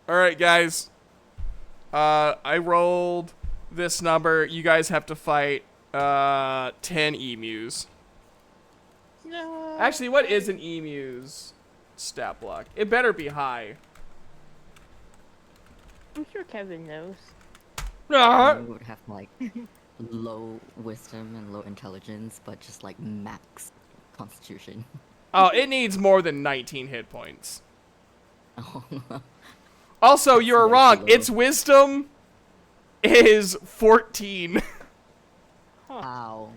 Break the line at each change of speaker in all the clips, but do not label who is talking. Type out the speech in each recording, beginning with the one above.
All right, guys. I rolled this number. You guys have to fight 10 emus.
No.
Actually, what is an emu's stat block? It better be high.
I'm sure Kevin knows.
Ah!
You would have like low wisdom and low intelligence, but just like max constitution.
Oh, it needs more than 19 hit points.
Oh,
Also,
That's
you're
way
wrong.
too low.
Its wisdom is 14.
How?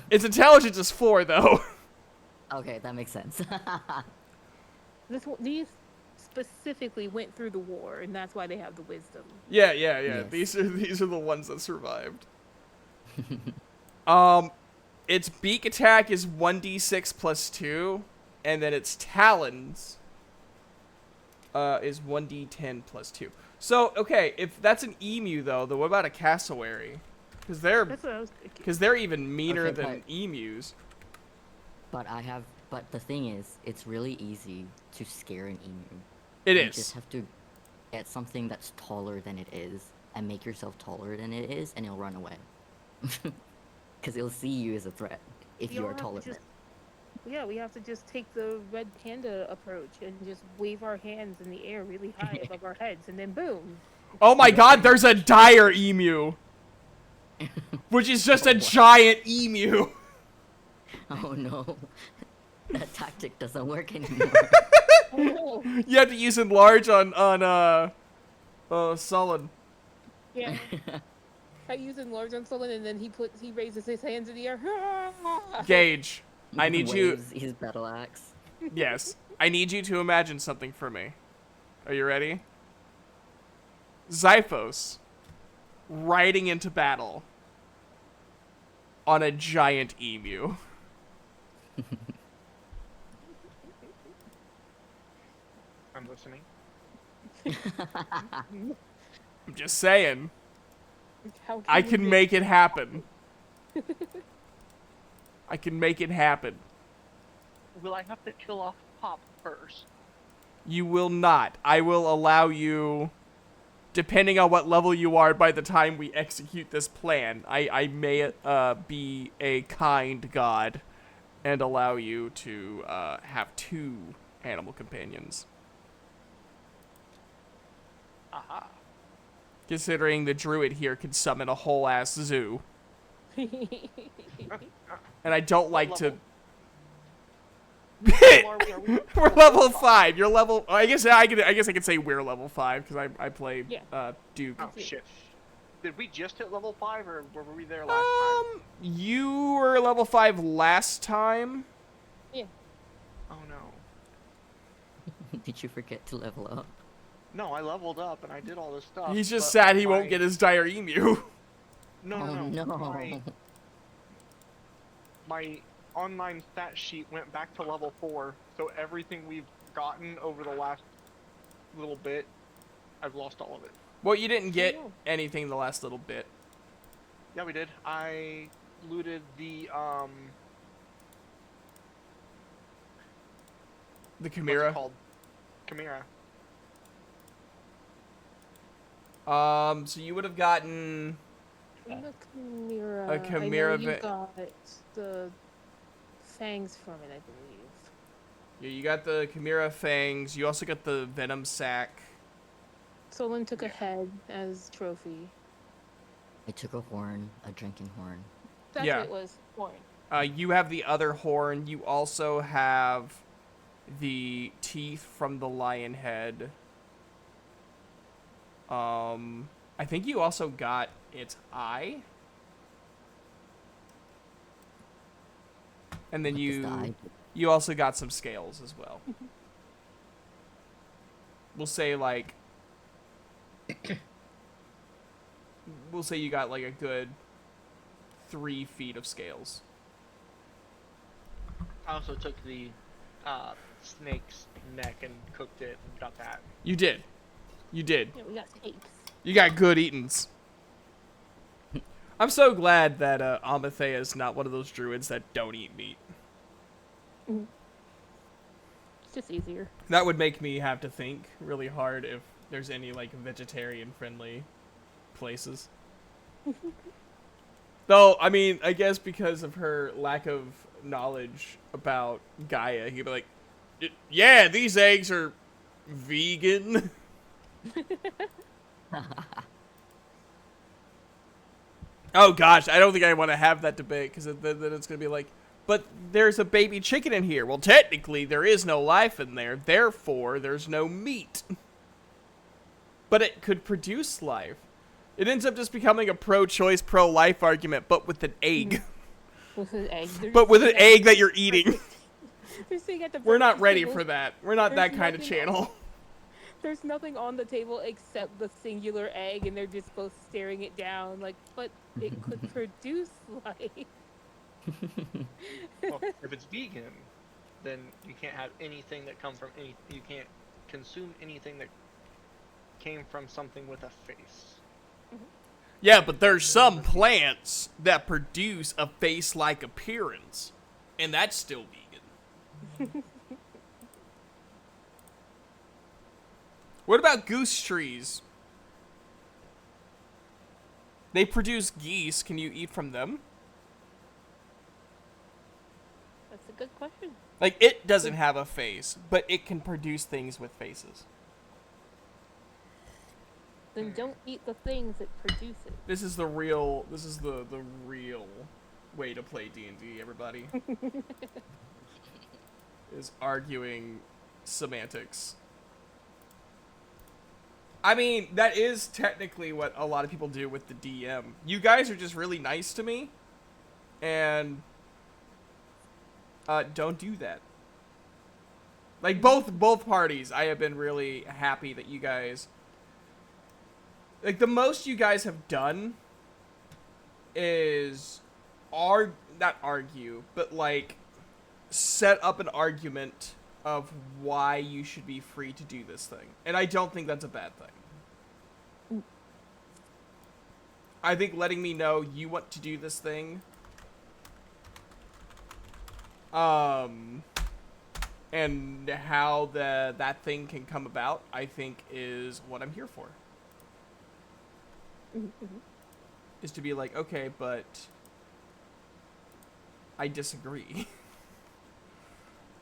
Its intelligence is 4, though.
Okay, that makes sense.
These specifically went through the war, and that's why they have the wisdom.
Yeah.
Yes.
These are the ones that survived. Its beak attack is 1d6 plus 2, and then its talons is 1d10 plus 2. So, okay, if that's an emu, though, then what about a cassowary? Because
That's what I was thinking.
they're even meaner
Okay,
than emus.
But the thing is, it's really easy to scare an emu.
It
You
is.
just have to get something that's taller than it is, and make yourself taller than it is, and it'll run away. Because it'll see you as a threat if
We
you
all
are
have to
taller than
just-
it.
Yeah, we have to just take the red panda approach and just wave our hands in the air really high above our heads, and then boom.
Oh my god, there's a dire emu! Which is just a giant emu!
Oh no. That tactic doesn't work anymore.
Oh,
You have to use enlarge on Sullen.
yeah. I use enlarge on someone, and then he raises his hands in the air.
Gage, I need you.
Waves his battle axe.
Yes, I need you to imagine something for me. Are you ready? Xiphos riding into battle on a giant emu.
I'm listening.
I'm just saying,
How
I
we
can
do-
make it happen. I can make it happen.
Will I have to kill off Pop first?
You will not. I will allow you, depending on what level you are by the time we execute this plan, I may be a kind god and allow you to have 2 animal companions.
Aha.
Considering the druid here can summon a whole ass zoo. And I don't like to...
Are we?
We're level 5. You're level... I guess I could say we're level 5 because I play
Yeah.
Duke.
Oh shit. Did we just hit level 5 or were we there last time?
You were level 5 last time.
Yeah.
Oh no.
Did you forget to level up?
No, I leveled up and I did all this stuff.
He's just
but
sad he
my-
won't get his dire emu.
No,
Oh
no,
no.
My online stat sheet went back to level 4, so everything we've gotten over the last little bit, I've lost all of it.
Well, you didn't get
Oh.
anything the last little bit.
Yeah, we did. I looted the
The
what's it
Chimera.
called? Chimera.
So you would have gotten...
From the Chimera.
A Chimera
I know you
va-
got the fangs from it, I believe.
Yeah, you got the Chimera fangs. You also got the venom sac.
Solon took a head as trophy.
I took a horn, a drinking horn.
That's
Yeah.
what it was. Horn.
You have the other horn. You also have the teeth from the lion head. I think you also got its eye. And then
What does the eye
you
do?
you also got some scales as well. We'll say like we'll say you got like a good 3 feet of scales.
I also took the snake's neck and cooked it and got that.
You did. You did.
Yeah, we got steaks.
You got good eatins. I'm so glad that Amathea is not one of those druids that don't eat meat.
It's just easier.
That would make me have to think really hard if there's any, like, vegetarian-friendly places. Though, I mean, I guess because of her lack of knowledge about Gaia, he'd be like, yeah, these eggs are vegan. Oh gosh, I don't think I want to have that debate, because then it's going to be like, but there's a baby chicken in here. Well, technically, there is no life in there, therefore, there's no meat. But it could produce life. It ends up just becoming a pro-choice, pro-life argument, but with an egg.
With an egg.
But with an egg that you're eating.
They're sitting at the
We're not
breakfast
ready
table.
for that. We're not
There's
that kind of
nothing
channel.
There's nothing on the table except the singular egg, and they're just both staring it down, like, but it could produce life.
Well, if it's vegan, then you can't have anything that come from any. You can't consume anything that came from something with a face.
Yeah, but there's some plants that produce a face-like appearance, and that's still vegan. What about goose trees? They produce geese. Can you eat from them?
That's a good question.
Like, it doesn't have a face, but it can produce things with faces.
Then don't eat the things that produce it.
This is the real way to play D&D, everybody. Is arguing semantics. I mean, that is technically what a lot of people do with the DM. You guys are just really nice to me, and don't do that. Like, both parties, I have been really happy that you guys... Like, the most you guys have done is not argue, but, like, set up an argument of why you should be free to do this thing. And I don't think that's a bad thing. I think letting me know you want to do this thing, and how that thing can come about, I think is what I'm here for. Is to be like, okay, but I disagree.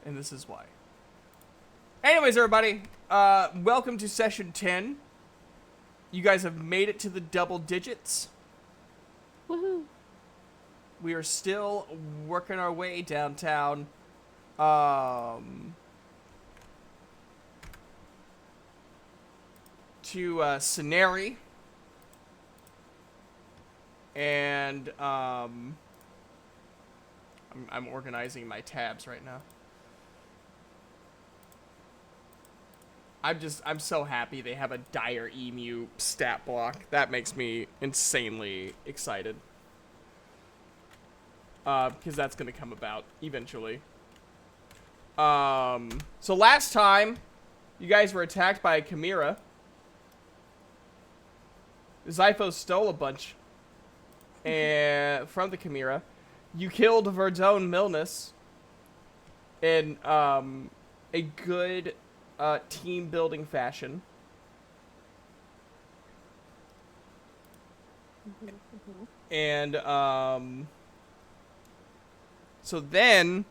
And this is why. Anyways, everybody, welcome to session 10. You guys have made it to the double digits.
Woohoo!
We are still working our way downtown. To Scenari. And I'm organizing my tabs right now. I'm so happy they have a dire emu stat block. That makes me insanely excited. Because that's gonna come about eventually. So last time, you guys were attacked by a chimera. Zypho stole a bunch and from the chimera. You killed Verdone Milnus in a good team building fashion. And so then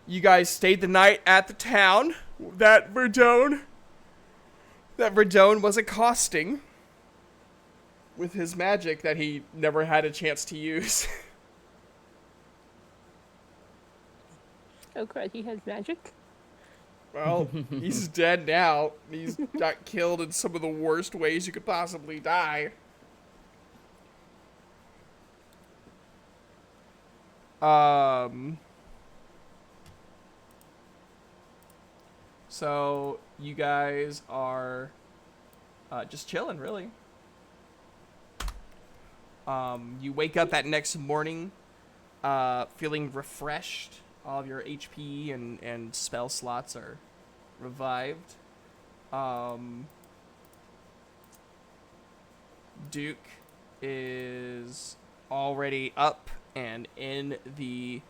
you guys stayed the night at the town that Verdone was accosting with his magic that he never had a chance to use.
Oh crap, he has magic?
Well, he's dead now. He's got killed in some of the worst ways you could possibly die. So you guys are just chilling, really. You wake up that next morning feeling refreshed. All of your HP and spell slots are revived. Duke is already up and in the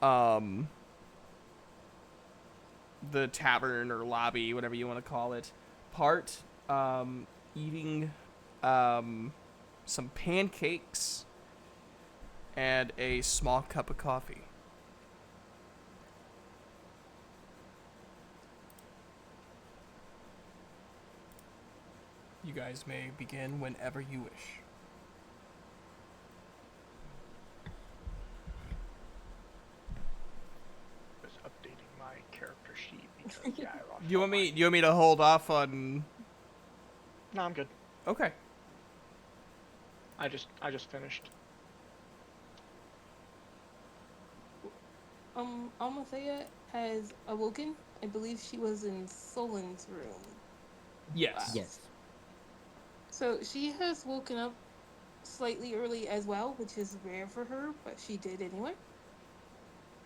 um the tavern or lobby, whatever you want to call it, part eating some pancakes and a small cup of coffee. You guys may begin whenever you wish.
Just updating my character sheet because yeah, I lost.
Do you
all
want me?
my-
Do you want me to hold off on?
No, I'm good.
Okay.
I just finished.
Almathea has awoken. I believe she was in Solon's room.
Yes.
Yes.
So she has woken up slightly early as well, which is rare for her, but she did anyway.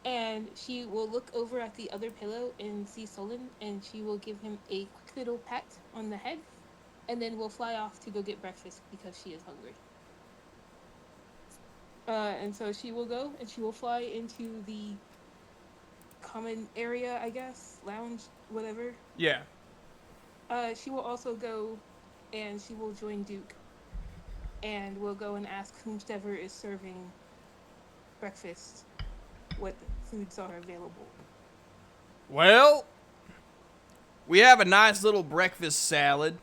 And she will look over at the other pillow and see Solon, and she will give him a quick little pat on the head, and then will fly off to go get breakfast because she is hungry. And so she will go and she will fly into the common area, I guess, lounge, whatever.
Yeah.
She will also go and she will join Duke and will go and ask whomsoever is serving breakfast what foods are available.
Well, we have a nice little breakfast salad.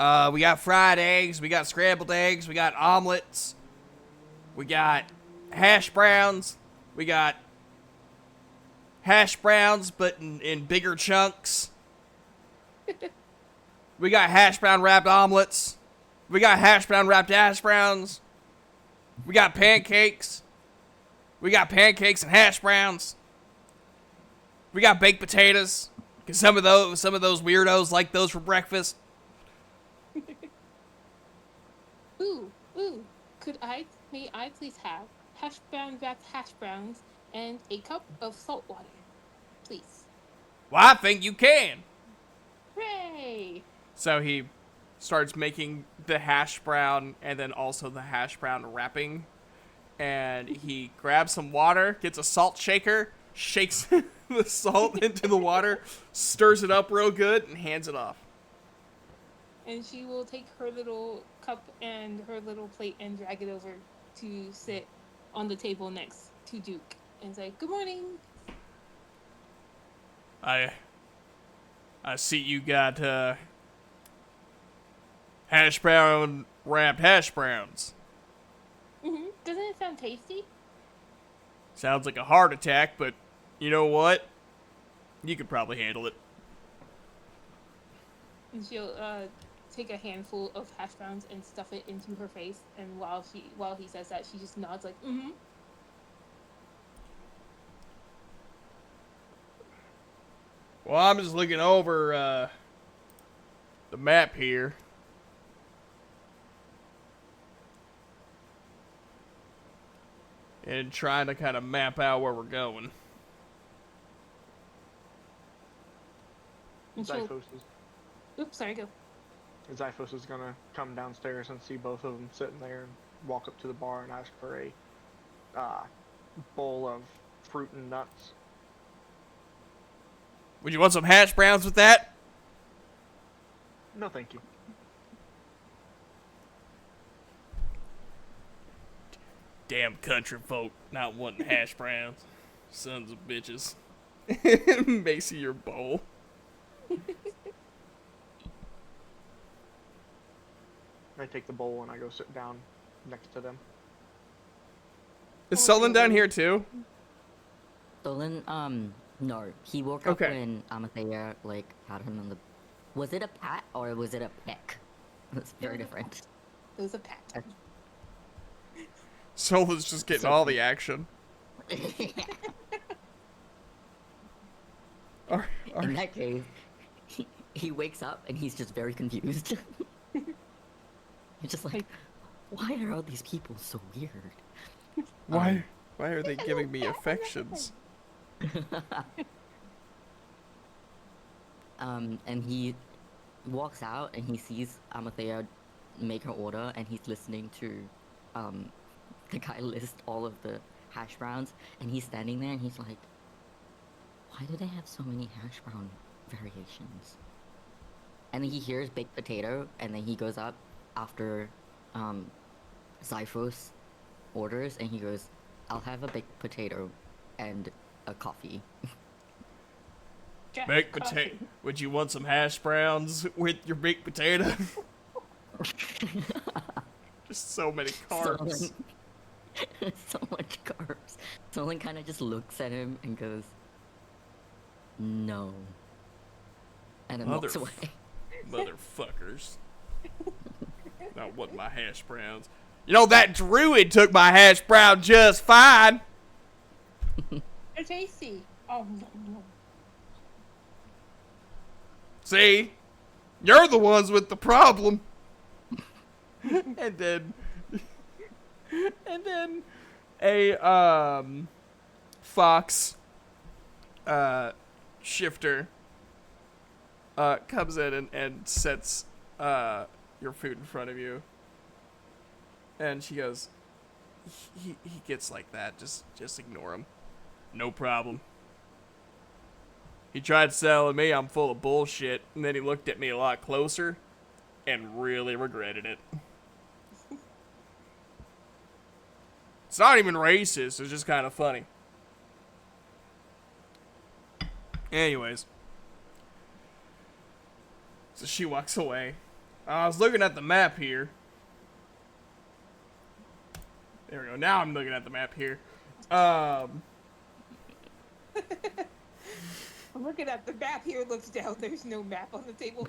We got fried eggs, we got scrambled eggs, we got omelets, we got hash browns, we got hash browns but in bigger chunks. We got hash brown wrapped omelets. We got hash brown wrapped hash browns. We got pancakes. We got pancakes and hash browns. We got baked potatoes. Cause some of those weirdos like those for breakfast.
Ooh, may I please have hash brown wrapped hash browns and a cup of salt water, please.
Well, I think you can.
Hooray!
So he starts making the hash brown and then also the hash brown wrapping. And he grabs some water, gets a salt shaker, shakes the salt into the water, stirs it up real good, and hands it off.
And she will take her little cup and her little plate and drag it over to sit on the table next to Duke and say, "Good morning."
I see you got hash brown wrapped hash browns.
Doesn't it sound tasty?
Sounds like a heart attack, but you know what? You could probably handle it.
And she'll take a handful of hash browns and stuff it into her face. And while he says that, she just nods like, "Mm-hmm."
Well, I'm just looking over the map here. And trying to kind of map out where we're going.
And she'll,
Zyphos is
oops, sorry, go.
Zyphos is gonna come downstairs and see both of them sitting there and walk up to the bar and ask for a bowl of fruit and nuts.
Would you want some hash browns with that?
No, thank you.
Damn country folk not wanting hash browns. Sons of bitches. Macy your bowl.
I take the bowl and I go sit down next to them.
Is Sullen down here too?
Solon, no. He woke up
Okay.
when Amathea, like, had him on the... Was it a pat or was it a peck? It's very different.
It was a pat.
Sullen's just getting
So-
all the action. Are
In that case, he wakes up and he's just very confused. He's just like, why are all these people so weird?
why are they giving me affections?
And he walks out and he sees Amathea make her order and he's listening to the guy list all of the hash browns, and he's standing there and he's like, why do they have so many hash brown variations? And then he hears baked potato, and then he goes up after Zyphos orders, and he goes, I'll have a baked potato and a coffee.
Jack
Baked
coffee.
potato. Would you want some hash browns with your baked potato? Just so many carbs.
So much carbs. Someone kind of just looks at him and goes, no. And then walks away.
Motherfuckers. Not want my hash browns. You know, that druid took my hash brown just fine.
They're tasty. Oh, no.
See? You're the ones with the problem. And then a fox shifter comes in and sets your food in front of you. And she goes, he gets like that, just ignore him. No problem. He tried selling me I'm full of bullshit, and then he looked at me a lot closer and really regretted it. It's not even racist, it's just kind of funny. Anyways. So she walks away. I was looking at the map here. There we go. Now I'm looking at the map here.
I'm looking at the map here, looks down, there's no map on the table.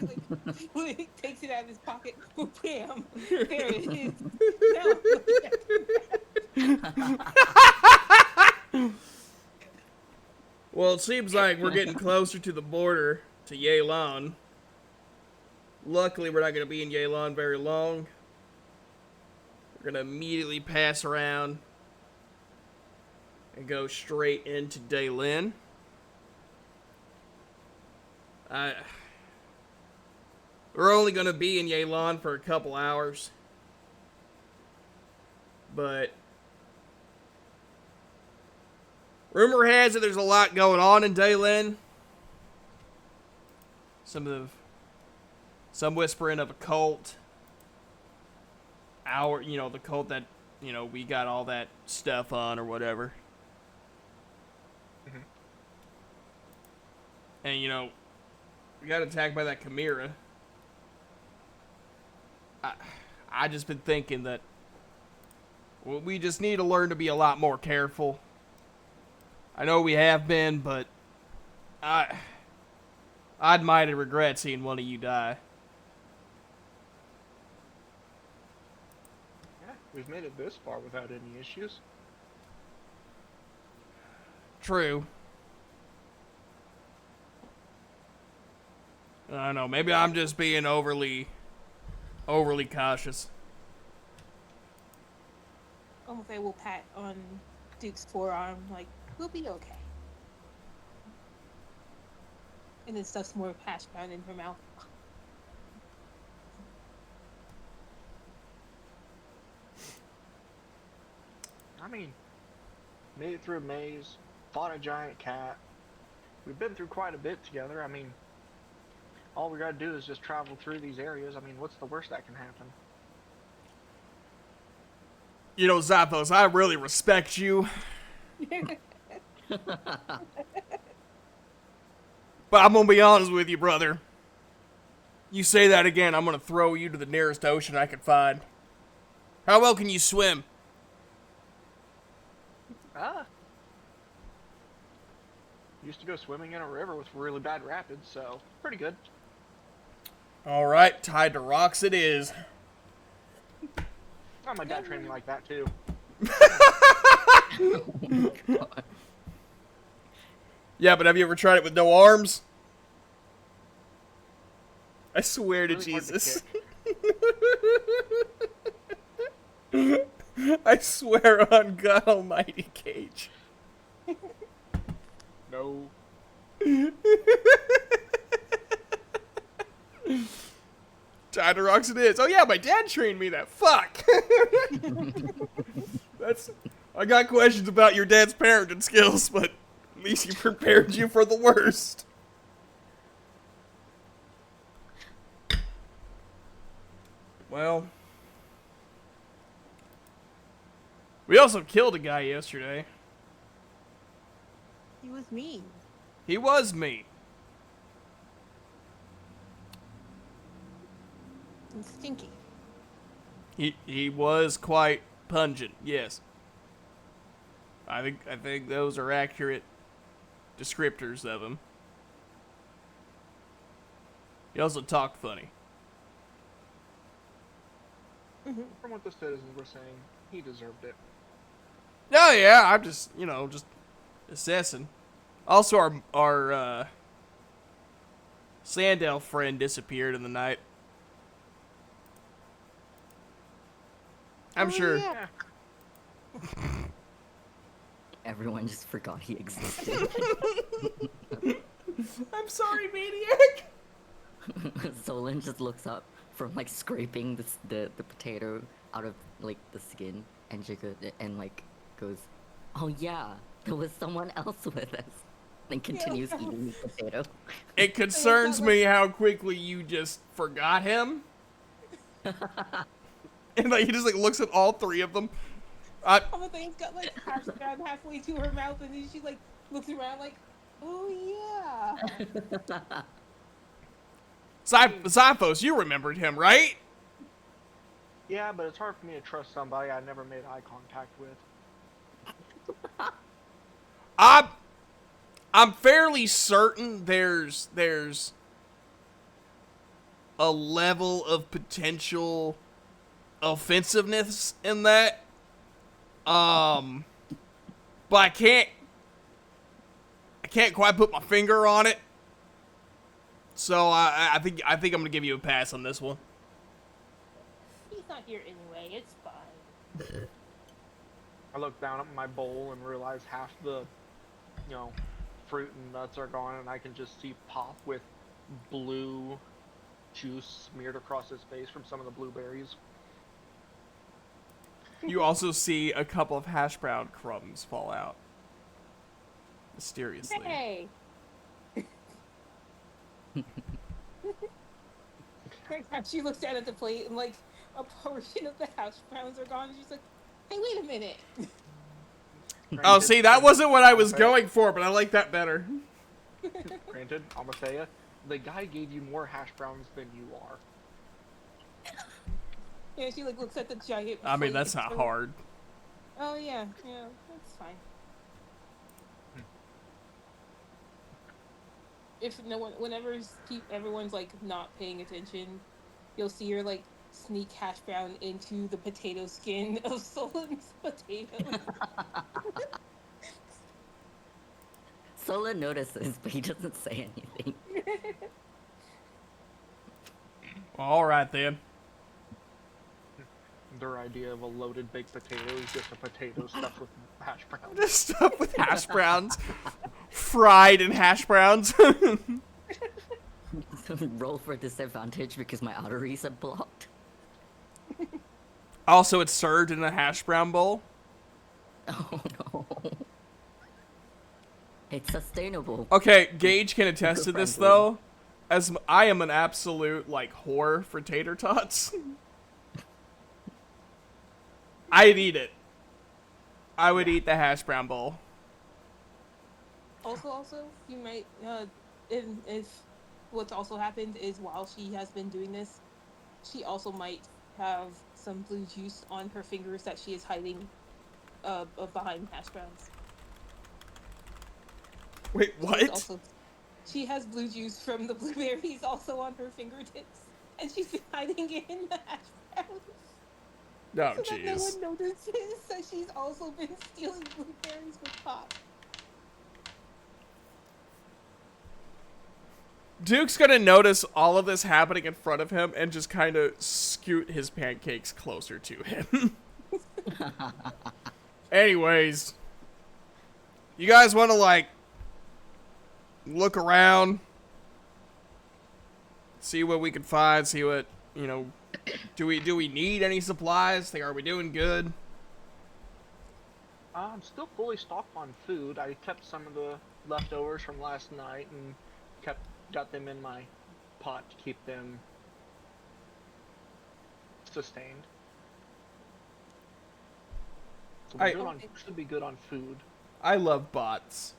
Like, takes it out of his pocket. Oh, bam. There it is. Now I'm looking at the map.
Well, it seems like we're getting closer to the border to Yelan. Luckily, we're not going to be in Yelan very long. We're going to immediately pass around and go straight into Daylin. We're only going to be in Yelan for a couple hours. But rumor has it there's a lot going on in Daylin. Some whispering of a cult. The cult that, we got all that stuff on or whatever.
Mhm.
And, we got attacked by that Chimera. I just been thinking that we just need to learn to be a lot more careful. I know we have been, but I'd mighty regret seeing one of you die.
Yeah, we've made it this far without any issues.
True. I don't know. Maybe I'm just being overly cautious.
Almost I will pat on Duke's forearm, like, we'll be okay. And then stuffs more hash brown in her mouth.
I mean, made it through a maze, fought a giant cat. We've been through quite a bit together. I mean, all we gotta do is just travel through these areas. I mean, what's the worst that can happen?
Zathos, I really respect you. But I'm gonna be honest with you, brother. You say that again, I'm gonna throw you to the nearest ocean I can find. How well can you swim?
Used to go swimming in a river with really bad rapids, so pretty good.
Alright, tied to rocks it is.
Oh, my dad trained me like that too.
Yeah, but have you ever tried it with no arms? I swear to
Really hard to
Jesus. I swear on God Almighty, Cage.
No.
Tied to rocks it is. Oh yeah, my dad trained me that. Fuck. I got questions about your dad's parenting skills, but at least he prepared you for the worst. Well, we also killed a guy yesterday.
He was mean.
He was me.
And stinky.
He was quite pungent, yes. I think those are accurate descriptors of him. He also talked funny.
From what the citizens were saying, he deserved it.
Oh yeah, I'm just just assessing. Also, our Sandel friend disappeared in the night. I'm
Oh,
sure.
yeah.
Everyone just forgot he existed.
I'm sorry, maniac.
Solon just looks up from like scraping the potato out of like the skin, and like goes, "Oh yeah, there was someone else with us." Then continues eating the potato.
It concerns me how quickly you just forgot him. And like he just like looks at all three of them.
All the things got like hash brown halfway to her mouth, and then she like looks around like, oh yeah.
Zyphos, you remembered him, right?
Yeah, but it's hard for me to trust somebody I never made eye contact with.
I'm fairly certain there's a level of potential offensiveness in that. But I can't quite put my finger on it. So I think I'm gonna give you a pass on this one.
He's not here anyway. It's fine.
I look down at my bowl and realize half the, fruit and nuts are gone, and I can just see Pop with blue juice smeared across his face from some of the blueberries.
You also see a couple of hash brown crumbs fall out. Mysteriously.
Hey. She looks down at the plate and like a portion of the hash browns are gone. And she's like, "Hey, wait a minute."
Oh, see, that wasn't what I was going for, but I like that better.
Granted, I'm gonna say it. The guy gave you more hash browns than you are.
Yeah, she like looks at the giant.
I mean,
plate
that's
and
not
she's like,
hard.
Oh yeah, that's fine. If no one, whenever everyone's like not paying attention, you'll see her like sneak hash brown into the potato skin of Solon's potatoes.
Solon notices, but he doesn't say anything.
All right then.
Their idea of a loaded baked potato is just a potato stuffed with hash browns.
Just stuff with hash browns, fried in hash browns.
Roll for disadvantage because my arteries are blocked.
Also, it's served in a hash brown bowl.
Oh no. It's sustainable.
Okay, Gage can attest to this
Eco-friendly.
though, as I am an absolute like whore for tater tots. I'd eat it. I would eat the hash brown bowl.
Also, you might, if what's also happened is while she has been doing this, she also might have some blue juice on her fingers that she is hiding behind hash browns.
Wait, what?
She has blue juice from the blueberries also on her fingertips, and she's been hiding it in the hash browns.
Oh,
So that no
jeez.
one notices that she's also been stealing blueberries with Pop.
Duke's gonna notice all of this happening in front of him and just kind of scoot his pancakes closer to him. Anyways, you guys want to like look around, see what we can find, see what do we need any supplies? Are we doing good?
I'm still fully stocked on food. I kept some of the leftovers from last night and got them in my pot to keep them sustained. So we're good on, should be good on food.
I love bots.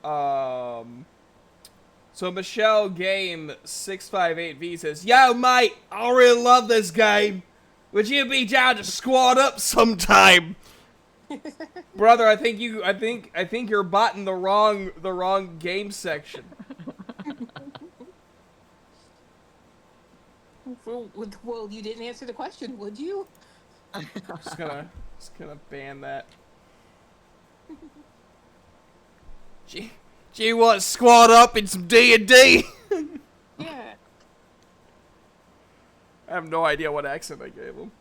So Michelle Game 658V says, "Yo, mate, I really love this game. Would you be down to squad up sometime?" Brother, I think you're botting the wrong game section.
Well, you didn't answer the question, would you?
Just gonna ban that. Gee, what, squad up in some D&D?
Yeah.
I have no idea what accent I gave him.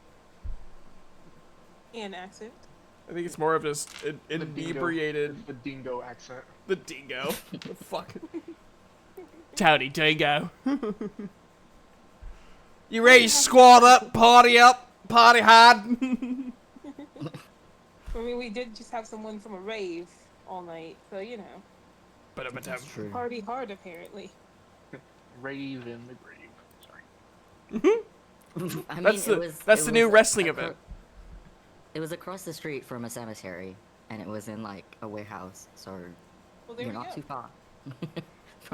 And accent.
I think it's more of just an inebriated.
The dingo accent.
The dingo. The fuck. Tony Dingo. You ready to squad up, party hard?
I mean, we did just have someone from a rave all night, so you know.
But I'm
That's true.
Party hard, apparently.
Rave in the grave. Sorry.
I mean,
that's the new wrestling event.
It was across the street from a cemetery, and it was in like a warehouse, so
Well, there
you're
you
not
go.
too far.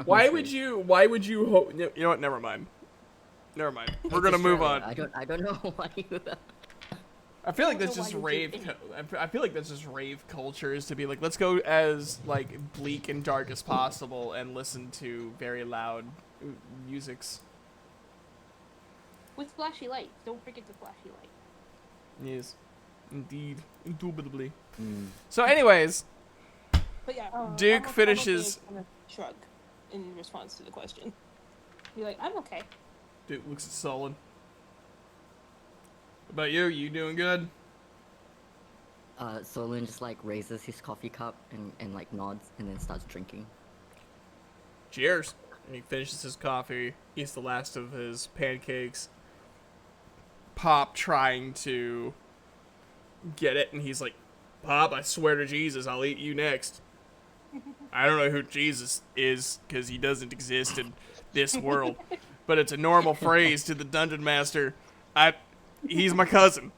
Why would you hope? You know what? Never mind. We're gonna move on.
I don't know why you.
I feel like
don't
that's
know
just
why you
rave.
do
I feel like that's just rave culture is to be like, let's go as like bleak and dark as possible and listen to very loud musics.
With flashy lights. Don't forget the flashy light.
Yes, indeed, indubitably.
Mm.
So, anyways,
But yeah,
Duke
I'm
finishes.
I'm gonna shrug in response to the question. Be like, I'm okay.
Duke looks at Sullen. What about you? You doing good?
Solon just like raises his coffee cup and like nods and then starts drinking.
Cheers. And he finishes his coffee, eats the last of his pancakes. Pop trying to get it, and he's like, "Pop, I swear to Jesus, I'll eat you next." I don't know who Jesus is, because he doesn't exist in this world. But it's a normal phrase to the dungeon master. He's my cousin.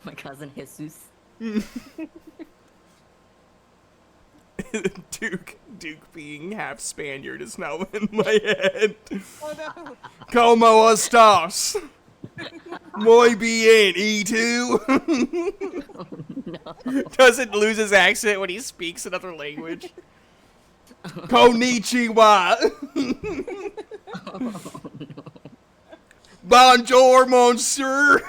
My cousin Jesus.
Duke being half Spaniard is now in my head.
Oh no.
Como estás? Muy bien, E2.
No.
Doesn't lose his accent when he speaks another language. Konnichiwa.
Oh, no.
Bonjour, monsieur.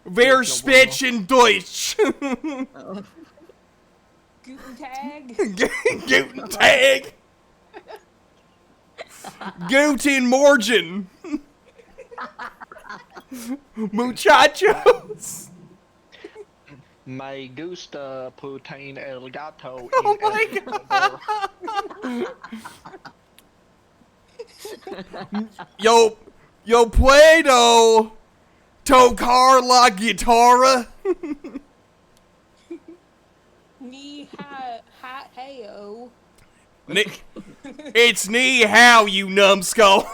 Wer sprechen Deutsch?
Oh.
Guten Tag.
Guten Tag. Guten Morgen. Muchachos.
Me gusta putain el gato.
Oh my god. Yo puedo tocar la guitarra.
Ni ha heyo.
It's ni hao, you numbskull.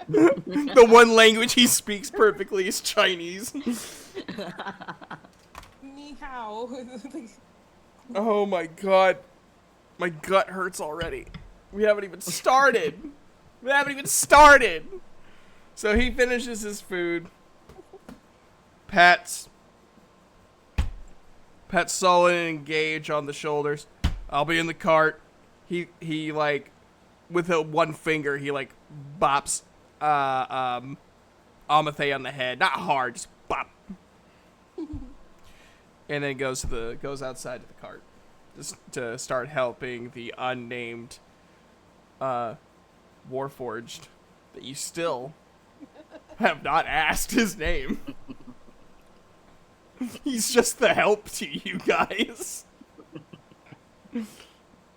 The one language he speaks perfectly is Chinese.
Ni hao.
Oh my god. My gut hurts already. We haven't even started. So he finishes his food. Pats Sullen and Gage on the shoulders. I'll be in the cart. He like, with one finger, he like bops Amathe on the head. Not hard, just bop. And then goes outside to the cart just to start helping the unnamed Warforged that you still have not asked his name. He's just the help to you guys.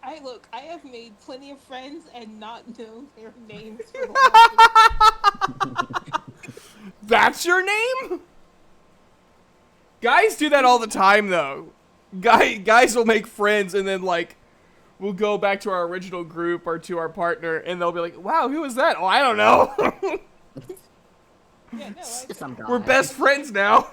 I have made plenty of friends and not known their names for the longest.
That's your name? Guys do that all the time, though. Guys will make friends and then, like, we'll go back to our original group or to our partner, and they'll be like, wow, who is that? Oh, I don't know.
Yeah, no,
Just some guy.
We're best friends now.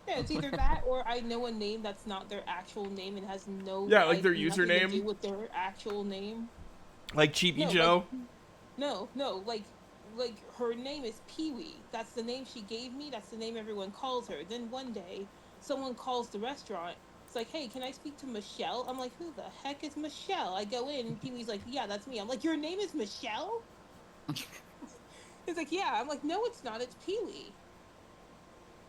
yeah, it's either that or I know a name that's not their actual name and has no
Yeah, like their
nothing to
username.
do with their actual name.
Like Cheapy
No,
Joe.
No, like her name is Pee Wee. That's the name she gave me. That's the name everyone calls her. Then one day, someone calls the restaurant. It's like, hey, can I speak to Michelle? I'm like, who the heck is Michelle? I go in, and Pee Wee's like, yeah, that's me. I'm like, your name is Michelle? It's like, yeah. I'm like, no, it's not. It's Pee Wee.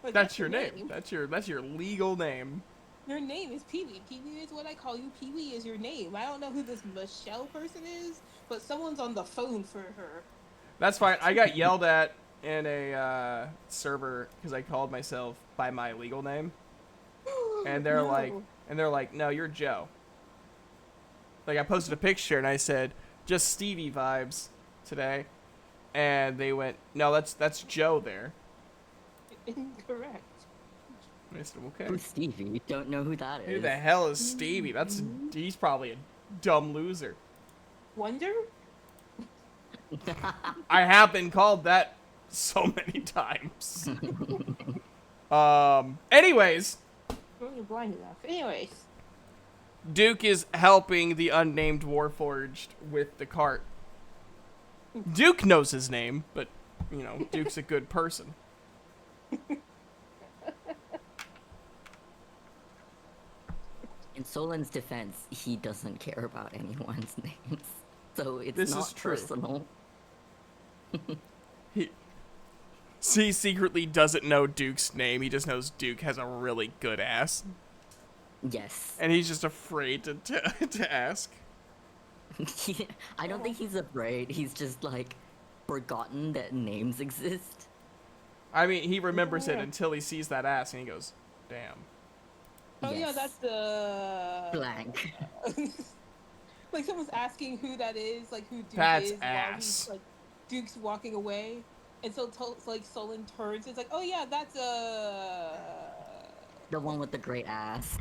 Like,
That's your name. That's your legal name.
Your name is Pee Wee. Pee Wee is what I call you. Pee Wee is your name. I don't know who this Michelle person is, but someone's on the phone for her.
That's fine. I got yelled at in a server because I called myself by my legal name, and they're
No.
like, no, you're Joe. Like, I posted a picture and I said just Stevie vibes today, and they went, no, that's Joe there.
Incorrect.
I said, okay.
Who's Stevie? You don't know who that is.
Who the hell is Stevie? He's probably a dumb loser.
Wonder?
I have been called that so many times. Anyways,
Well, you're blind enough. Anyways.
Duke is helping the unnamed Warforged with the cart. Duke knows his name, but, you know, Duke's a good person.
In Solen's defense, he doesn't care about anyone's names, so it's
This
not
is true.
personal.
He secretly doesn't know Duke's name. He just knows Duke has a really good ass.
Yes.
And he's just afraid to ask.
I don't think he's afraid. He's just like forgotten that names exist.
I mean, he remembers it
Yeah.
until he sees that ass and he goes, damn.
Oh, yeah,
Yes.
that's the...
Blank.
like, someone's asking who that is, like, who Duke
That's
is. While
ass.
he's, like, Duke's walking away. And so, like, Solon turns. It's like, oh, yeah, that's,
The one with the great ass.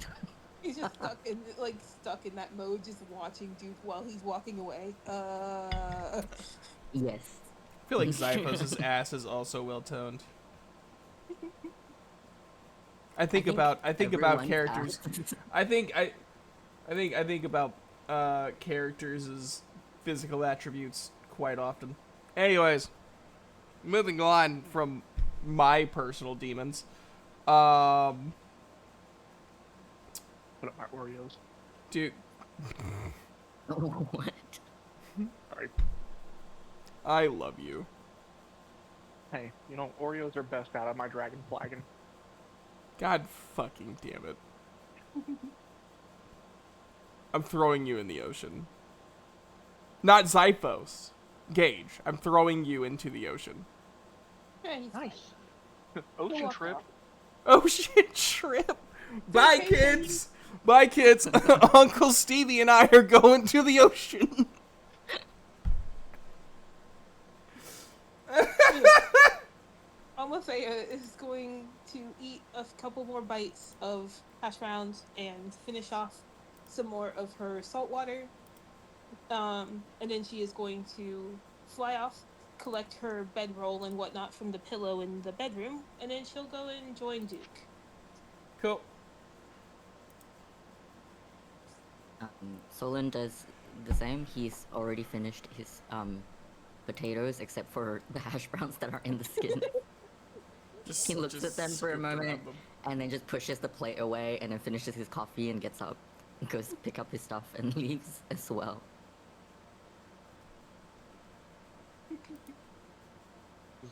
He's just stuck in that mode, just watching Duke while he's walking away.
Yes.
I feel like Zyphos' ass is also well toned. I think about
everyone's
characters.
ass.
I think about characters' physical attributes quite often. Anyways, moving on from my personal demons.
Put up my Oreos.
Dude,
What?
Sorry.
I love you.
Hey, you know, Oreos are best out of my dragon flagon.
God fucking damn it. I'm throwing you in the ocean. Not Zyphos. Gage, I'm throwing you into the ocean.
Yeah, he's fine.
Nice. Ocean
walk
trip.
off.
Ocean trip. Bye, kids. Bye, kids. Uncle Stevie and I are going to the ocean.
Almathea is going to eat a couple more bites of hash browns and finish off some more of her salt water. And then she is going to fly off, collect her bedroll and whatnot from the pillow in the bedroom, and then she'll go and join Duke.
Cool.
Solon does the same. He's already finished his potatoes, except for the hash browns that are in the skin. He looks at them for a
scoop around
moment,
them.
and then just pushes the plate away, and then finishes his coffee and gets up, goes pick up his stuff, and leaves as well.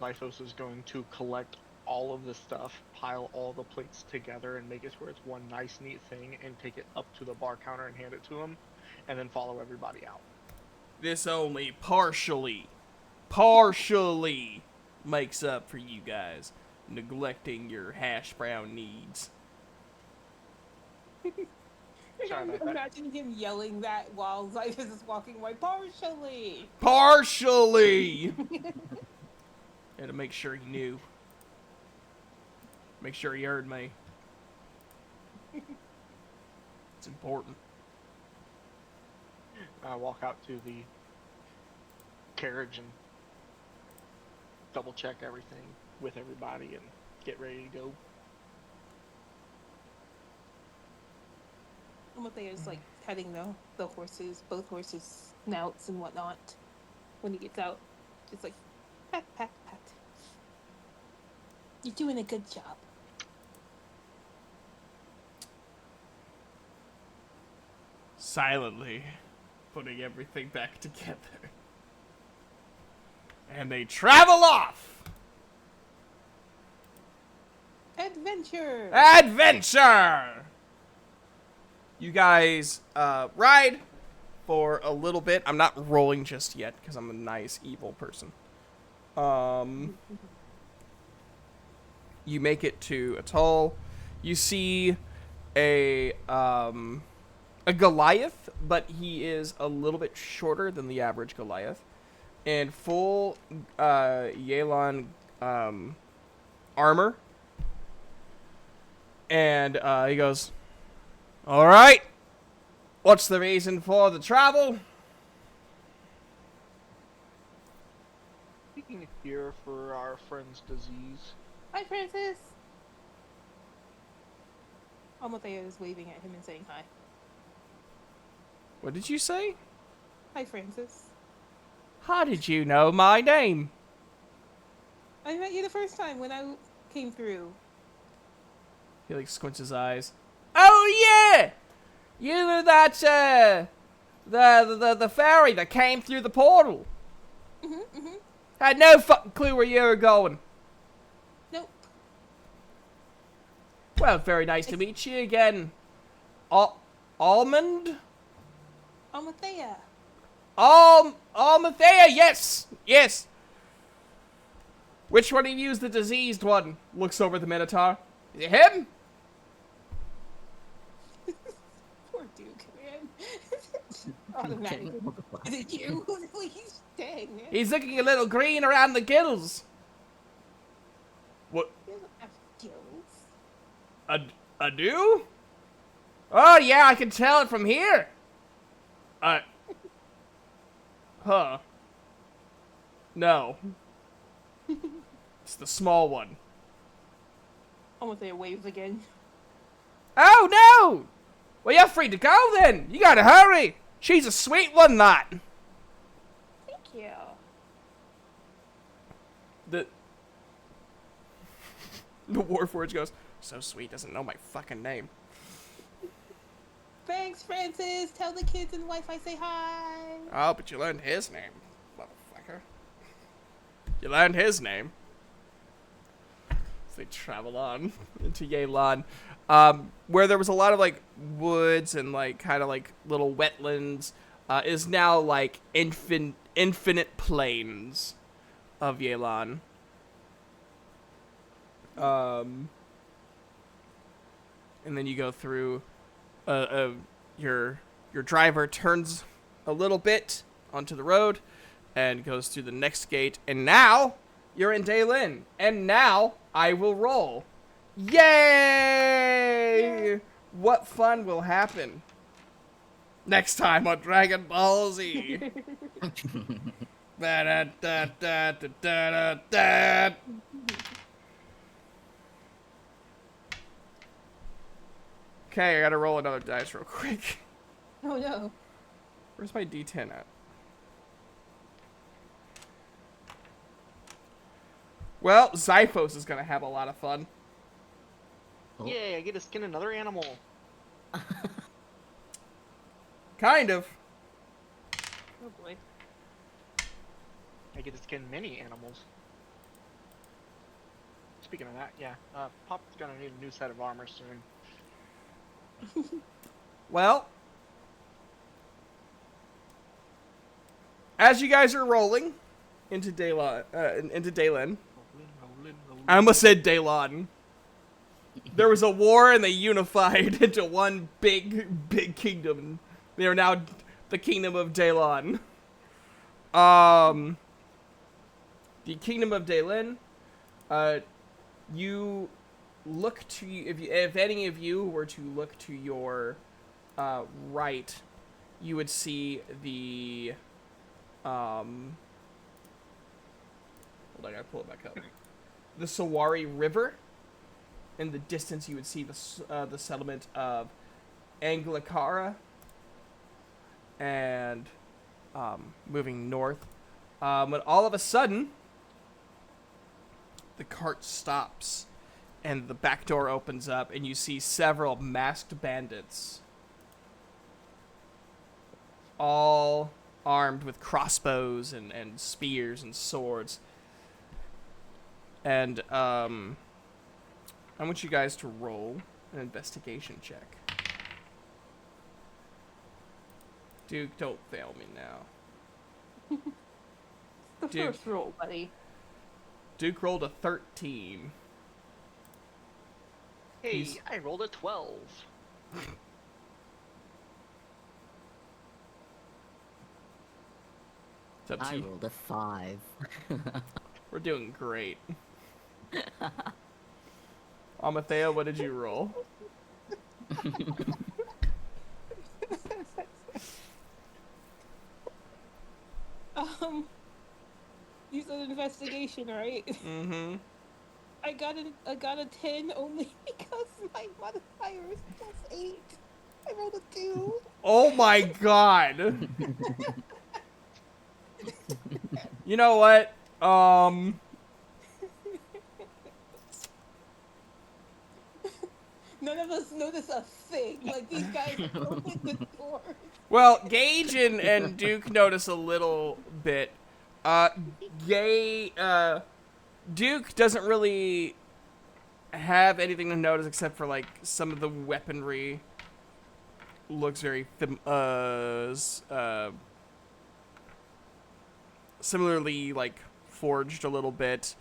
Zyphos is going to collect all of the stuff, pile all the plates together, and make it where it's one nice, neat thing, and take it up to the bar counter and hand it to him, and then follow everybody out.
This only partially makes up for you guys neglecting your hash brown needs.
Sorry
I'm
about that.
imagining him yelling that while Zyphus is walking away. Partially.
Partially. Had to make sure he knew. Make sure he heard me. It's important.
I walk out to the carriage and double check everything with everybody and get ready to go.
Amalthea is like petting the horses, both horses' snouts and whatnot. When he gets out, just like pat, pat, pat. You're doing a good job.
Silently putting everything back together. And they travel off!
Adventure.
Adventure! You guys ride for a little bit. I'm not rolling just yet because I'm a nice evil person. You make it to Atoll. You see a Goliath, but he is a little bit shorter than the average Goliath, in full Yelan armor. And he goes, "All right, what's the reason for the travel?"
Taking a cure for our friend's disease.
Hi, Francis. Amalthea is waving at him and saying hi.
What did you say?
Hi, Francis.
How did you know my name?
I met you the first time when I came through.
He like squints his eyes. Oh yeah, you were that the fairy that came through the portal. Had no fucking clue where you were going.
Nope.
Well, very nice to meet you again. Almond?
Amalthea.
Almathea, yes, yes. Which one of you is the diseased one? Looks over the Minotaur. Is it him?
Poor Duke, man. Automatically. Is it you? Please, dang, man.
He's looking a little green around the gills. What?
He doesn't have skills.
A do? Oh yeah, I can tell it from here. Huh. No. It's the small one.
Amalthea waves again.
Oh no! Well, you're free to go then. You gotta hurry. She's a sweet one, that.
Thank you.
The Warforged goes, so sweet, doesn't know my fucking name.
Thanks, Francis. Tell the kids and the wife I say hi.
Oh, but you learned his name, motherfucker. You learned his name. So they travel on into Yelan, where there was a lot of like woods and like kind of like little wetlands, is now like infinite plains of Yelan. And then you go through. Your driver turns a little bit onto the road and goes through the next gate, and now you're in Daylin, and now I will roll. Yay! What fun will happen next time on Dragon Ball Z? Da-da-da-da-da-da-da. Okay, I gotta roll another dice real quick.
Oh no.
Where's my D10 at? Well, Zyphos is gonna have a lot of fun.
Oh.
Yay, I get to skin another animal.
Kind of.
Oh boy.
I get to skin many animals. Speaking of that, yeah, Pop's gonna need a new set of armor soon.
Well, as you guys are rolling into Daylin, I almost said Daylon. There was a war and they unified into one big kingdom. They are now the kingdom of Daylon. The kingdom of Daylin, you look to, if any of you were to look to your right, you would see the hold on, I gotta pull it back up. The Sawari River. In the distance, you would see the settlement of Anglicara, and moving north. But all of a sudden, the cart stops, and the back door opens up, and you see several masked bandits, all armed with crossbows and spears and swords. And I want you guys to roll an investigation check. Duke, don't fail me now.
The
Dude.
first roll, buddy.
Duke rolled a 13.
Hey,
He's-
I rolled a 12.
It's up to
I
you.
rolled a 5.
We're doing great. Amathea, what did you roll?
You said investigation, right?
Mm-hmm.
I got a 10 only because my modifier is +8. I rolled a 2.
Oh my god. You know what?
None of us notice a thing. Like, these guys opened the door.
Well, Gage and Duke notice a little bit. Duke doesn't really have anything to notice except for, like, some of the weaponry looks very similarly, like, forged a little bit.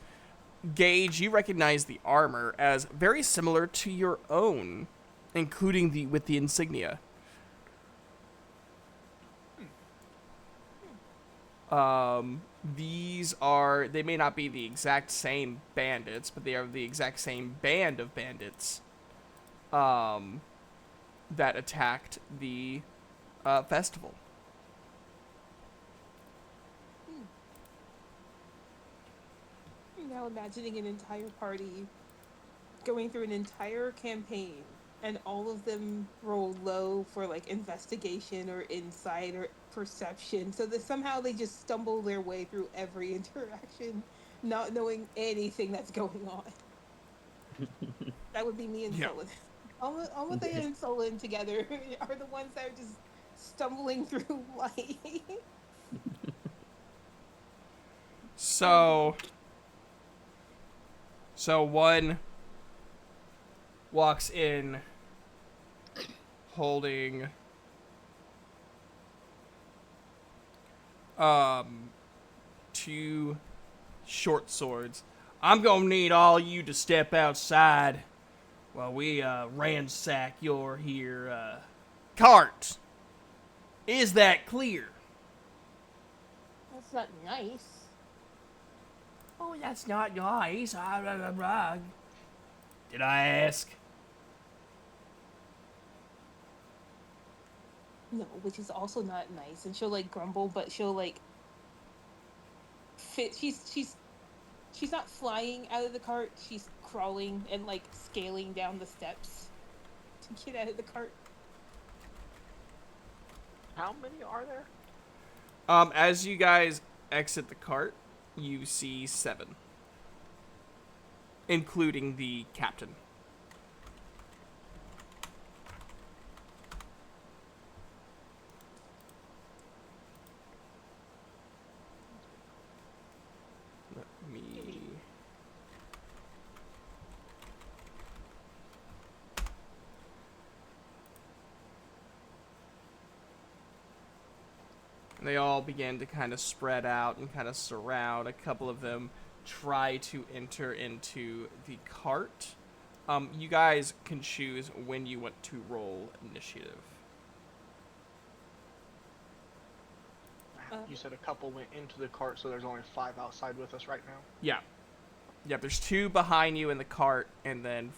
Gage, you recognize the armor as very similar to your own, including with the insignia. They may not be the exact same bandits, but they are the exact same band of bandits, that attacked the, festival.
Now imagining an entire party going through an entire campaign and all of them roll low for like investigation or insight or perception, so that somehow they just stumble their way through every interaction, not knowing anything that's going on. That would be me and
Yeah.
Solon. Almathea and Solon together are the ones that are just stumbling through life.
So one walks in holding two short swords. I'm gonna need all you to step outside while we ransack your cart. Is that clear?
That's not nice.
Oh, that's not nice. Did I ask?
No, which is also not nice. And she'll like grumble, but she'll like fit. She's not flying out of the cart. She's crawling and like scaling down the steps to get out of the cart.
How many are there?
As you guys exit the cart, you see 7, including the captain. Let me... They all begin to kind of spread out and kind of surround. A couple of them try to enter into the cart. You guys can choose when you want to roll initiative.
You said a couple went into the cart, so there's only 5 outside with us right now.
Yeah. Yeah, there's 2 behind you in the cart, and then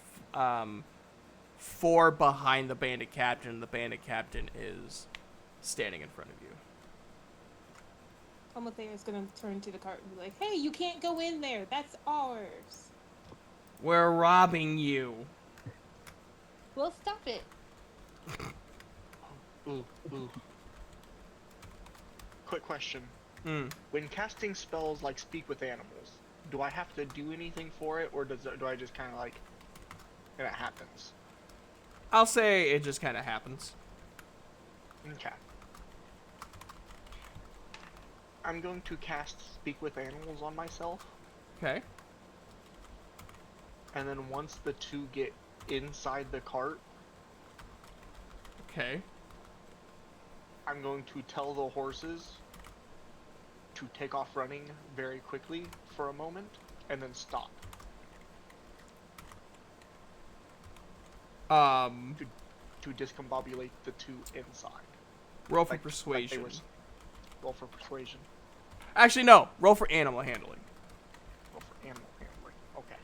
4 behind the bandit captain. The bandit captain is standing in front of you.
Almathea is gonna turn to the cart and be like, "Hey, you can't go in there. That's ours."
We're robbing you.
Well, stop it.
Ooh. Quick question.
Mm.
When casting spells like Speak with Animals, do I have to do anything for it, or do I just kind of like, and it happens?
I'll say it just kind of happens.
Okay. I'm going to cast Speak with Animals on myself,
Okay.
and then once the 2 get inside the cart,
Okay.
I'm going to tell the horses to take off running very quickly for a moment, and then stop. To discombobulate the 2 inside.
Roll for
Like they
persuasion.
Roll for persuasion.
Actually, no. Roll for animal handling.
Roll for animal handling. Okay.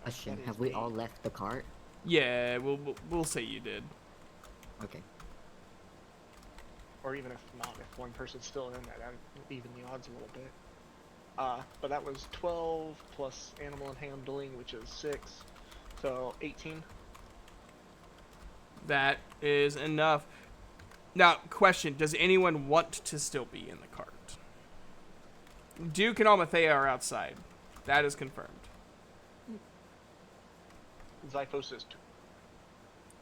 Question:
That is
have we
a-
all left the cart?
Yeah, we'll say you did.
Okay.
Or even if not, if one person's still in that, I'd even the odds a little bit. But that was 12 plus animal and handling, which is 6. So 18.
That is enough. Now, question: does anyone want to still be in the cart? Duke and Almathea are outside. That is confirmed.
Zyphos is 2.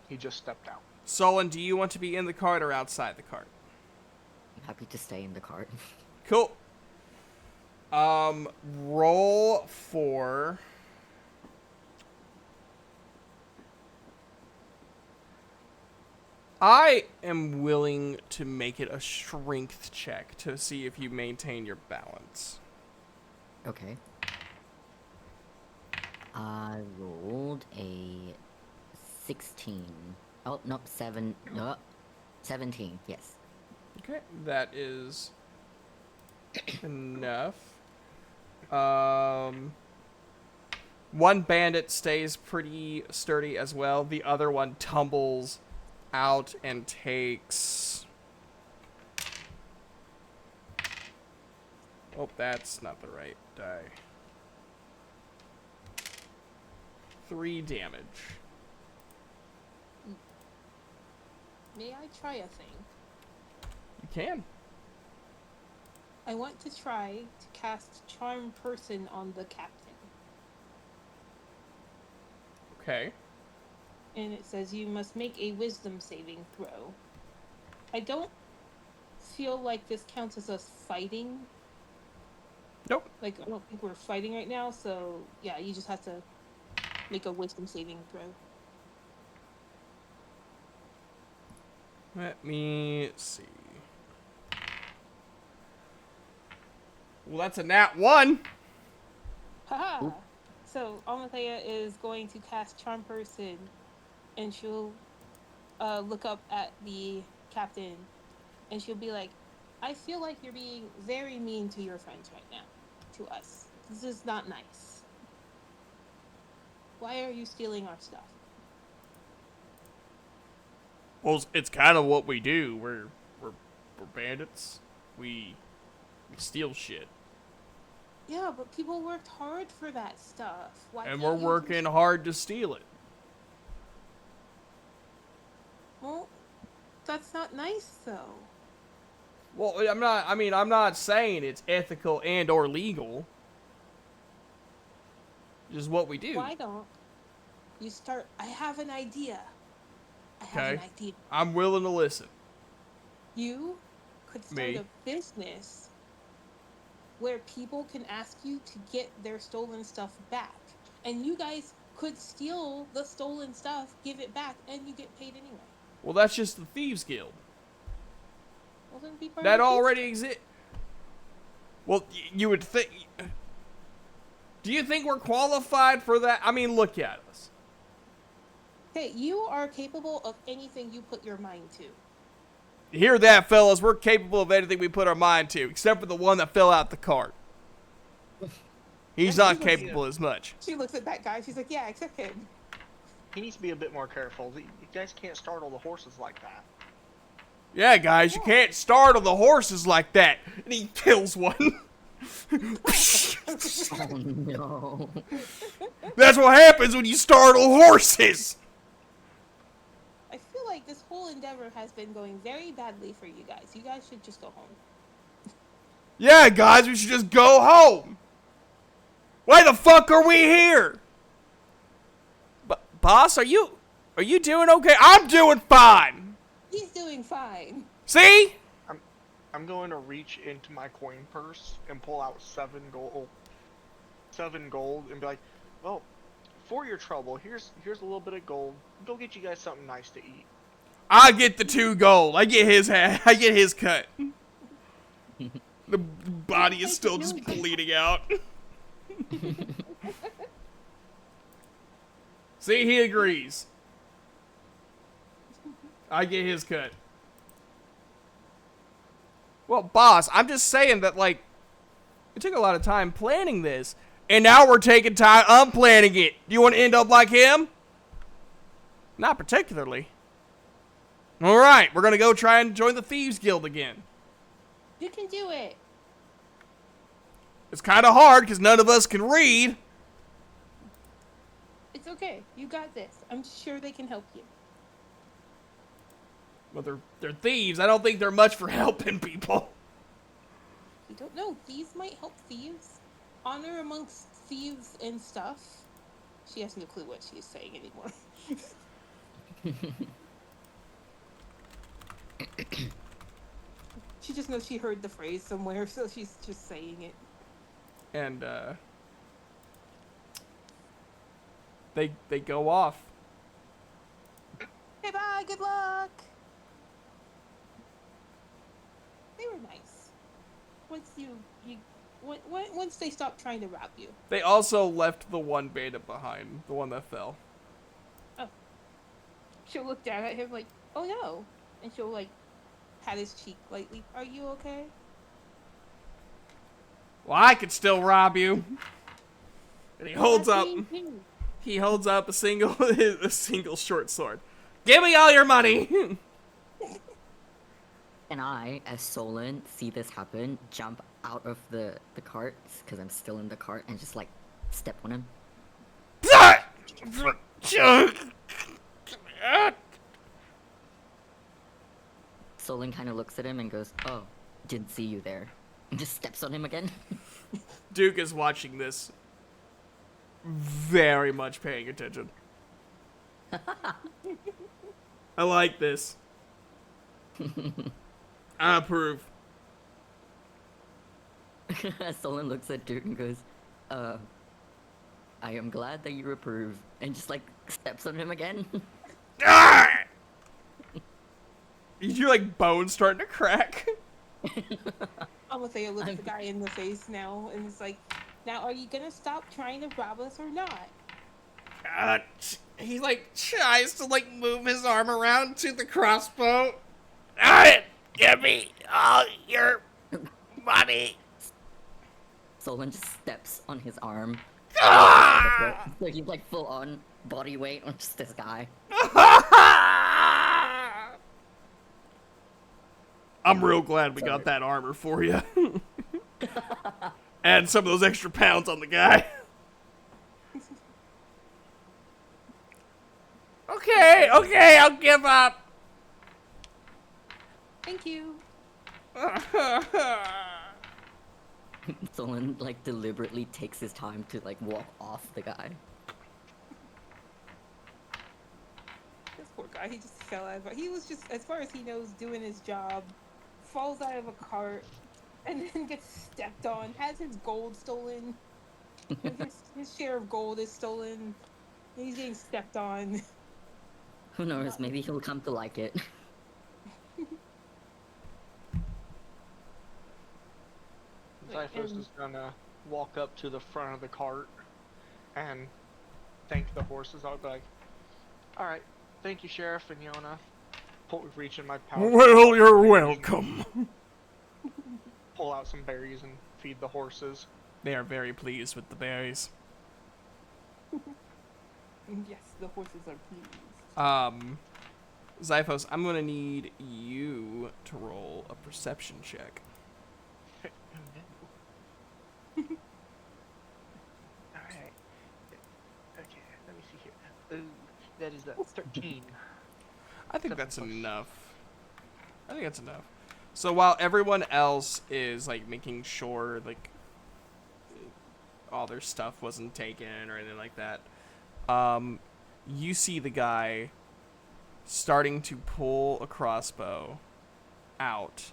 He just stepped out.
Solon, do you want to be in the cart or outside the cart?
I'm happy to stay in the cart.
Cool. Roll for... I am willing to make it a strength check to see if you maintain your balance.
Okay. I rolled a 16. Oh, no, 17, yes.
Okay, that is enough. One bandit stays pretty sturdy as well. The other one tumbles out and takes... Oh, that's not the right die. 3 damage.
May I try a thing?
You can.
I want to try to cast Charm Person on the captain.
Okay.
And it says you must make a wisdom saving throw. I don't feel like this counts as us fighting.
Nope.
Like, I don't think we're fighting right now, so yeah, you just have to make a wisdom saving throw.
Let me see. Well, that's a nat 1.
Haha!
Oop.
So, Almathea is going to cast Charm Person, and she'll look up at the captain, and she'll be like, I feel like you're being very mean to your friends right now. To us. This is not nice. Why are you stealing our stuff?
Well, it's kind of what we do. We're bandits. We steal shit.
Yeah, but people worked hard for that stuff. Why
And
can't
we're
you
working
just...
hard to steal it.
Well, that's not nice, though.
Well, I'm not saying it's ethical and or legal. Just what we do.
Why don't you start... I have an idea. I have
Okay.
an idea.
I'm willing to listen.
You could start
Me?
a business where people can ask you to get their stolen stuff back. And you guys could steal the stolen stuff, give it back, and you get paid anyway.
Well, that's just the Thieves Guild.
Well, then be part
That
of the
already exists. Well, you would think... Do you think we're qualified for that? I mean, look at us.
Hey, you are capable of anything you put your mind to.
You hear that, fellas? We're capable of anything we put our mind to, except for the one that fell out the cart. He's
Yeah,
not
he looks-
capable as much.
She looks at that guy. She's like, yeah, except him.
He needs to be a bit more careful. You guys can't startle the horses like that.
Yeah, guys, you can't startle the horses like that. And he kills one.
Oh no.
That's what happens when you startle horses.
I feel like this whole endeavor has been going very badly for you guys. You guys should just go home.
Yeah, guys, we should just go home. Why the fuck are we here? Boss, are you doing okay? I'm doing fine.
He's doing fine.
See?
I'm going to reach into my coin purse and pull out 7 gold. 7 gold and be like, well, for your trouble, here's a little bit of gold. Go get you guys something nice to eat.
I get the 2 gold. I get his cut. The body is still just bleeding out. See, he agrees. I get his cut. Well, boss, I'm just saying that, like, it took a lot of time planning this, and now we're taking time unplanning it. Do you want to end up like him? Not particularly. Alright, we're gonna go try and join the Thieves Guild again.
You can do it.
It's kind of hard because none of us can read.
It's okay. You got this. I'm sure they can help you.
Well, they're thieves. I don't think they're much for helping people.
You don't know. Thieves might help thieves. Honor amongst thieves and stuff. She has no clue what she's saying anymore. She just knows she heard the phrase somewhere, so she's just saying it.
And they go off.
Hey, bye. Good luck. They were nice. Once they stopped trying to rob you.
They also left the one beta behind, the one that fell.
Oh. She'll look down at him like, oh no. And she'll like pat his cheek lightly. Are you okay?
Well, I could still rob you. And he holds
That's
up.
mean too.
He holds up a single short sword. Give me all your money.
And I, as Solon, see this happen, jump out of the cart, because I'm still in the cart, and just, like, step on him. Solon kind of looks at him and goes, oh, didn't see you there. And just steps on him again.
Duke is watching this, very much paying attention. I like this. I approve.
Solon looks at Duke and goes, I am glad that you approve. And just, like, steps on him again.
You're like bones starting to crack.
Alethea looks the guy in the face now and is like, now are you gonna stop trying to rob us or not?
He like tries to like move his arm around to the crossbow. Give me all your money.
Solon just steps on his arm. So he's like full on body weight on just this guy.
I'm real glad we got that armor for you. Add some of those extra pounds on the guy. Okay, I'll give up.
Thank you.
Solon like deliberately takes his time to like walk off the guy.
This poor guy, he just fell out of he was just, as far as he knows, doing his job, falls out of a cart, and then gets stepped on, has his gold stolen. his share of gold is stolen. He's getting stepped on.
Who knows, maybe he'll come to like it.
Zyphos is gonna walk up to the front of the cart and thank the horses. I'll be like, all right, thank you, Sheriff and Yona. Reach in my pouch.
Well, you're welcome.
Pull out some berries and feed the horses.
They are very pleased with the berries.
Yes, the horses are pleased.
Zyphos, I'm gonna need you to roll a perception check.
Oh, no. Alright. Okay, let me see here. Ooh, that is a 13.
I think that's
7+.
enough. I think that's enough. So while everyone else is like making sure like all their stuff wasn't taken or anything like that, you see the guy starting to pull a crossbow out,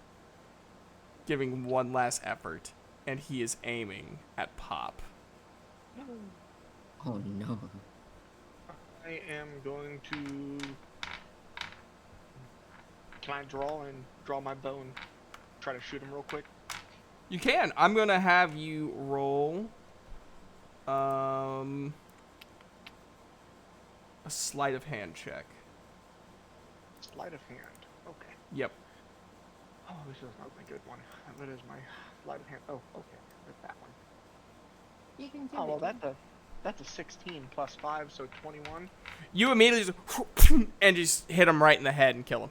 giving one last effort, and he is aiming at Pop.
Oh no.
I am going to. Can I draw my bow and try to shoot him real quick?
You can. I'm gonna have you roll a sleight of hand check.
Sleight of hand. Okay.
Yep.
Oh, this is not my good one. What is my sleight of hand? Oh, okay. That's that one.
You can do
Oh, well,
it.
that's a 16 plus 5, so 21.
You immediately just and just hit him right in the head and kill him.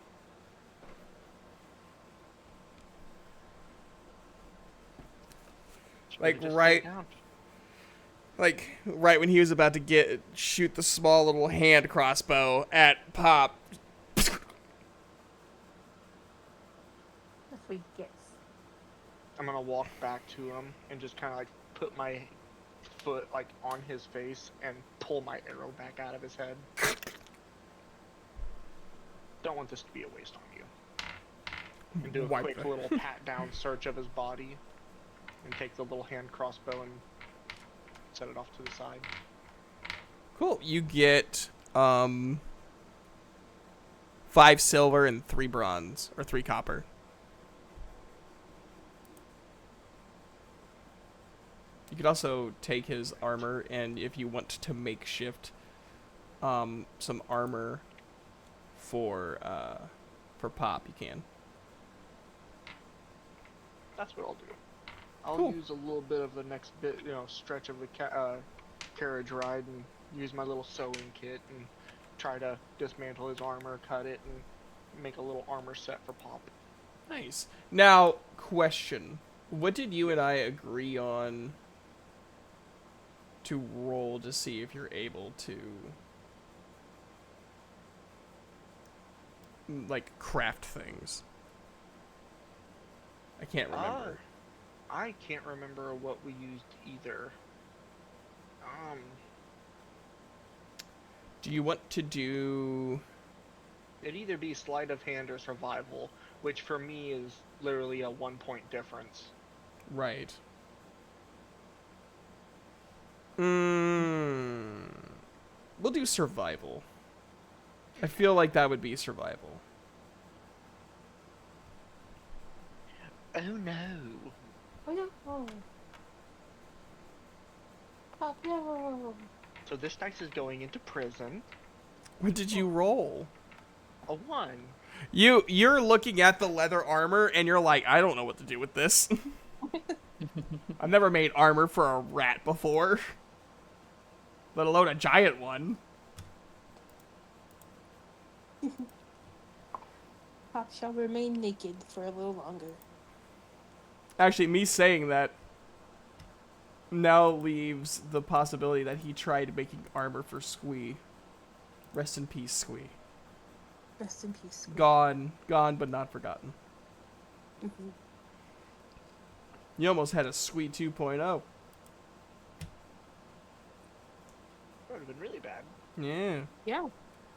Like right when he was about to shoot the small little hand crossbow at Pop.
That's what he gets.
I'm gonna walk back to him and just kind of like put my foot like on his face and pull my arrow back out of his head. Don't want this to be a waste on you. And do a quick little pat down search of his body and take the little hand crossbow and set it off to the side.
Cool. You get 5 silver and 3 bronze or 3 copper. You could also take his armor, and if you want to makeshift some armor for Pop, you can.
That's what I'll do. I'll
Cool.
use a little bit of the next bit, stretch of the carriage ride and use my little sewing kit and try to dismantle his armor, cut it, and make a little armor set for Pop.
Nice. Now, question. What did you and I agree on to roll to see if you're able to, like, craft things? I can't remember.
I can't remember what we used either.
Do you want to do...
It'd either be sleight of hand or survival, which for me is literally a 1-point difference.
Right. We'll do survival. I feel like that would be survival.
Oh no.
Oh no. Oh no.
So this dice is going into prison.
What did you roll?
A 1.
You're looking at the leather armor and you're like, I don't know what to do with this. I've never made armor for a rat before, let alone a giant one.
Pop shall remain naked for a little longer.
Actually, me saying that now leaves the possibility that he tried making armor for Squee. Rest in peace, Squee.
Rest in peace.
Gone, but not forgotten.
Mhm.
You almost had a Squee 2.0.
That would have been really bad.
Yeah.
Yeah.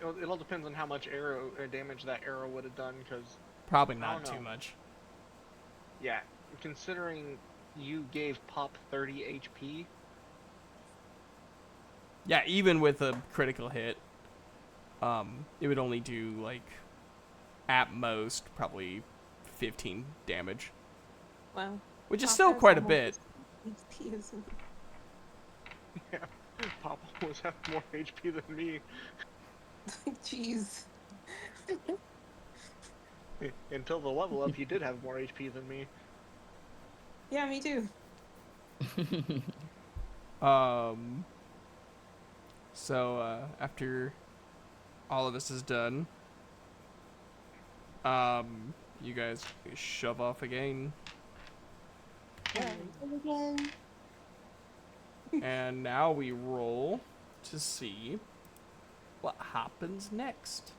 It all depends on how much arrow damage that arrow would have done, because
Probably
I
not
don't
too
know.
much.
yeah, considering you gave Pop 30 HP,
Yeah, even with a critical hit, it would only do, like, at most, probably 15 damage.
Wow.
Which is
Pop
still
has
quite a
almost
bit.
HP as me.
Yeah, Papa always have more HP than me.
Jeez.
Until the level up, he did have more HP than me.
Yeah, me too.
So after all of this is done, you guys shove off again,
Yeah. And again.
and now we roll to see what happens next.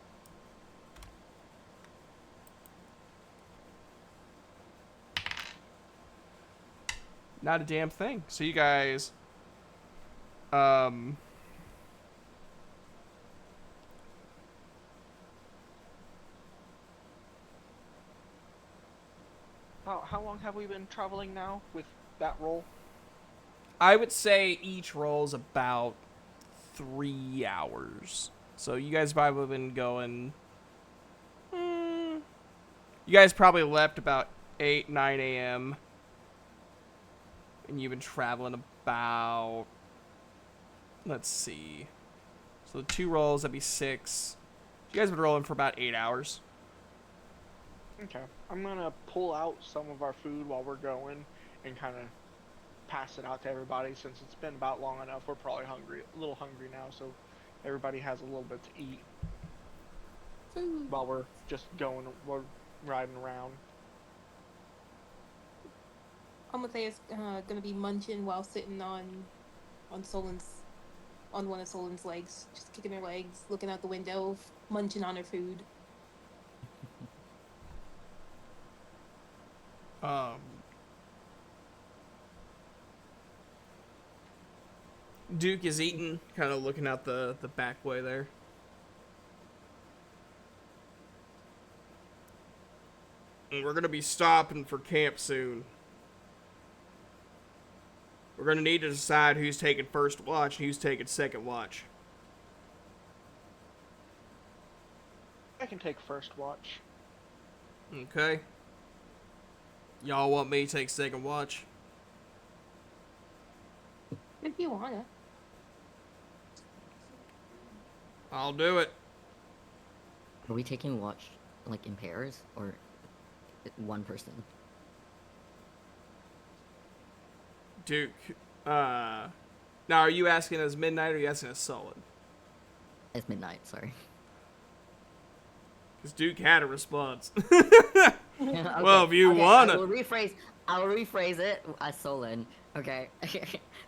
Not a damn thing. So you guys,
How long have we been traveling now with that roll?
I would say each roll's about 3 hours. So you guys probably been going. You guys probably left about 8, 9 a.m. And you've been traveling about. Let's see. So the 2 rolls, that'd be 6. You guys have been rolling for about 8 hours.
Okay. I'm gonna pull out some of our food while we're going and kind of pass it out to everybody since it's been about long enough. We're probably hungry, a little hungry now, so everybody has a little bit to eat
Food.
while we're just going, we're riding around.
Amadeus gonna be munching while sitting on Solon's, on one of Solon's legs, just kicking her legs, looking out the window, munching on her food.
Duke is eating, kind of looking out the back way there. And we're gonna be stopping for camp soon. We're gonna need to decide who's taking first watch and who's taking second watch.
I can take first watch.
Okay. Y'all want me to take second watch?
If you wanna.
I'll do it.
Are we taking watch like in pairs or one person?
Duke. Now are you asking us midnight or are you asking us solid?
It's midnight. Sorry.
Because Duke had a response.
Okay,
Well, if you
okay,
wanna.
I will rephrase it as Solon. Okay.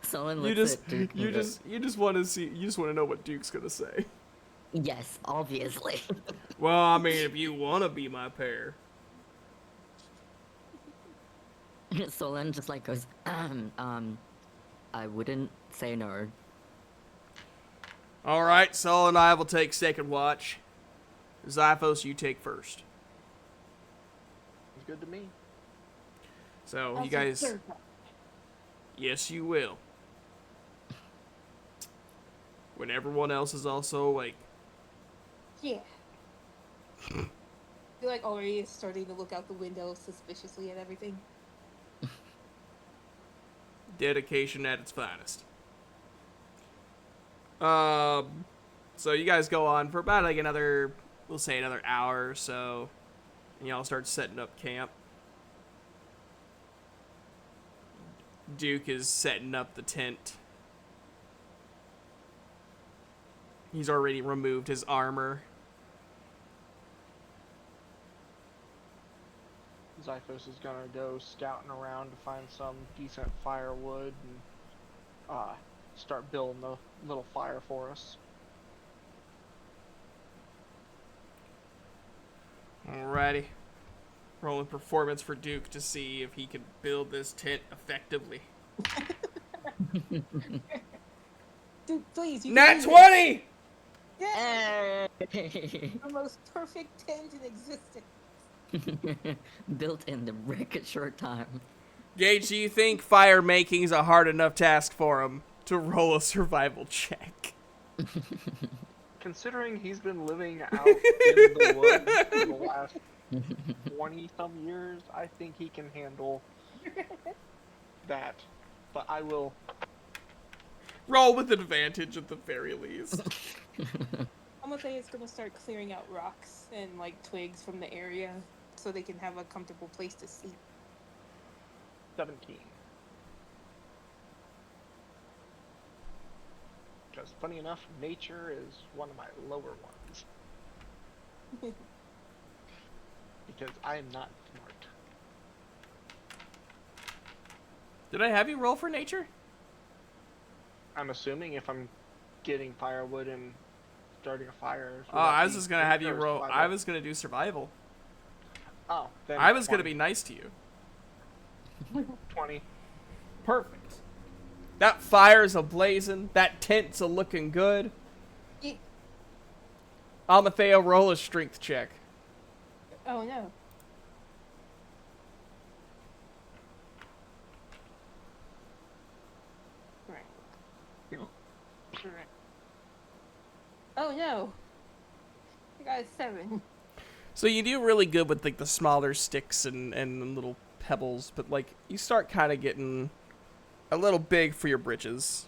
Solon
You
looks
just
at Duke and
you
goes,
just want to see, you just want to know what Duke's gonna say.
yes, obviously.
Well, I mean, if you want to be my pair.
Solon just like goes, I wouldn't say no.
All right, Sol and I will take second watch. Zyphos, you take first.
It's good to me.
So
I'll
you
take
guys,
third.
yes, you will. When everyone else is also awake.
Yeah. You're like already starting to look out the window suspiciously at everything.
Dedication at its finest. So you guys go on for about like another, we'll say another hour or so, and y'all start setting up camp. Duke is setting up the tent. He's already removed his armor.
Zyphos is gonna go scouting around to find some decent firewood and start building the little fire for us.
Alrighty. Rolling performance for Duke to see if he can build this tent effectively.
Dude, please. You
Nat
can do
20!
it. Yeah.
Hey!
The most perfect tent in existence.
Built in the record short time.
Gage, do you think fire making is a hard enough task for him to roll a survival check?
Considering he's been living out in the woods for the last 20-some years, I think he can handle that. but I will.
Roll with advantage at the very least.
Amathe is gonna start clearing out rocks and like twigs from the area so they can have a comfortable place to sleep.
17. Because funny enough, nature is one of my lower ones. Because I am not smart.
Did I have you roll for nature?
I'm assuming if I'm getting firewood and starting a fire.
Oh, I was just gonna have you roll. I was gonna do survival.
Oh, then
I was
20.
gonna be nice to you.
20.
Perfect. That fire's a blazing. That tent's a looking good.
It-
Amathea, roll a strength check.
Oh no. Right. Right. Oh no. I got a 7.
So you do really good with like the smaller sticks and little pebbles, but like you start kind of getting a little big for your britches.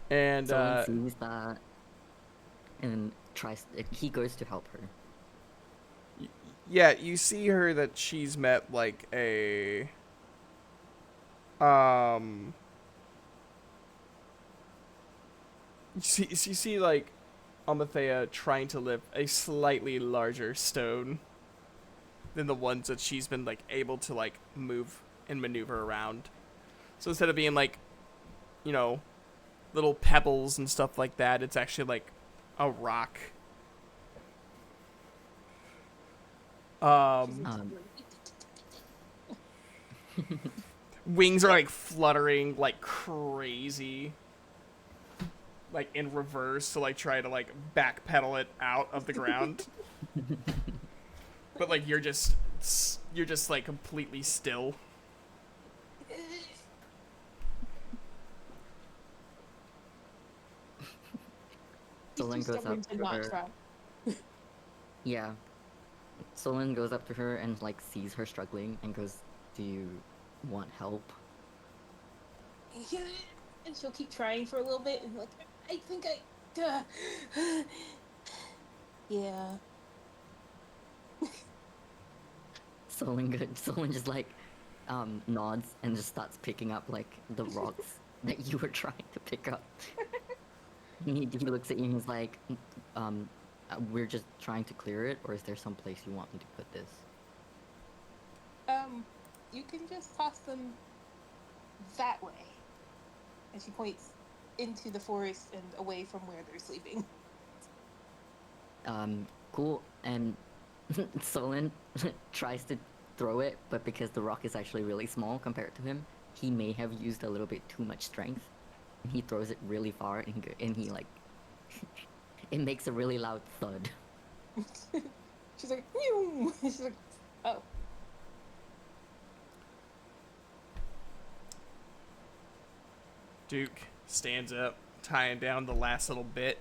And
Someone sees that and he goes to help her.
yeah, you see her that she's met like a you see like Amathea trying to lift a slightly larger stone than the ones that she's been like able to like move and maneuver around. So instead of being like, you know, little pebbles and stuff like that, it's actually like a rock. Wings are like fluttering like crazy, like in reverse to like try to like backpedal it out of the ground. But like you're just like completely still.
Solon
He's too
goes
stubborn
up
to
to
not
her.
try.
Yeah. Solon goes up to her and like sees her struggling and goes, "Do you want help?"
And she'll keep trying for a little bit and like, I think yeah.
Solon just like nods and just starts picking up like the rocks that you were trying to pick up. He looks at you and he's like, we're just trying to clear it, or is there some place you want me to put this?
You can just toss them that way. And she points into the forest and away from where they're sleeping.
Cool. And Solon tries to throw it, but because the rock is actually really small compared to him, he may have used a little bit too much strength. And he throws it really far, and he like, it makes a really loud thud.
She's like, Mew! She's like, oh.
Duke stands up, tying down the last little bit.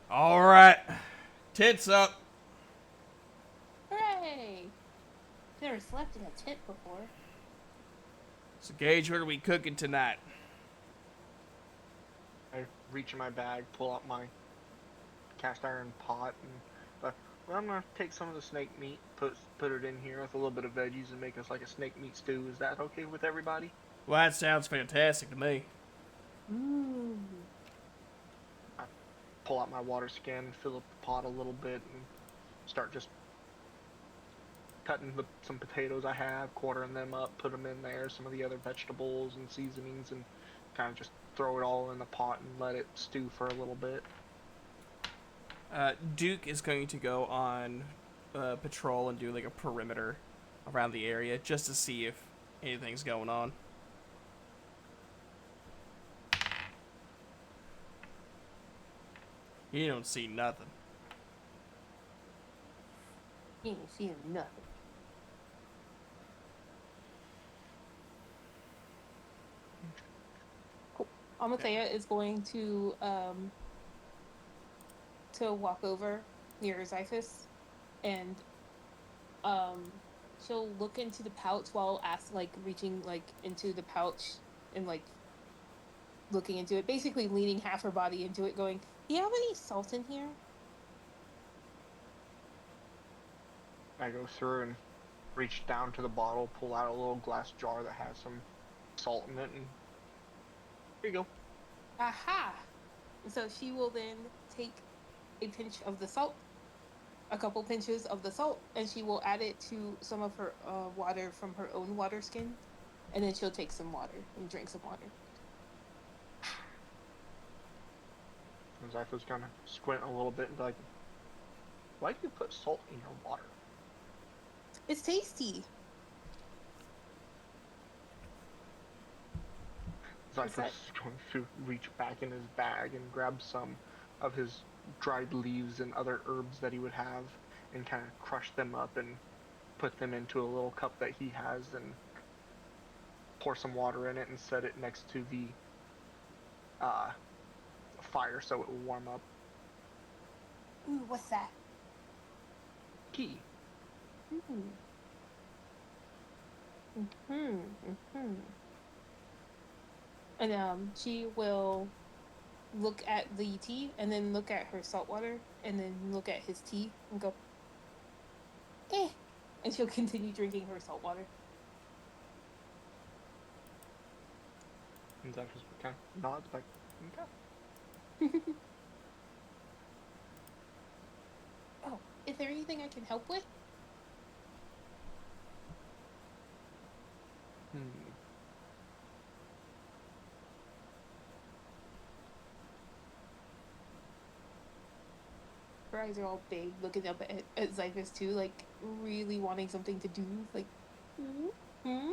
All right, tits up.
Hooray! Never slept in a tent before.
So Gage, what are we cooking tonight?
I reach in my bag, pull out my cast iron pot, and well, I'm gonna take some of the snake meat, put it in here with a little bit of veggies, and make us like a snake meat stew. Is that okay with everybody?
Well, that sounds fantastic to me.
Ooh.
I pull out my water skin, fill up the pot a little bit, and start just cutting some potatoes I have, quartering them up, put them in there, some of the other vegetables and seasonings, and kind of just throw it all in the pot and let it stew for a little bit.
Duke is going to go on patrol and do like a perimeter around the area just to see if anything's going on. You don't see nothing.
He ain't seeing nothing. Cool. Amathea is going to walk over near Xiphus and she'll look into the pouch while reaching like into the pouch and like looking into it, basically leaning half her body into it, going, "Do you have any salt in here?"
I go through and reach down to the bottle, pull out a little glass jar that has some salt in it, and here you go.
Aha! So she will then take a pinch of the salt, a couple pinches of the salt, and she will add it to some of her water from her own water skin, and then she'll take some water and drink some water.
And Zypho's kind of squinting a little bit and be like, why do you put salt in your water?
It's tasty.
Zypho's going to reach back in his bag and grab some of his dried leaves and other herbs that he would have and kind of crush them up and put them into a little cup that he has and pour some water in it and set it next to the fire so it will warm up.
Ooh, what's that?
Tea.
And she will look at the tea and then look at her salt water and then look at his tea and go, eh. And she'll continue drinking her salt water.
And Zypho's kind of nods like, okay.
Oh, is there anything I can help with? Her eyes are all big, looking up at Zyphus too, like really wanting something to do. Like, hmm?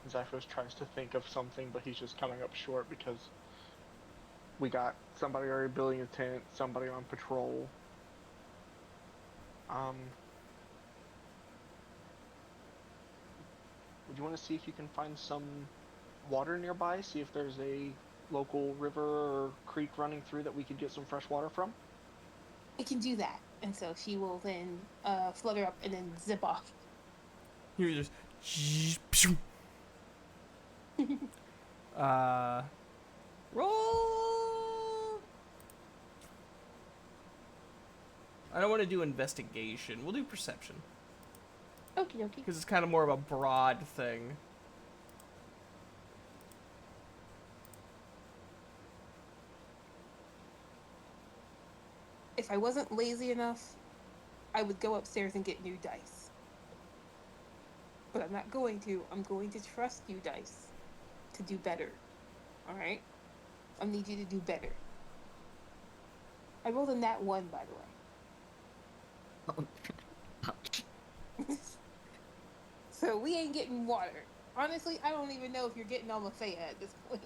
Zyphos tries to think of something, but he's just coming up short because we got somebody already building a tent, somebody on patrol. Would you want to see if you can find some water nearby? See if there's a local river or creek running through that we could get some fresh water from?
I can do that. And so she will then flutter up and then zip off.
You just. Roll. I don't want to do investigation. We'll do perception.
Okie dokie.
Because it's kind of more of a broad thing.
If I wasn't lazy enough, I would go upstairs and get new dice. But I'm not going to. I'm going to trust you, dice, to do better. Alright? I need you to do better. I rolled a nat 1, by the way.
Ouch.
So we ain't getting water. Honestly, I don't even know if you're getting Almathea at this point.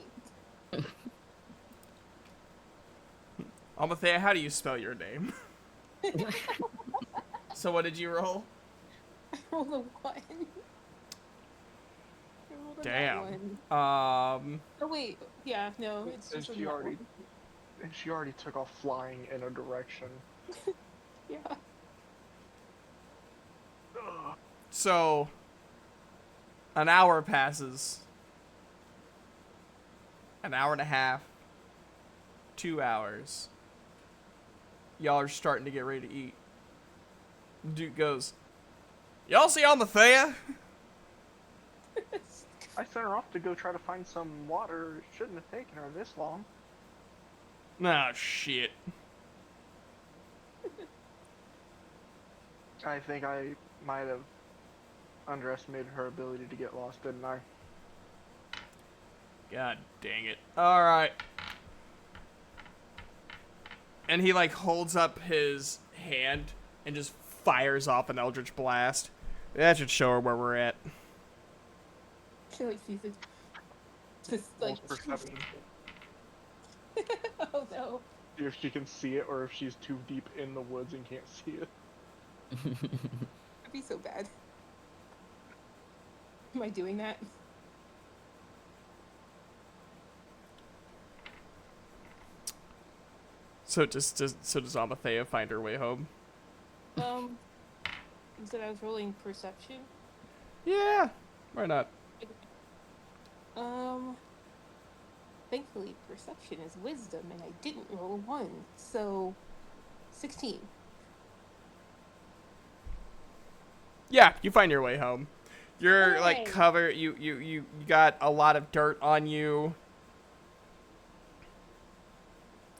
Almathea, how do you spell your name? So what did you roll?
I rolled a 1. I rolled a nat
Damn.
1. Oh wait, yeah, no, it's
And
just a
she
nat
already
1.
and she already took off flying in a direction.
Yeah.
Ugh.
So, an hour passes. An hour and a half. 2 hours. Y'all are starting to get ready to eat. Duke goes, y'all see Almathea?
I sent her off to go try to find some water. It shouldn't have taken her this long.
Nah, shit.
I think I might have underestimated her ability to get lost, didn't I?
God dang it. Alright. And he, like, holds up his hand and just fires off an Eldritch Blast. That should show her where we're at.
She like sees it. Just like
Almost perception.
oh no.
See if she can see it or if she's too deep in the woods and can't see it.
That'd be so bad. Am I doing that?
So does Amathea find her way home?
Um, you said I was rolling perception.
Yeah, why not?
Um, thankfully perception is wisdom, and I didn't roll a 1, so 16.
Yeah, you find your way home. You're like
Hooray!
covered. You got a lot of dirt on you.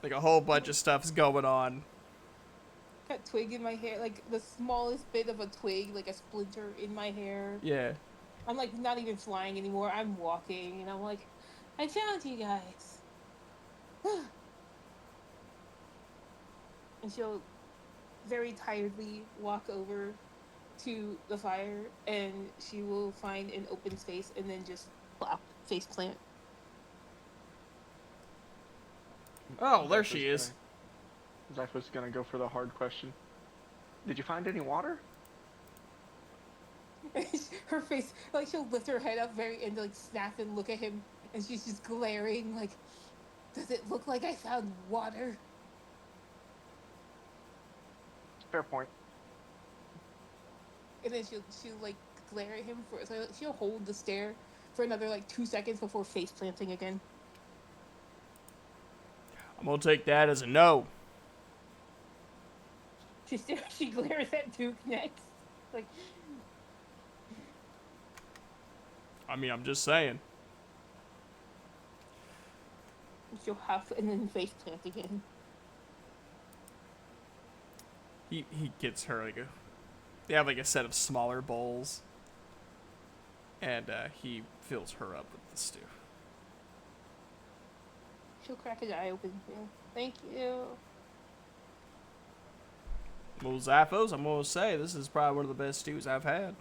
Like a whole bunch of stuff's going on.
Got twig in my hair, like the smallest bit of a twig, like a splinter in my hair.
Yeah.
I'm like not even flying anymore. I'm walking, and I'm like, I found you guys. And she'll very tiredly walk over to the fire, and she will find an open space and then just plop, face plant.
Oh, there she is.
Zypho's gonna go for the hard question. Did you find any water?
Her face, like she'll lift her head up very and like snap and look at him, and she's just glaring. Like, does it look like I found water?
Fair point.
And then she'll like glare at him for, so she'll hold the stare for another like 2 seconds before face planting again.
I'm gonna take that as a no.
She glares at Duke next. Like,
I mean, I'm just saying.
she'll huff and then face plant again.
He gets her like a. They have like a set of smaller bowls. And he fills her up with the stew.
She'll crack an eye open. Yeah. Thank you.
Well, Zaphos, I'm gonna say this is probably one of the best stews I've had.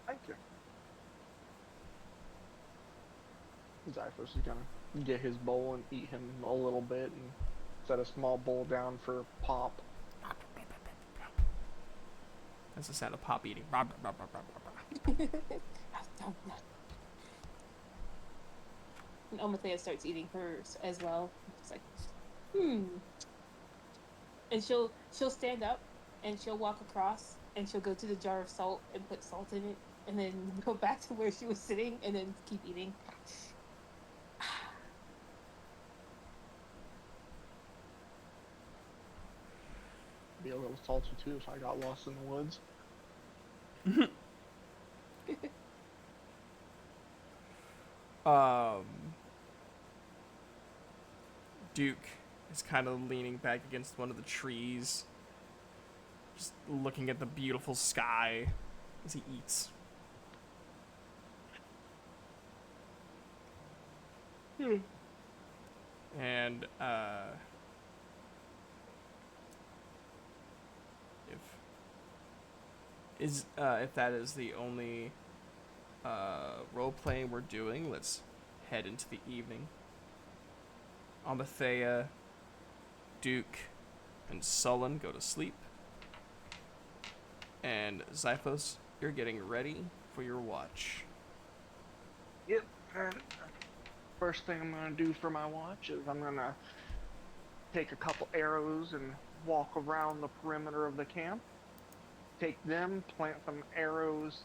Thank you. Zyphos is gonna get his bowl and eat him a little bit and set a small bowl down for Pop.
That's the sound of Pop eating.
And Omathea starts eating hers as well. It's like, and she'll stand up and she'll walk across and she'll go to the jar of salt and put salt in it and then go back to where she was sitting and then keep eating.
Be a little salty too if I got lost in the woods.
Duke is kind of leaning back against one of the trees, just looking at the beautiful sky as he eats. And if that is the only role playing we're doing, let's head into the evening. Amathea, Duke, and Sullen go to sleep. And Zyphos, you're getting ready for your watch.
Yep. And first thing I'm gonna do for my watch is I'm gonna take a couple arrows and walk around the perimeter of the camp. Take them, plant some arrows,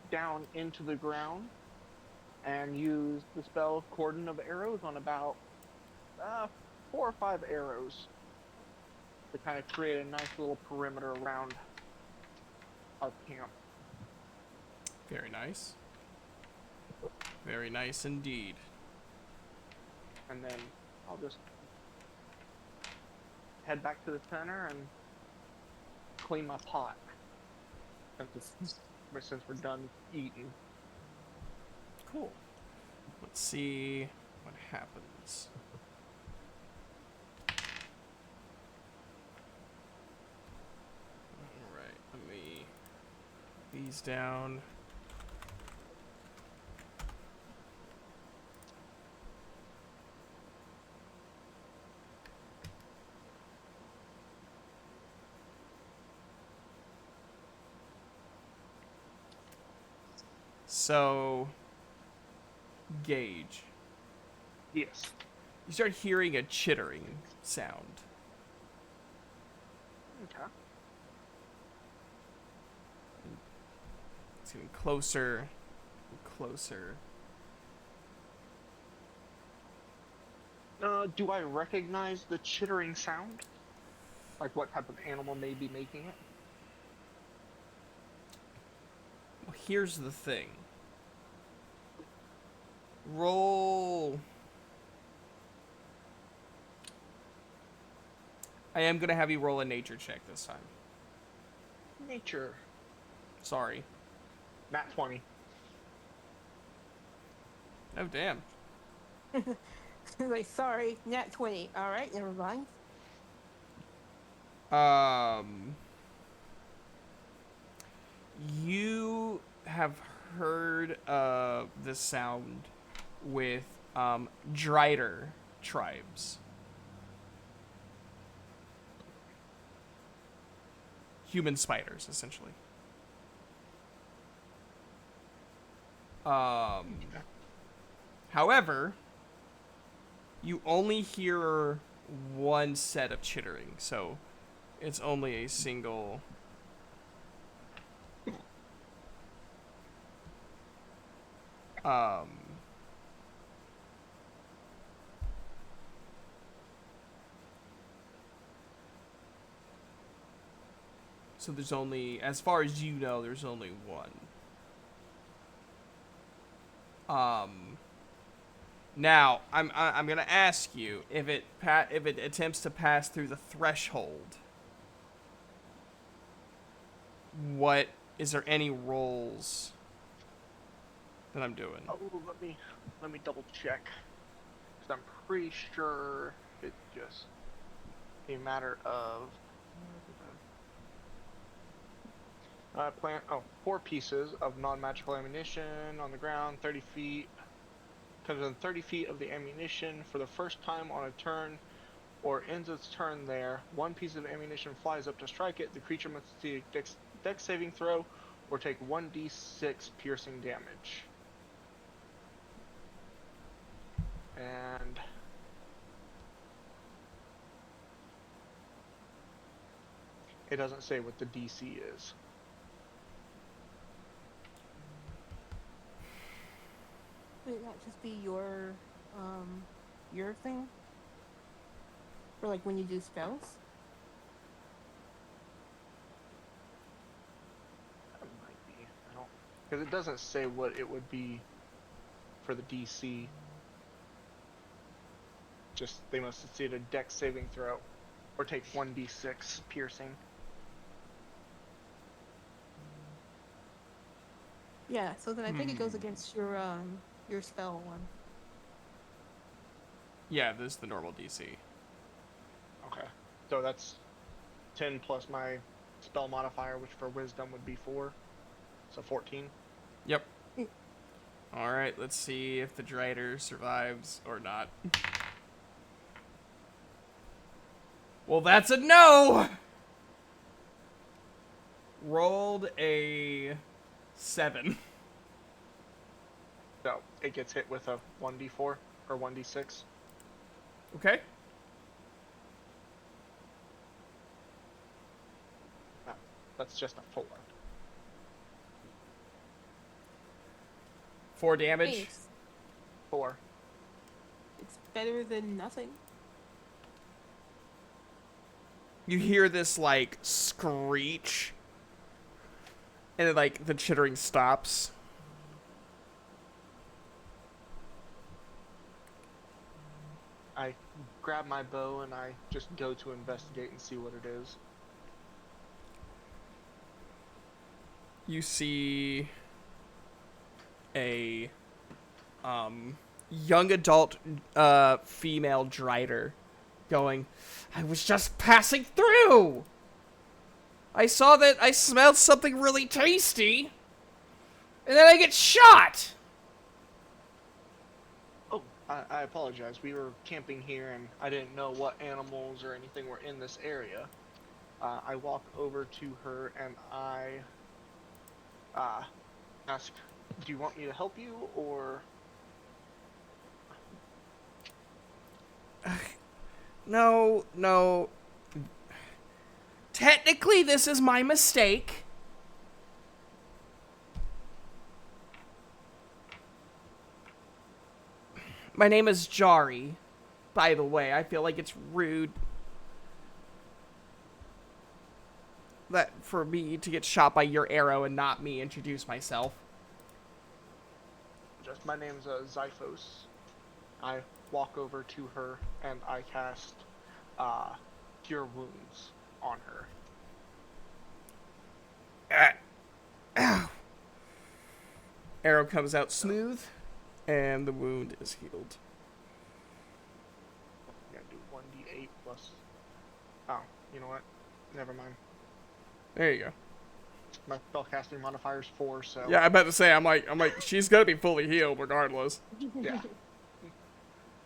down into the ground, and use the spell Cordon of Arrows on about 4 or 5 arrows to kind of create a nice little perimeter around our camp.
Very nice. Very nice indeed.
And then I'll just head back to the center and clean my pot since we're done eating.
Cool. Let's see what happens. Alright, let me these down. So, Gage,
Yes.
You start hearing a chittering sound.
Okay.
It's getting closer and closer.
Do I recognize the chittering sound? Like what type of animal may be making it?
Well, here's the thing. Roll. I am going to have you roll a nature check this time.
Nature.
Sorry.
Nat 20.
Oh, damn.
Like, sorry, nat 20. All right, never mind.
You have heard the sound with Drider tribes. Human spiders, essentially. However, you only hear one set of chittering, so it's only a single. So there's only, as far as you know, there's only one. Now I'm gonna ask you if it attempts to pass through the threshold. What is there any rolls that I'm doing?
Oh, let me double check. Cause I'm pretty sure it's just a matter of plant. Oh, 4 pieces of non-magical ammunition on the ground, 30 feet. Comes within 30 feet of the ammunition for the first time on a turn, or ends its turn there. 1 piece of ammunition flies up to strike it. The creature must see a dex saving throw, or take 1d6 piercing damage. And it doesn't say what the DC is.
Would that just be your thing? For like when you do spells?
That might be. I don't. Because it doesn't say what it would be for the DC. Just they must succeed a dex saving throw, or take 1d6 piercing.
Yeah, so then I think it goes against your spell one.
Yeah, this is the normal DC.
Okay. So that's 10 plus my spell modifier, which for wisdom would be 4. So 14.
Yep. All right, let's see if the Drider survives or not. Well, that's a no! Rolled a 7.
So it gets hit with a 1d4 or 1d6.
Okay.
No, that's just a 4.
4 damage.
Thanks.
4.
It's better than nothing.
You hear this, like, screech. And then, like, the chittering stops.
I grab my bow and I just go to investigate and see what it is.
You see a young adult female Drider going, I was just passing through! I saw that I smelled something really tasty, and then I get shot!
Oh, I apologize. We were camping here and I didn't know what animals or anything were in this area. I walk over to her and I ask, do you want me to help you, or
No. Technically, this is my mistake. My name is Jari, by the way. I feel like it's rude that for me to get shot by your arrow and not me introduce myself.
Just my name's Zyphos. I walk over to her and I cast Cure Wounds on her.
Arrow comes out smooth, and the wound is healed.
I'm gonna do 1d8 plus. Oh, you know what? Never mind.
There you go.
My spellcasting modifier is 4, so.
Yeah, I'm about to say, I'm like, she's gonna be fully healed regardless.
Yeah.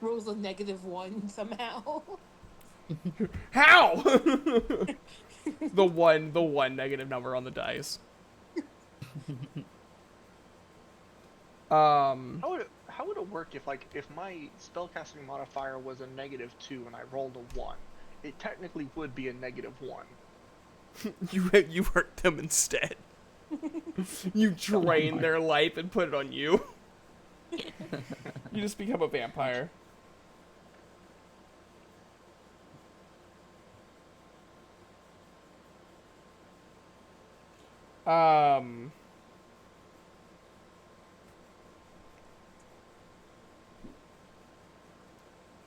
Rolls a -1 somehow.
How? the one negative number on the dice.
How would it work if my spellcasting modifier was a -2 and I rolled a 1? It technically would be a -1.
You hurt them instead. You drain their life and put it on you. You just become a vampire.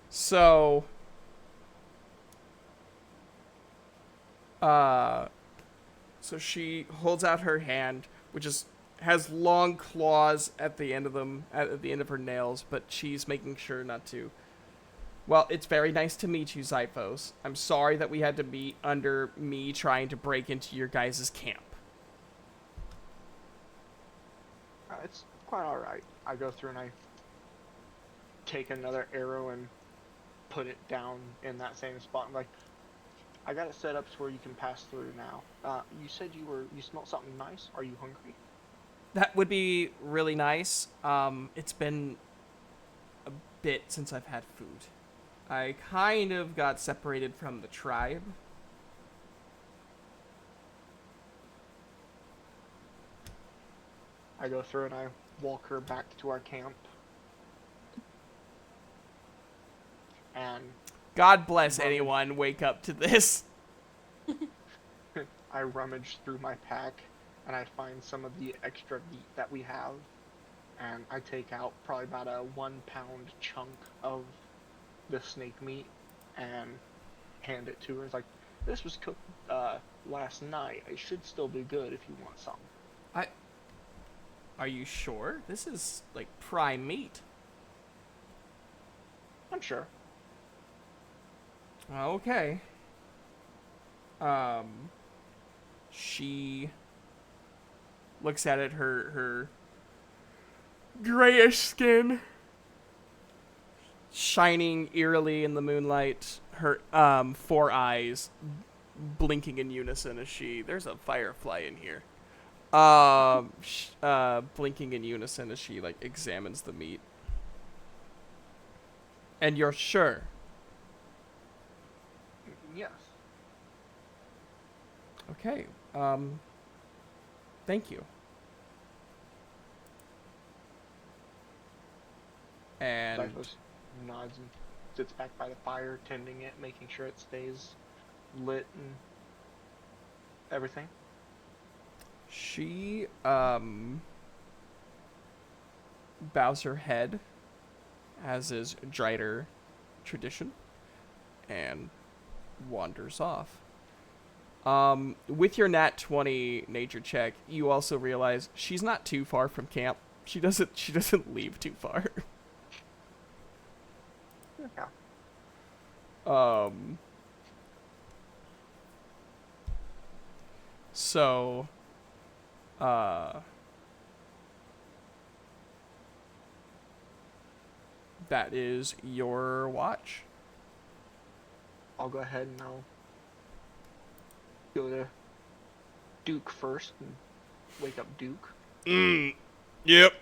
So so she holds out her hand, which has long claws at the end of them, at the end of her nails, but she's making sure not to. Well, it's very nice to meet you, Zyphos. I'm sorry that we had to meet under me trying to break into your guys' camp.
It's quite alright. I go through and I take another arrow and put it down in that same spot. I'm like, I got it set up to where you can pass through now. You said you smelled something nice. Are you hungry?
That would be really nice. It's been a bit since I've had food. I kind of got separated from the tribe.
I go through and I walk her back to our camp. And
God bless anyone wake up to this.
I rummage through my pack and I find some of the extra meat that we have. And I take out probably about a 1-pound chunk of the snake meat and hand it to her. It's like, this was cooked last night. It should still be good if you want some.
Are you sure? This is like prime meat.
I'm sure.
Okay. She looks at it, her grayish skin shining eerily in the moonlight, her 4 eyes blinking in unison as there's a firefly in here. Blinking in unison as she like examines the meat. And you're sure?
Yes.
Okay. Thank you. And
Zyphos nods and sits back by the fire, tending it, making sure it stays lit and everything.
she bows her head, as is Drider tradition, and wanders off. With your nat 20 nature check, you also realize she's not too far from camp. She doesn't leave too far.
Yeah.
So that is your watch.
I'll go ahead and I'll go to Duke first and wake up Duke.
Yep.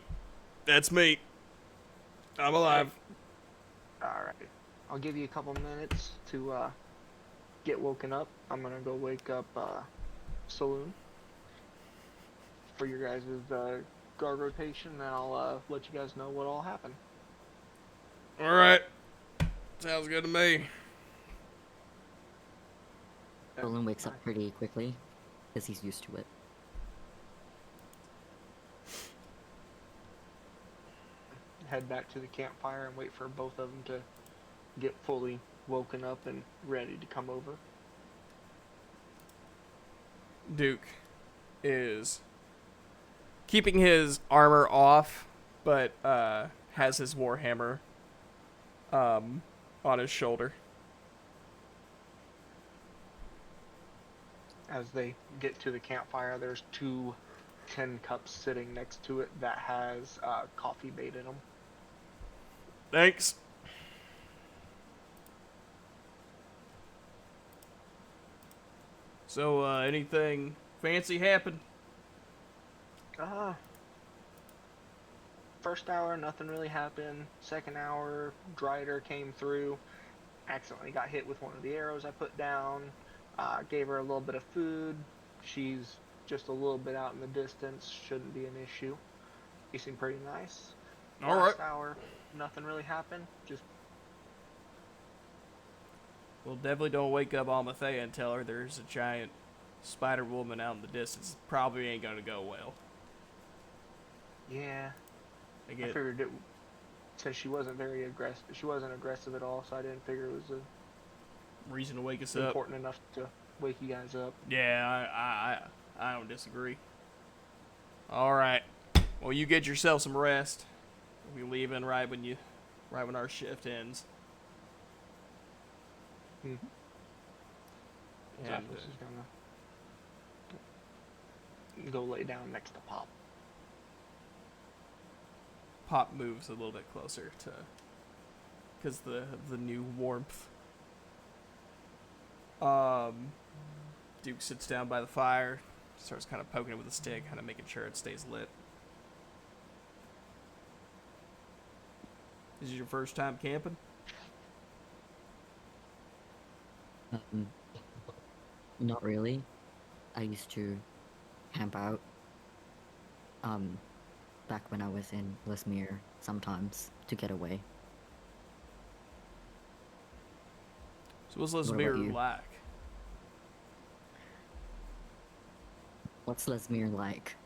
That's me. I'm alive.
Alright. I'll give you a couple minutes to get woken up. I'm gonna go wake up Saloon for your guys' guard rotation, and I'll let you guys know what all happened.
All right. Sounds good to me.
Roland wakes up
Nice.
pretty quickly, because he's used to it.
Head back to the campfire and wait for both of them to get fully woken up and ready to come over.
Duke is keeping his armor off, but has his warhammer on his shoulder.
As they get to the campfire, there's 2 tin cups sitting next to it that has coffee made in them.
Thanks. So, anything fancy happen?
First hour, nothing really happened. Second hour, Drider came through, accidentally got hit with one of the arrows I put down. Gave her a little bit of food. She's just a little bit out in the distance, shouldn't be an issue. He seemed pretty nice.
All right.
Last hour, nothing really happened. Just
Well, definitely don't wake up Almathea and tell her there's a giant spider woman out in the distance. Probably ain't gonna go well.
yeah.
I
I
get
figured it. Since she wasn't very aggressive, she wasn't aggressive at all, so I didn't figure it was
reason to wake us up.
important enough to wake you guys up.
Yeah, I don't disagree. All right. Well, you get yourself some rest. We'll be leaving right when our shift ends.
Hmm.
And,
Zaphos is gonna go lay down next to Pop.
Pop moves a little bit closer to, because the new warmth. Duke sits down by the fire, starts kind of poking it with a stick, kind of making sure it stays lit. This is your first time camping?
Not really. I used to camp out. Back when I was in Lesmere, sometimes to get away.
So what's
about
Lesmere
you?
like?
What's Lesmere like?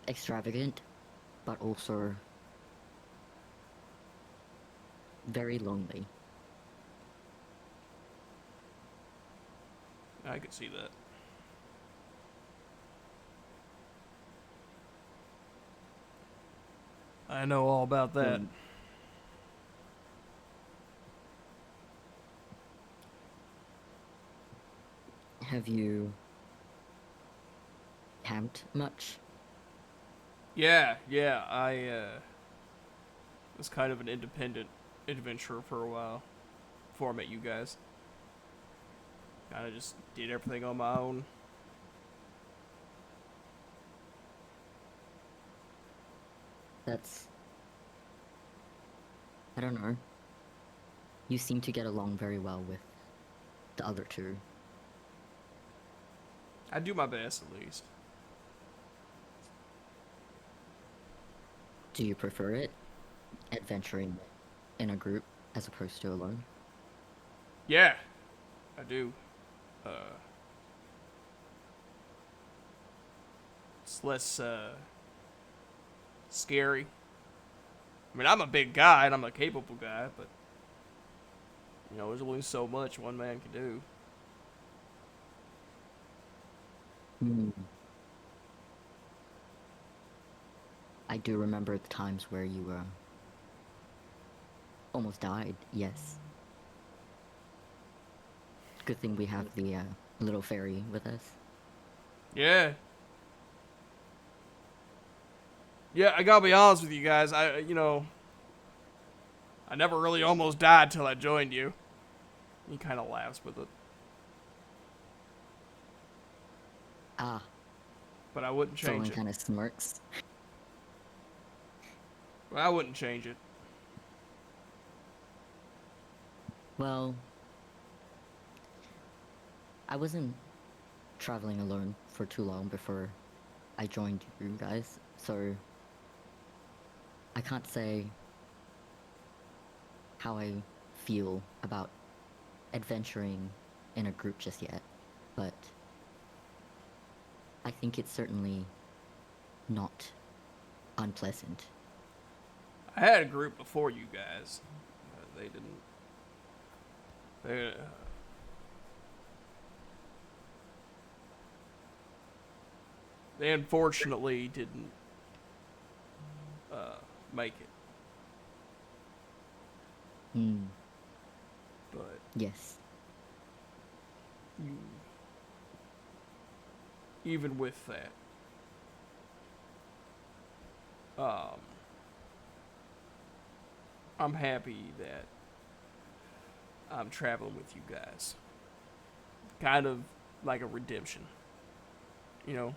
Extravagant, but also very lonely.
I could see that. I know all about that.
Have you camped much?
Yeah, I was kind of an independent adventurer for a while before I met you guys. Kind of just did everything on my own.
I don't know. You seem to get along very well with the other two.
I do my best, at least.
Do you prefer it? Adventuring in a group as opposed to alone?
Yeah, I do. It's less scary. I mean, I'm a big guy and I'm a capable guy, but you know, there's only so much one man can do.
I do remember the times where you almost died, yes. Good thing we have the little fairy with us.
Yeah. Yeah, I gotta be honest with you guys. I never really almost died till I joined you. He kind of laughs with it.
Ah,
But I wouldn't change
Solon
it.
kind of smirks.
But I wouldn't change it.
Well, I wasn't traveling alone for too long before I joined you guys, so I can't say how I feel about adventuring in a group just yet, but I think it's certainly not unpleasant.
I had a group before you guys. They didn't. They unfortunately didn't make it.
Hmm,
But
yes.
you, even with that, I'm happy that I'm traveling with you guys. Kind of like a redemption, you know?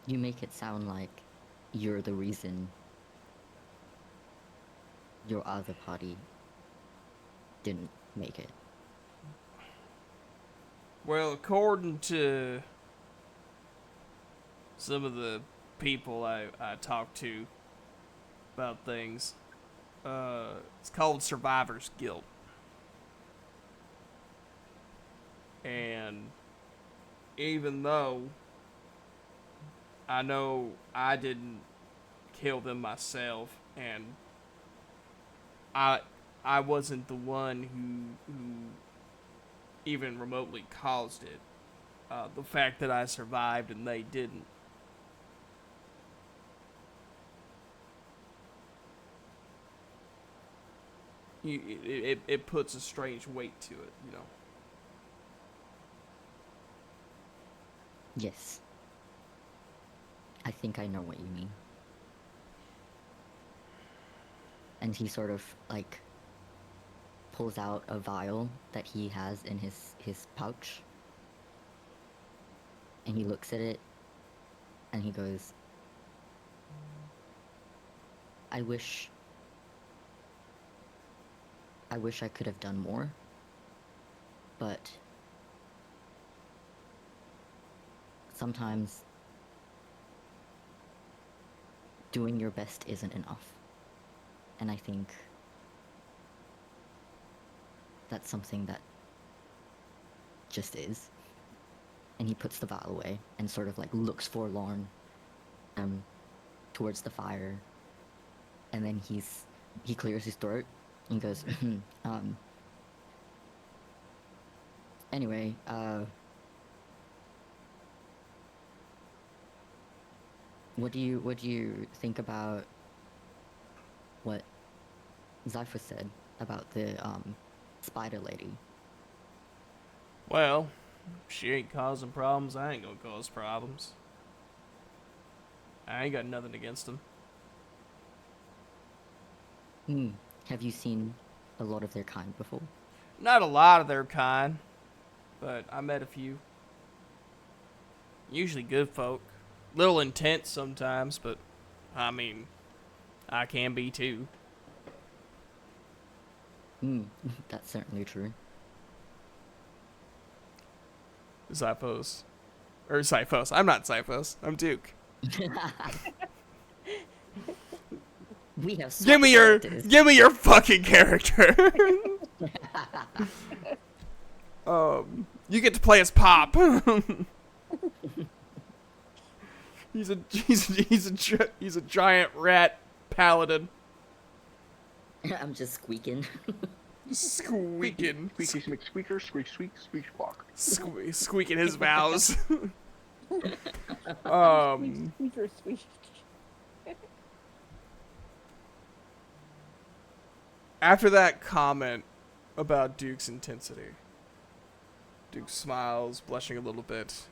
You make it sound like you're the reason your other party didn't make it.
Well, according to some of the people I talked to about things, it's called Survivor's Guilt. And even though I know I didn't kill them myself, and I wasn't the one who even remotely caused it. The fact that I survived and they didn't. It puts a strange weight to it, you know.
Yes. I think I know what you mean. And he sort of, like, pulls out a vial that he has in his pouch. And he looks at it, and he goes, I wish I could have done more, but sometimes doing your best isn't enough. And I think that's something that just is. And he puts the vial away and sort of like looks forlorn towards the fire. And then he clears his throat and goes, anyway, what do you think about what Zyphus said about the spider lady?
Well, if she ain't causing problems, I ain't gonna cause problems. I ain't got nothing against them.
Have you seen a lot of their kind before?
Not a lot of their kind, but I met a few. Usually good folk. Little intense sometimes, but I mean, I can be too.
That's certainly true.
Zyphos. Or Zyphos. I'm not Zyphos. I'm Duke.
We have
Give me your fucking character. You get to play as Pop. he's a giant rat paladin.
I'm just squeaking.
Squeaking.
Squeaky squeak squeaker, squeak squeak squeak squawk.
Squeaking his vows.
Squeaker, squeak.
After that comment about Duke's intensity, Duke smiles, blushing a little bit,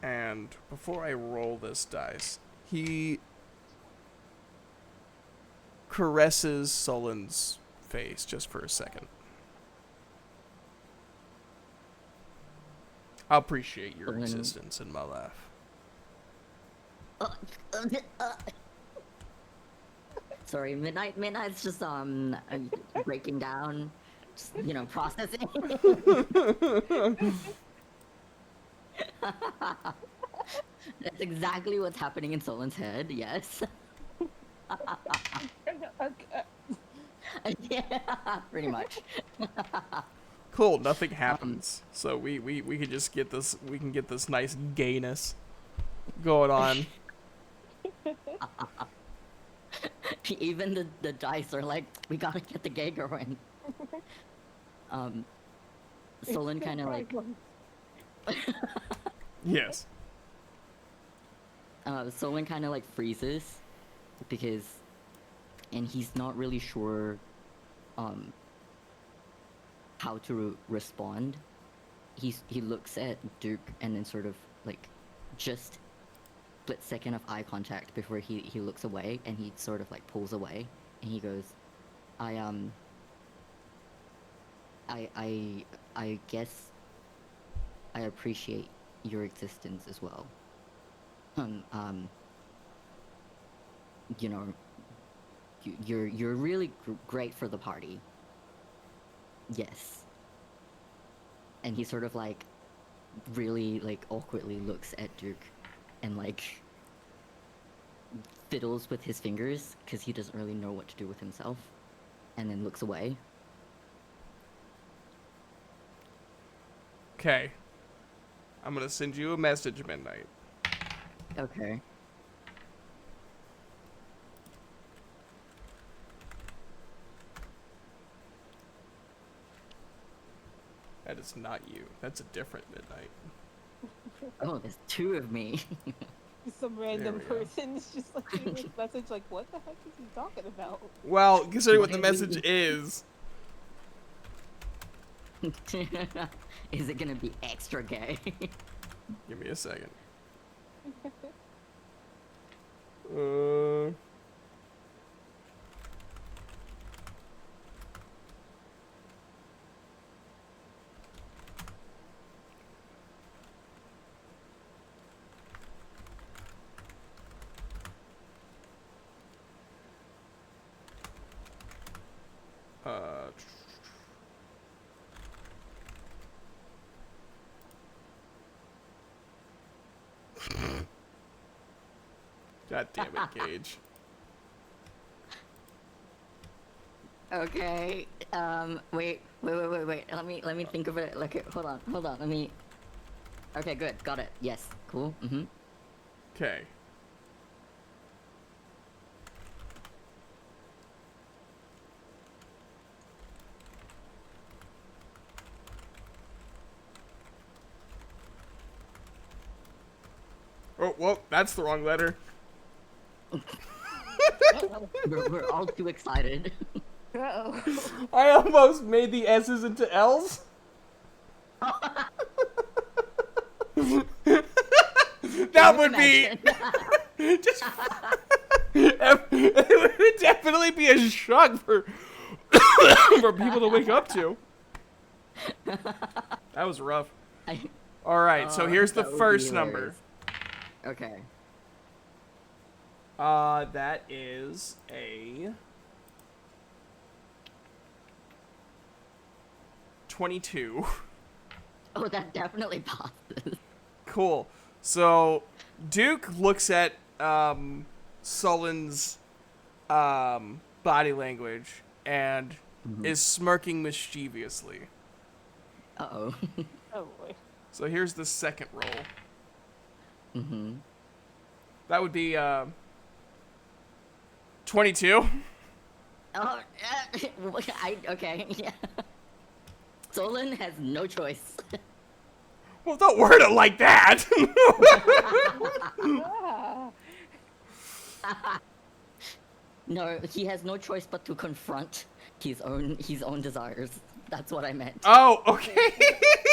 and before I roll this dice, he caresses Sullen's face just for a second. I appreciate your
Sullen-
existence in my life.
sorry, Midnight's just breaking down, just, processing. That's exactly what's happening in Solon's head. Yes. Yeah, pretty much.
Cool, nothing happens. So we could just get this, we can get this nice gayness going on.
Even the dice are like, we gotta get the gay going. Solon kind of like,
Yes.
Solon kind of like freezes because, and he's not really sure, how to respond. He looks at Duke and then sort of like, just split second of eye contact before he looks away, and he sort of like pulls away and he goes, I guess I appreciate your existence as well. You know, you're really great for the party. Yes. And he sort of like really like awkwardly looks at Duke and like fiddles with his fingers because he doesn't really know what to do with himself, and then looks away.
Okay. I'm gonna send you a message, Midnight.
Okay.
That is not you. That's a different Midnight.
Oh, there's two of me.
Some random
we go.
person is just like reading this message, like, what the heck is he talking about?
Well, considering what the message is.
Is it gonna be extra gay?
Give me a second. God damn it, Gage.
Okay. Wait. Let me think of it. Like, hold on. Let me. Okay, good. Got it. Yes. Cool. Mhm.
Okay. Oh, well, that's the wrong letter.
We're all too excited.
Uh-oh.
I almost made the S's into L's. That would be just. It would definitely be a shock for for people to wake up to. That was rough. All right, so here's the
that would be
first number.
hilarious. Okay.
That is a 22.
Oh, that definitely passes.
Cool. So Duke looks at Sullen's body language and is smirking mischievously.
Uh-oh.
Oh boy.
So here's the second roll.
Mhm.
That would be 22.
Oh, okay. Yeah. Solon has no choice.
Well, don't word it like that.
Ah.
No, he has no choice but to confront his own desires. That's what I meant.
Oh, okay.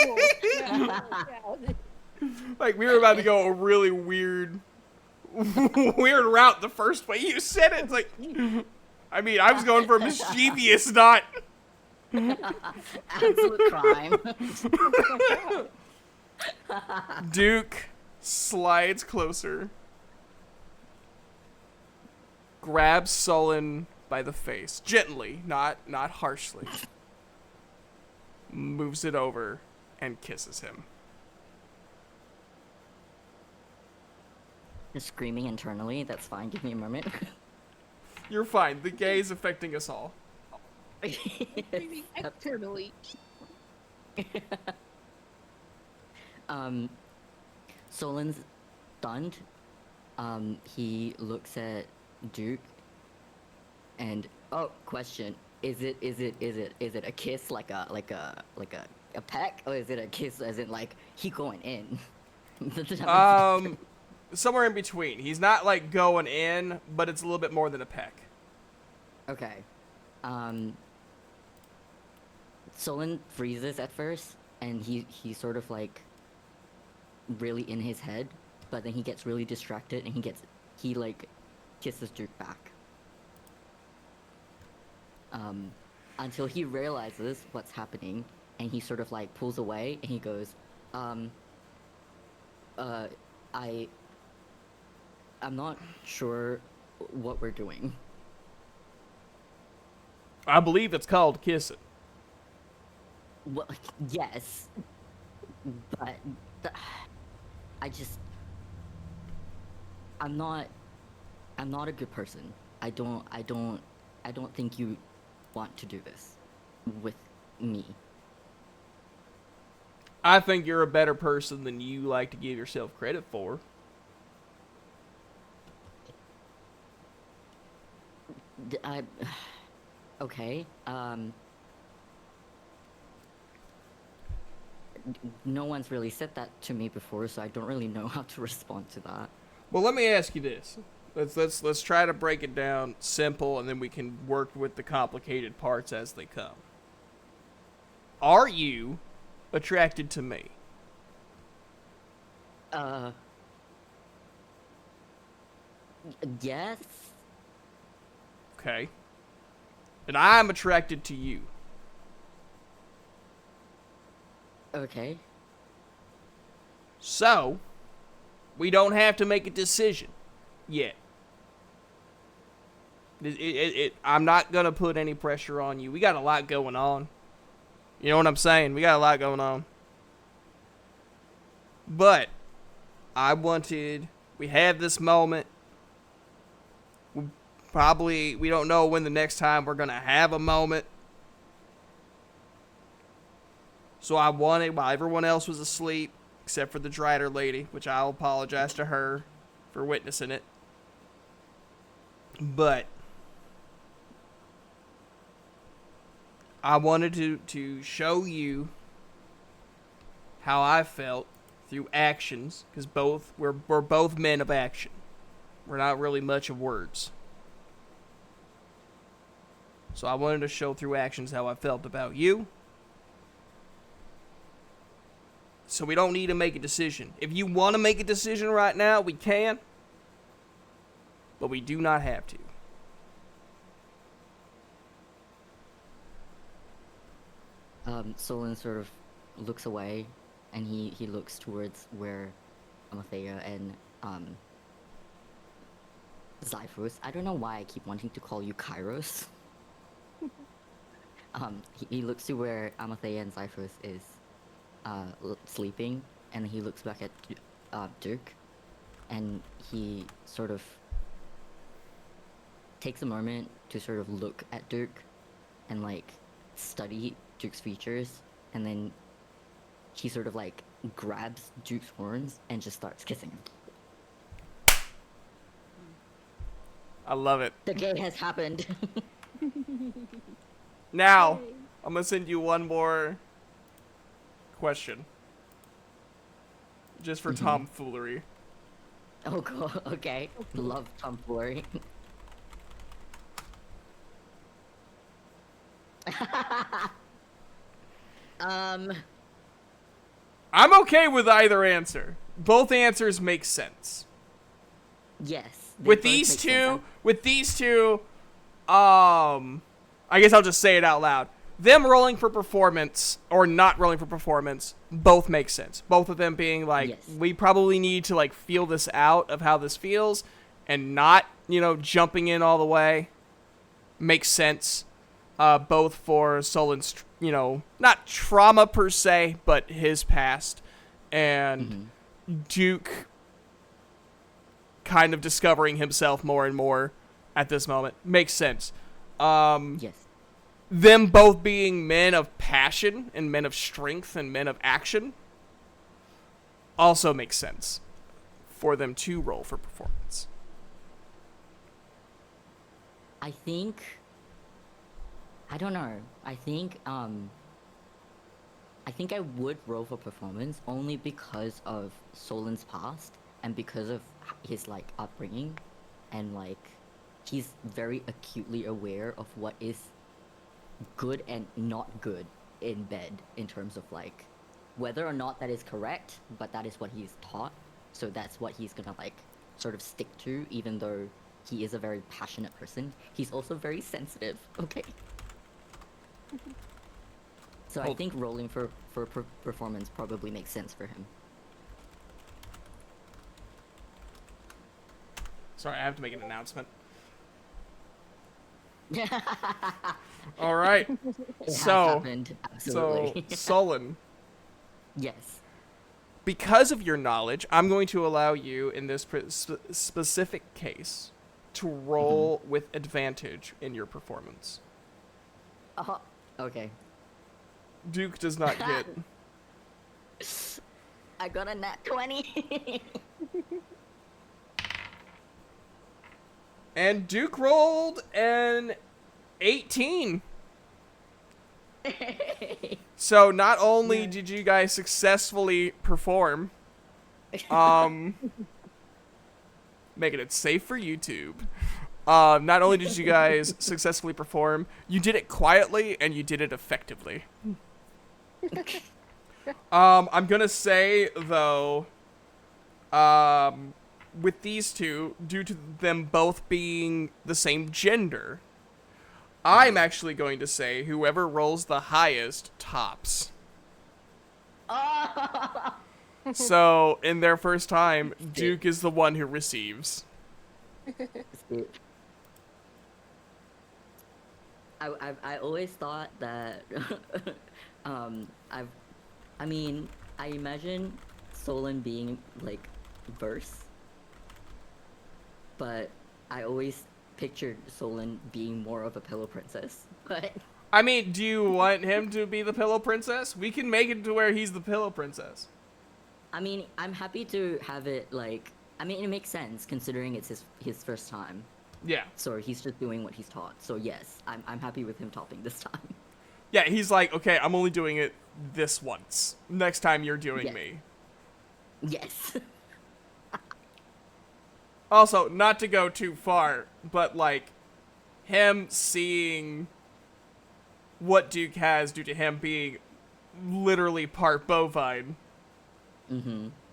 Cool. Yeah,
Like we were about to go a really weird route the first way you said it. It's like, I mean, I was going for mischievous, not.
Absolute crime.
Duke slides closer grabs Sullen by the face, gently, not harshly. Moves it over and kisses him.
Just screaming internally. That's fine. Give me a moment.
You're fine. The gaze affecting us all.
Maybe externally.
Solon's stunned. He looks at Duke and question. Is it a kiss like a peck, or is it a kiss as in like he going in?
Somewhere in between. He's not like going in, but it's a little bit more than a peck.
Okay. Solon freezes at first, and he sort of like really in his head, but then he gets really distracted, and he like kisses Duke back. Until he realizes what's happening, and he sort of like pulls away, and he goes, I'm not sure what we're doing.
I believe it's called kissing.
Well, yes, but I'm not a good person. I don't think you want to do this with me.
I think you're a better person than you like to give yourself credit for.
Okay. No one's really said that to me before, so I don't really know how to respond to that.
Well, let me ask you this. Let's try to break it down simple, and then we can work with the complicated parts as they come. Are you attracted to me?
Yes.
Okay. And I'm attracted to you.
Okay.
So, we don't have to make a decision yet. I'm not going to put any pressure on you. We got a lot going on. You know what I'm saying? We got a lot going on. But, we have this moment. We don't know when the next time we're going to have a moment. So I wanted, while everyone else was asleep, except for the Drider lady, which I'll apologize to her for witnessing it. But I wanted to show you how I felt through actions, because we're both men of action. We're not really much of words. So I wanted to show through actions how I felt about you. So we don't need to make a decision. If you want to make a decision right now, we can. But we do not have to.
Solon sort of looks away, and he looks towards where Amathea and Zyphus. I don't know why I keep wanting to call you Kairos. He looks to where Amathea and Zyphus is sleeping, and he looks back at Dirk, and he sort of takes a moment to sort of look at Dirk and like study Duke's features, and then he sort of like grabs Duke's horns and just starts kissing him.
I love it.
The gay has happened.
Now, I'm going to send you one more question. Just for tomfoolery.
Oh, cool. Okay. Love tomfoolery.
I'm okay with either answer. Both answers make sense.
Yes.
With these two, I guess I'll just say it out loud. Them rolling for performance or not rolling for performance both make sense. Both of them being like,
yes.
We probably need to like feel this out of how this feels, and not, jumping in all the way makes sense. Both for Solon's, not trauma per se, but his past, and Duke kind of discovering himself more and more at this moment. Makes sense.
Yes.
Them both being men of passion and men of strength and men of action also makes sense for them to roll for performance.
I don't know. I think I would roll for performance only because of Solon's past and because of his upbringing, and he's very acutely aware of what is good and not good in bed in terms of whether or not that is correct, but that is what he's taught, so that's what he's gonna sort of stick to, even though he is a very passionate person. He's also very sensitive, okay? So I think rolling for performance probably makes sense for him.
Sorry, I have to make an announcement. All right.
It has happened, absolutely.
So Solon,
Yes.
because of your knowledge, I'm going to allow you in this specific case to roll with advantage in your performance.
Okay.
Duke does not get.
I got a nat 20.
And Duke rolled an 18. So not only did you guys successfully perform, making it safe for YouTube. Not only did you guys successfully perform, you did it quietly and you did it effectively. I'm gonna say though, with these two, due to them both being the same gender, I'm actually going to say whoever rolls the highest tops. So, in their first time, Duke is the one who receives.
I always thought that I imagine Solon being verse, but I always pictured Solon being more of a pillow princess. But
I mean, do you want him to be the pillow princess? We can make it to where he's the pillow princess.
I mean, I'm happy to have it it makes sense considering it's his first time.
Yeah.
So he's just doing what he's taught. So yes, I'm happy with him topping this time.
Yeah, he's like, okay, I'm only doing it this once. Next time you're doing me.
Yes.
Also, not to go too far, but him seeing what Duke has due to him being literally part bovine.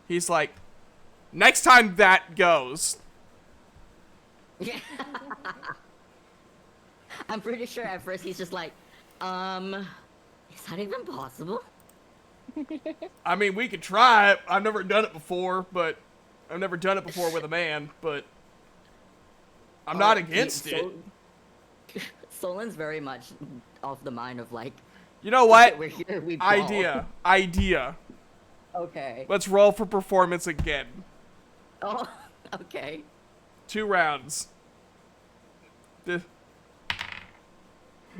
He's like, next time that goes.
Yeah. I'm pretty sure at first he's just like, is that even possible?
I mean, we could try it. I've never done it before, but I've never done it before with a man, but I'm not against it.
Solon's very much of the mind of
you know what?
we're here, we
Idea.
Okay.
Let's roll for performance again.
Oh, okay.
2 rounds.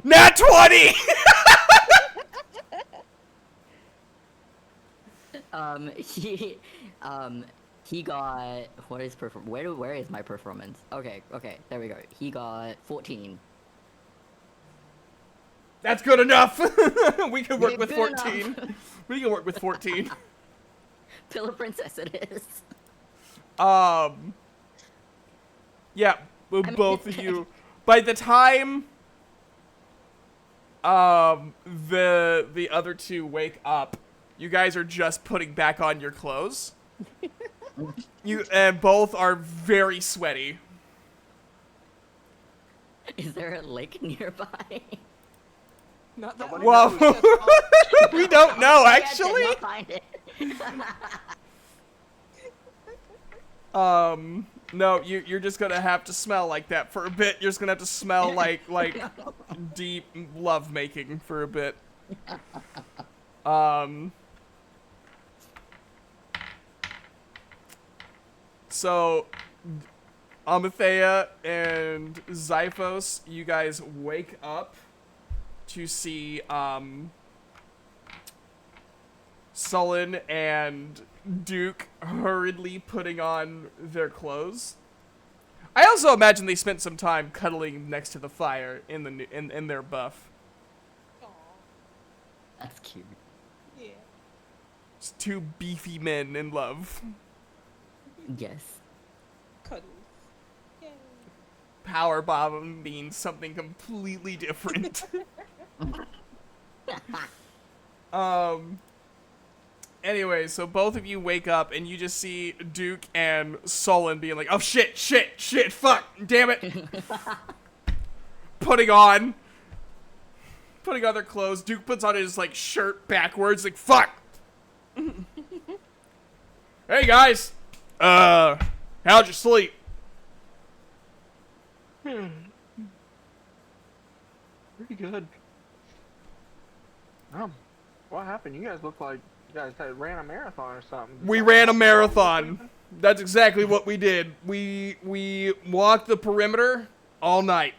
Nat 20!
He got, what is where is my performance? Okay, there we go. He got 14.
That's good enough. We can work
Yeah,
with
good
14.
enough.
We can work with 14.
Pillow princess it is.
Yeah, both of you. By the time the other two wake up, you guys are just putting back on your clothes. You and both are very sweaty.
Is there a lake nearby?
Not that one.
Well, we don't know
I did
actually.
not find it.
No, you're just gonna have to smell like that for a bit. You're just gonna have to smell like deep love making for a bit. So Amathea and Xiphos, you guys wake up to see Sullen and Duke hurriedly putting on their clothes. I also imagine they spent some time cuddling next to the fire in their buff.
Aw,
That's cute.
yeah.
Just two beefy men in love.
Yes.
Cuddles. Yay.
Power bomb means something completely different. Anyway, so both of you wake up and you just see Duke and Sullen being like, "Oh shit, fuck, damn it." putting on their clothes. Duke puts on his like shirt backwards, like, "Fuck." Hey guys. How'd you sleep?
Pretty good. What happened? You guys look like you guys had ran a marathon or something.
We ran a marathon. That's exactly what we did. We walked the perimeter all night.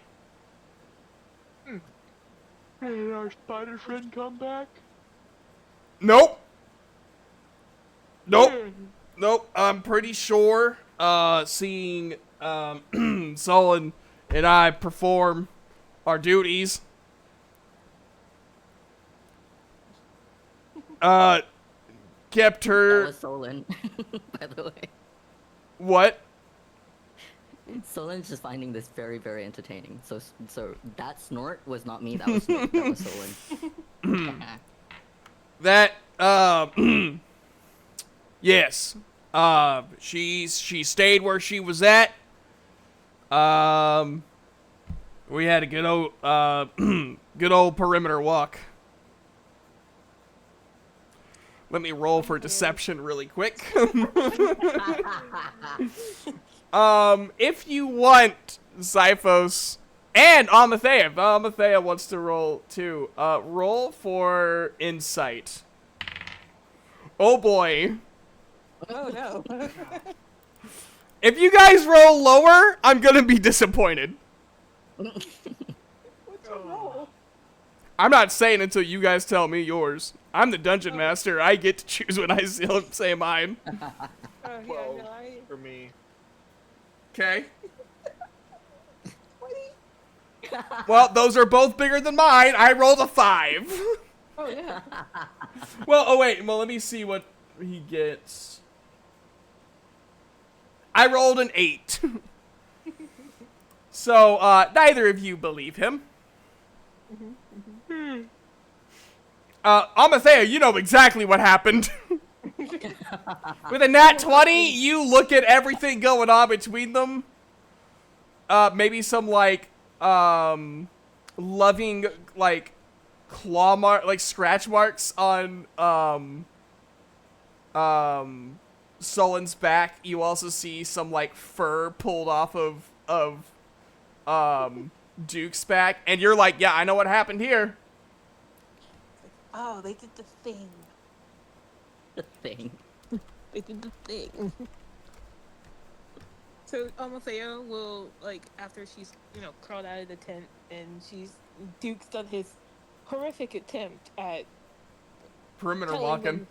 Did our spider friend come back?
Nope. I'm pretty sure seeing Sullen and I perform our duties kept
That
her.
was Solon, by the way.
What?
Solon's just finding this very, very entertaining. So that snort was not me. That was Solon. That was Solon.
That yes. She stayed where she was at. We had a good old perimeter walk. Let me roll for deception really quick. If you want, Xiphos and Amathea, if Amathea wants to roll too, roll for insight. Oh boy.
Oh no.
If you guys roll lower, I'm gonna be disappointed.
What's your roll?
I'm not saying until you guys tell me yours. I'm the dungeon master. I get to choose when I say mine.
Yeah,
12
no, I.
for me.
Okay.
20?
Well, those are both bigger than mine. I rolled a 5.
Oh yeah.
Well, oh wait. Well, let me see what he gets. I rolled an 8. So, neither of you believe him. Amathea, you know exactly what happened. With a nat 20, you look at everything going on between them. Maybe some, like, loving, like, scratch marks on, Sullen's back. You also see some, like, fur pulled off of Duke's back. And you're like, yeah, I know what happened here.
Oh, they did the thing.
The thing.
They did the thing. So Amathea will, like, after she's, crawled out of the tent and Duke's done his horrific attempt at
Perimeter
telling
walking.
them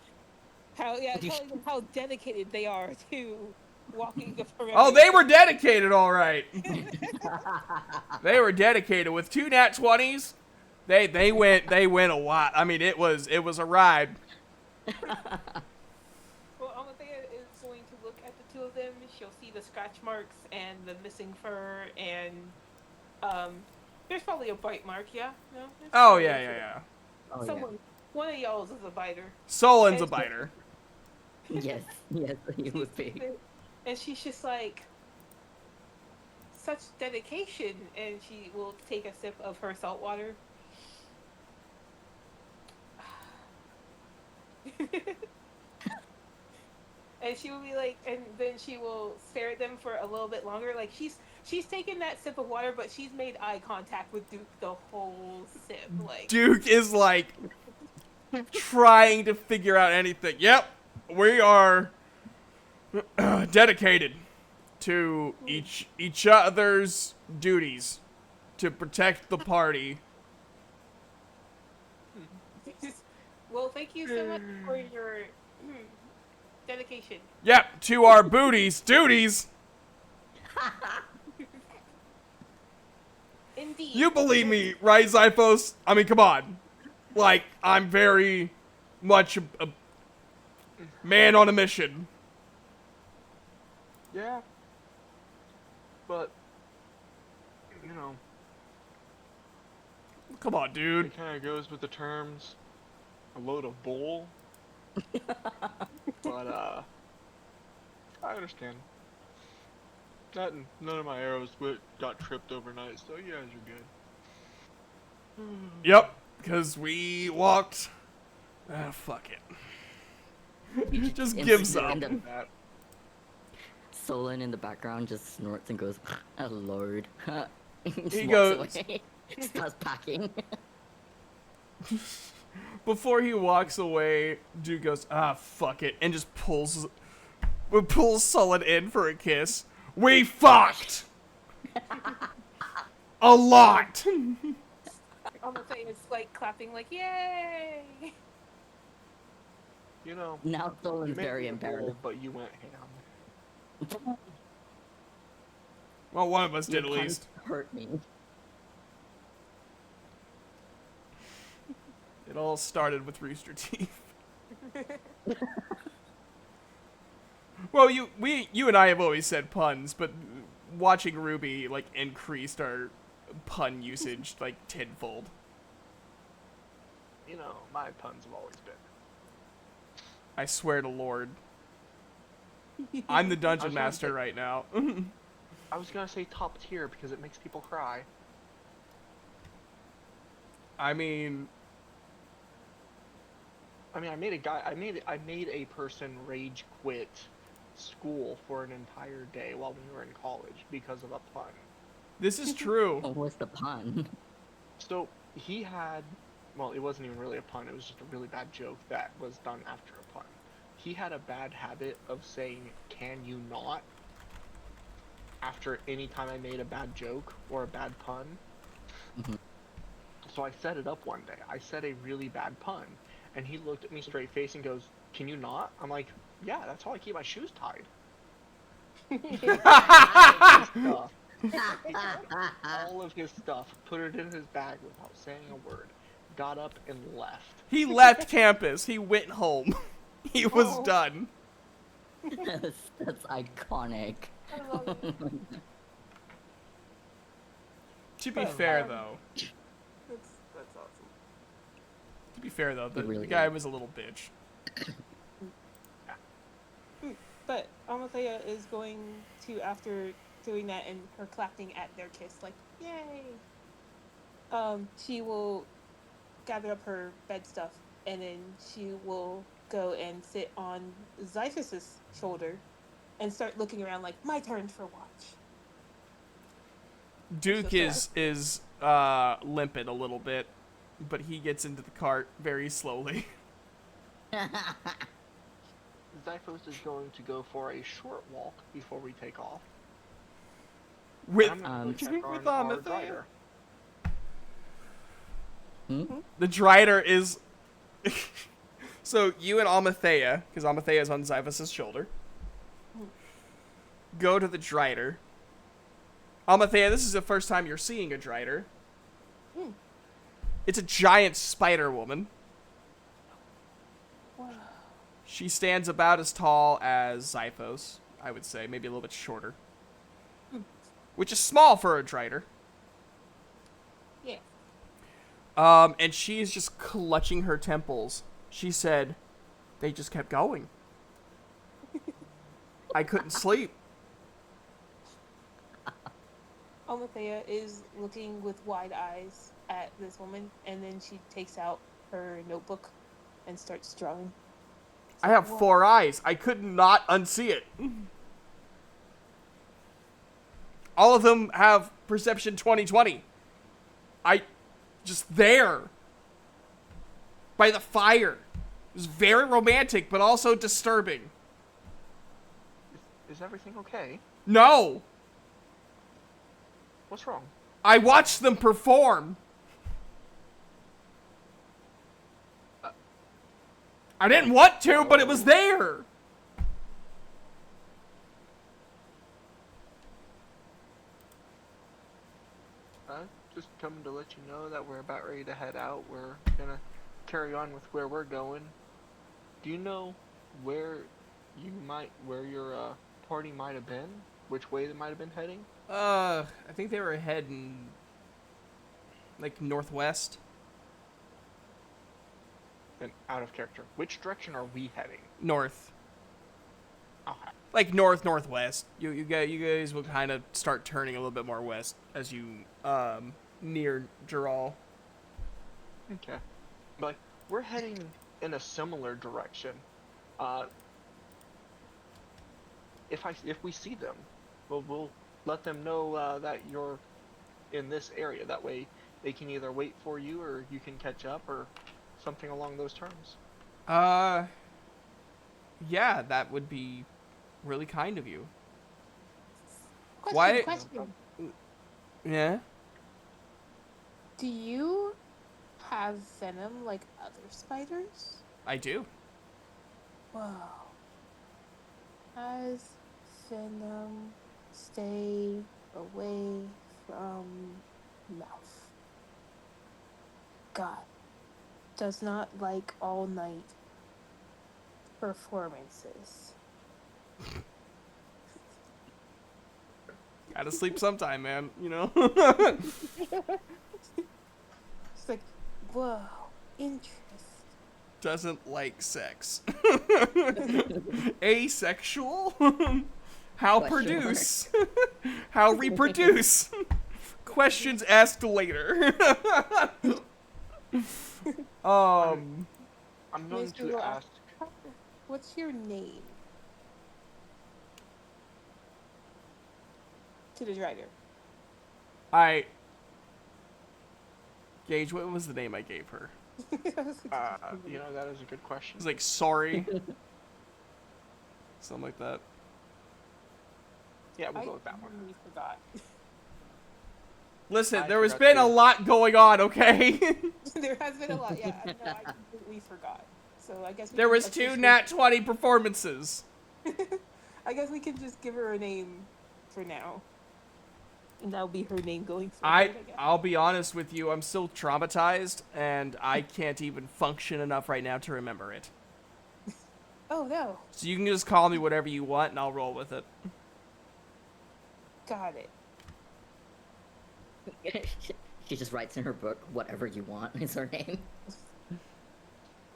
telling them how dedicated they are to walking the perimeter.
Oh, they were dedicated, all right. They were dedicated with 2 nat 20s. They went a lot. I mean, it was a ride.
Well, Amathea is going to look at the two of them. She'll see the scratch marks and the missing fur, and there's probably a bite mark. Yeah, no. There's
Oh
probably
yeah.
Oh,
One of y'all's is a biter.
Sullen's a biter.
yeah. Yes, he would be.
And she's just like, such dedication, and she will take a sip of her salt water. And she will be like, and then she will stare at them for a little bit longer. Like she's taken that sip of water, but she's made eye contact with Duke the whole sip. Like,
Duke is like trying to figure out anything. Yep, we are dedicated to each other's duties to protect the party.
well, thank you so much for your dedication.
Yep, to our booties, duties.
Indeed.
You believe me, right, Zyphos? I mean, come on. Like, I'm very much a man on a mission.
Yeah. But, you know,
Come on, dude.
it kind of goes with the terms a load of bull. But, I understand. None of my arrows got tripped overnight, so you guys are good.
Yep, because we walked. Ah, fuck it. Just gives up.
And then
That
Solon in the background just snorts and goes, "Oh Lord." Just
He
walks
goes-
away. Starts packing.
Before he walks away, Dude goes, ah, fuck it, and just pulls Sullen in for a kiss. We fucked! A lot!
Almost like it's like clapping, like yay!
you know,
Now
you
Solon's
made
very
me a bull,
embarrassed.
but you went ham.
Well, one of us
Your
did at
puns
least.
hurt me.
It all started with Rooster Teeth. Well, you and I have always said puns, but watching Ruby like increased our pun usage like tenfold.
You know, my puns have always been.
I swear to Lord, I'm the dungeon
was gonna
master
say-
right now.
I was gonna say top tier because it makes people cry.
I mean,
I made a person rage quit school for an entire day while we were in college because of a pun.
this is true.
What was the pun?
So he had, well, it wasn't even really a pun. It was just a really bad joke that was done after a pun. He had a bad habit of saying, "Can you not?" after any time I made a bad joke or a bad pun.
Mhm.
So I set it up one day. I said a really bad pun, and he looked at me straight face and goes, "Can you not?" I'm like, "Yeah, that's how I keep my shoes tied." Stuff. He took all of his stuff, put it in his bag without saying a word, got up and left.
He left campus. He went home. He was
Oh.
done.
That's iconic.
I love it.
To be
Oh,
fair,
wow.
though,
That's awesome.
to be fair though, the
really
guy
is.
was a little bitch.
But Amathea is going to, after doing that and her clapping at their kiss, like, yay! She will gather up her bed stuff and then she will go and sit on Zyphus's shoulder and start looking around like, my turn for watch.
Duke
So
is limping a little bit, but he gets into the cart very slowly.
Zyphos is going to go for a short walk before we take off.
With
And I'm gonna go check
with
on our
Amathea?
driver.
The Drider is. So you and Amathea, because Amathea is on Zyphus' shoulder, go to the Drider. Amathea, this is the first time you're seeing a Drider.
Hmm.
It's a giant spider woman.
Wow.
She stands about as tall as Zyphos, I would say, maybe a little bit shorter. Which is small for a Drider.
Yeah.
And she's just clutching her temples. She said, they just kept going. I couldn't sleep.
Amathea is looking with wide eyes at this woman, and then she takes out her notebook and starts drawing.
I have 4 eyes. I could not unsee it. All of them have perception 20/20. Just there. By the fire. It was very romantic, but also disturbing.
Is everything okay?
No!
What's wrong?
I watched them perform. I didn't want to, but it was there.
Just coming to let you know that we're about ready to head out. We're gonna carry on with where we're going. Do you know where your party might have been? Which way they might have been heading?
I think they were heading like northwest.
Then out of character. Which direction are we heading?
North.
Okay.
Like northwest. You guys will kind of start turning a little bit more west as you near Dural.
Okay. But we're heading in a similar direction. If we see them, we'll let them know that you're in this area. That way, they can either wait for you, or you can catch up, or something along those terms.
Yeah, that would be really kind of you.
Question.
Yeah.
Do you have venom like other spiders?
I do.
Whoa. Has venom stay away from mouth? God does not like all night performances.
Gotta sleep sometime, man. You know.
It's like, whoa, interesting.
Doesn't like sex. Asexual? How
Question
produce? How reproduce? Questions asked later.
I'm going
Mr.
to
Rock,
ask.
what's your name? To the writer.
Gage, what was the name I gave her?
That is a good question.
It was like sorry. Something like that.
Yeah, we'll go with that one.
I forgot.
Listen,
I
there has
forgot
been
too.
a lot going on, okay?
There has been a lot, yeah. I completely forgot. So I guess
There was 2 Nat 20 performances.
I guess we can just give her a name for now. And that'll be her name going forward, I guess.
I'll be honest with you, I'm still traumatized, and I can't even function enough right now to remember it.
Oh no.
So you can just call me whatever you want, and I'll roll with it.
Got it.
She just writes in her book, "Whatever you want" is her name.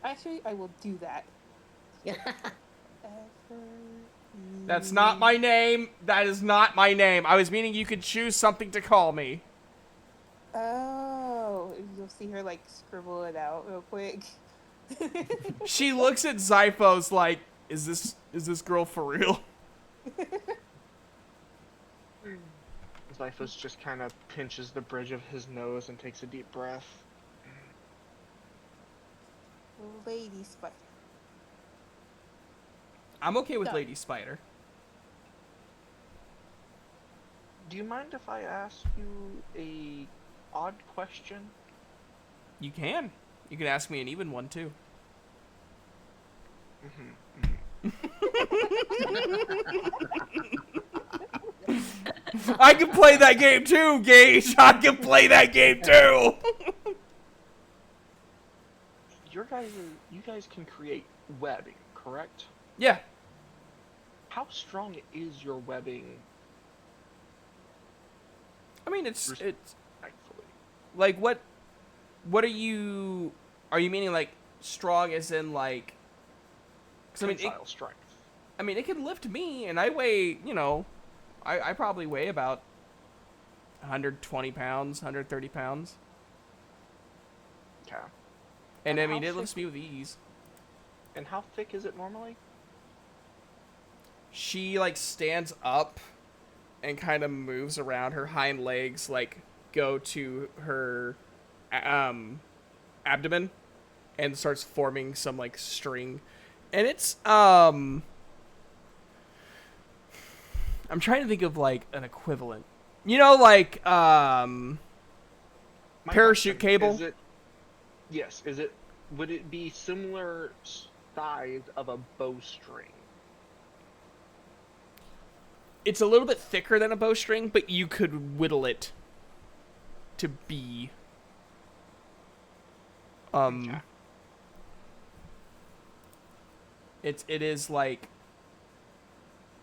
Actually, I will do that.
That's not my name. That is not my name. I was meaning you could choose something to call me.
Oh, you'll see her like scribble it out real quick.
She looks at Zyphos like, is this girl for real?
Zyphos just kind of pinches the bridge of his nose and takes a deep breath.
Lady Spider.
I'm okay with
Done.
Lady Spider.
Do you mind if I ask you a odd question?
You can. You can ask me an even one too. I can play that game too, Gage. I can play that game too.
You guys can create webbing, correct?
Yeah.
How strong is your webbing?
I mean, it's
Respectfully.
like what are you meaning like strong as in like? Because
Tensile strength.
I mean, it can lift me, and I weigh, I probably weigh about 120 pounds, 130 pounds.
Okay.
And I
And
mean,
how
it lifts
thick-
me with ease.
And how thick is it normally?
She like stands up and kind of moves around. Her hind legs like go to her abdomen and starts forming some like string. And it's I'm trying to think of like an equivalent. You know, like
My
parachute
question,
cable.
is it, yes, is it, would it be similar size of a bowstring?
It's a little bit thicker than a bowstring, but you could whittle it to be
Okay.
it is like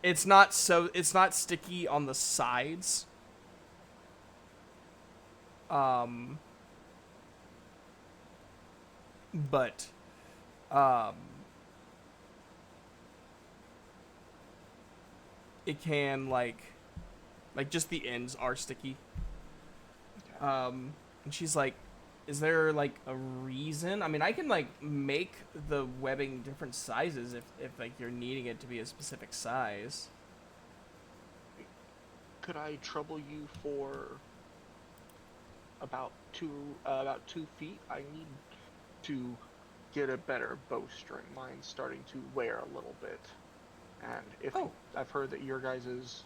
it's not sticky on the sides. Um but um it can like just the ends are sticky.
Okay.
And she's like, is there like a reason? I mean, I can like make the webbing different sizes if like you're needing it to be a specific size.
Could I trouble you for about 2 feet? I need to get a better bowstring. Mine's starting to wear a little bit. And if
Oh,
I've heard that your guys'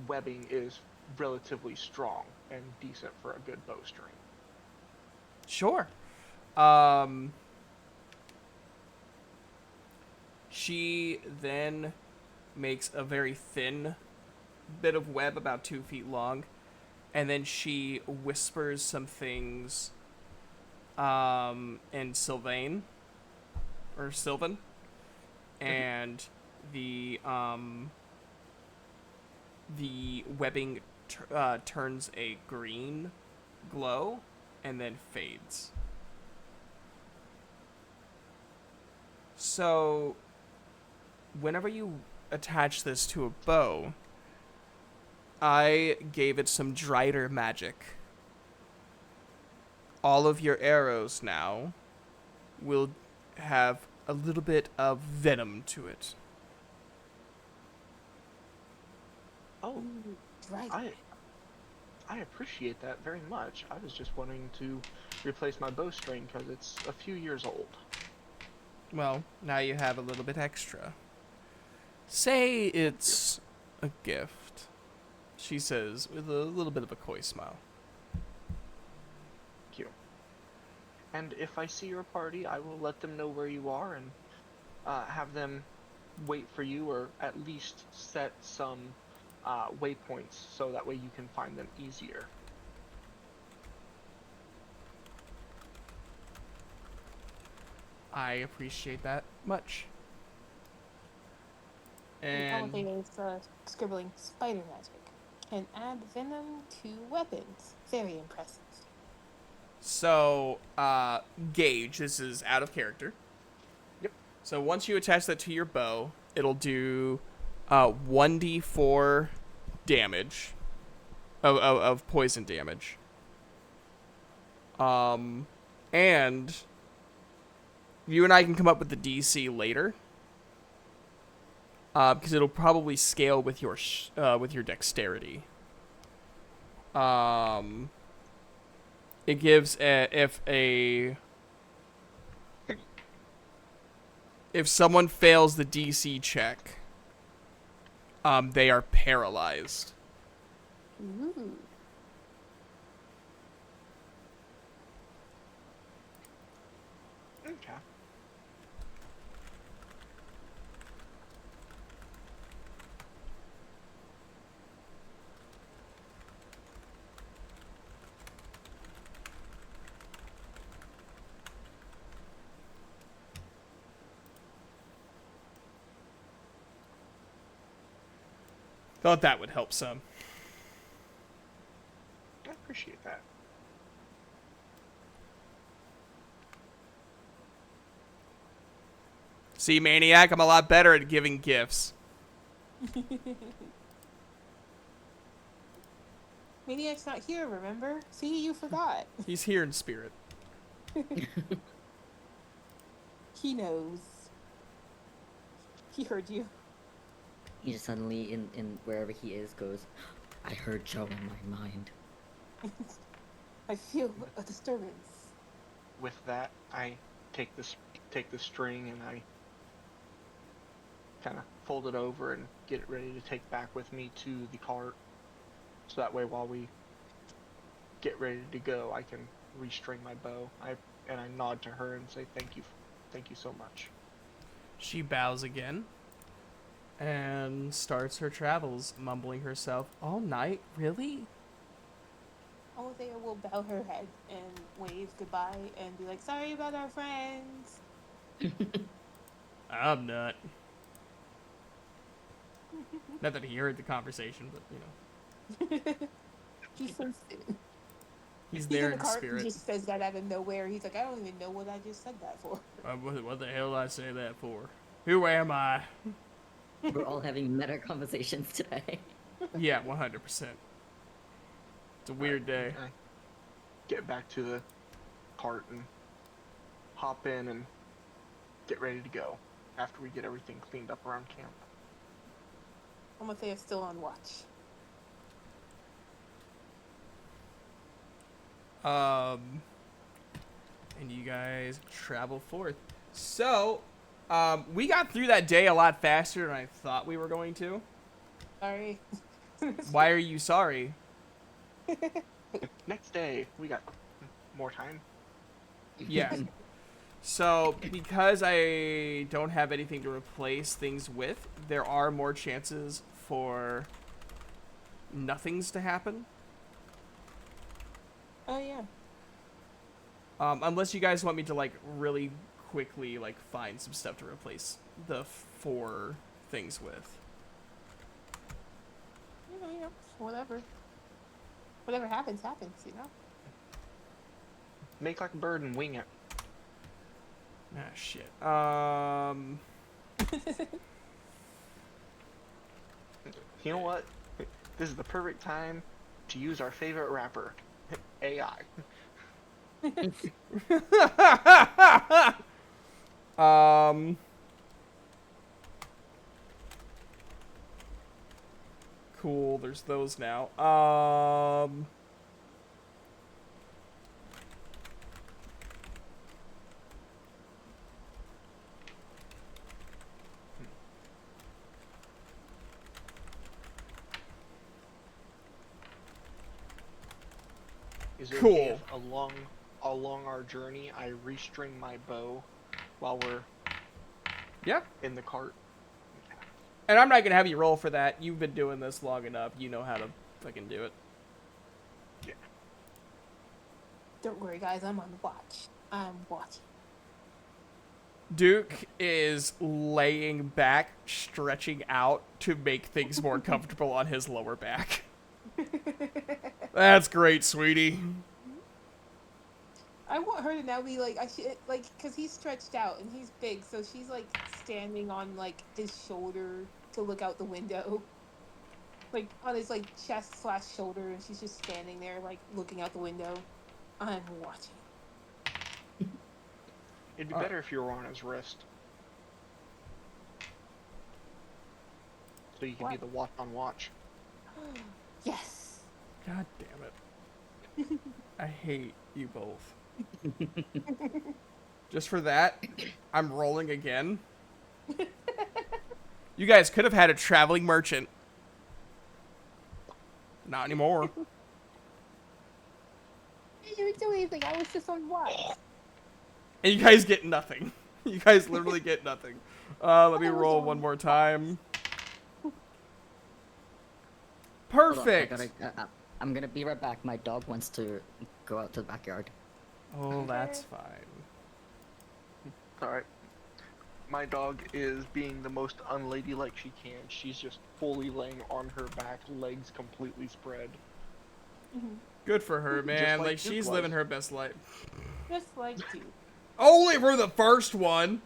webbing is relatively strong and decent for a good bowstring.
sure. She then makes a very thin bit of web about 2 feet long, and then she whispers some things in Sylvain or Sylvan, and the webbing turns a green glow and then fades. So whenever you attach this to a bow, I gave it some Drider magic. All of your arrows now will have a little bit of venom to it.
Oh,
Right.
I appreciate that very much. I was just wanting to replace my bowstring because it's a few years old.
Well, now you have a little bit extra. Say it's a gift, she says with a little bit of a coy smile.
Thank you. And if I see your party, I will let them know where you are and have them wait for you, or at least set some waypoints so that way you can find them easier.
I appreciate that much.
The
And
elevator's scribbling spider magic. Can add venom to weapons. Very impressive.
so, Gauge, this is out of character.
Yep.
So once you attach that to your bow, it'll do 1d4 damage of poison damage. And you and I can come up with the DC later. Because it'll probably scale with your dexterity. It gives if someone fails the DC check, they are paralyzed.
Ooh.
Okay.
Thought that would help some.
I appreciate that.
See, Maniac, I'm a lot better at giving gifts.
Maniac's not here, remember? See, you forgot.
He's here in spirit.
He knows. He heard you.
He just suddenly, in wherever he is, goes, I heard Joe in my mind.
I feel a disturbance.
With that, I take the string and I kind of fold it over and get it ready to take back with me to the cart. So that way, while we get ready to go, I can restring my bow. I nod to her and say thank you so much.
She bows again and starts her travels, mumbling herself, all night? Really?
Althea will bow her head and wave goodbye and be like, sorry about our friends.
I'm not. Not that he heard the conversation, but, you know.
He sensed it.
He's
He's
there
in the
in
cart and
spirit.
just says that out of nowhere. He's like, I don't even know what I just said that for.
What the hell did I say that for? Who am I?
We're all having meta conversations today.
Yeah, 100%. It's a weird day.
I get back to the cart and hop in and get ready to go after we get everything cleaned up around camp.
Althea's still on watch.
And you guys travel forth. So, we got through that day a lot faster than I thought we were going to.
Sorry.
Why are you sorry?
Next day, we got more time.
Yeah. So, because I don't have anything to replace things with, there are more chances for nothings to happen.
Oh, yeah.
Unless you guys want me to, like, really quickly, like, find some stuff to replace the 4 things with.
You know, whatever. Whatever happens, happens, you know?
Make like a bird and wing it.
Ah, shit.
You know what? This is the perfect time to use our favorite rapper, AI.
Cool, there's those now.
Is it
Cool.
okay if along our journey I restring my bow while we're
Yeah.
in the cart?
And I'm not gonna have you roll for that. You've been doing this long enough. You know how to fucking do it.
Yeah.
Don't worry, guys. I'm on watch. I'm watching.
Duke is laying back, stretching out to make things more comfortable on his lower back. That's great, sweetie.
I want her to now be like, because he's stretched out and he's big, so she's like standing on like his shoulder to look out the window, like on his like chest/shoulder, and she's just standing there like looking out the window. I'm watching.
It'd be better if you were on his wrist. So you can be
What?
the watch on watch.
Yes.
God damn it. I hate you both. Just for that, I'm rolling again. You guys could have had a traveling merchant. Not anymore.
You didn't do anything. I was just on watch.
And you guys get nothing. You guys literally get nothing. Let me roll one more time.
Hold on,
Perfect.
I'm gonna be right back. My dog wants to go out to the backyard.
Oh, that's fine.
Alright. My dog is being the most unladylike she can. She's just fully laying on her back, legs completely spread.
Good for her, man.
like
Like,
Duke
she's
was.
living her best life.
Just like you.
Only for the first one.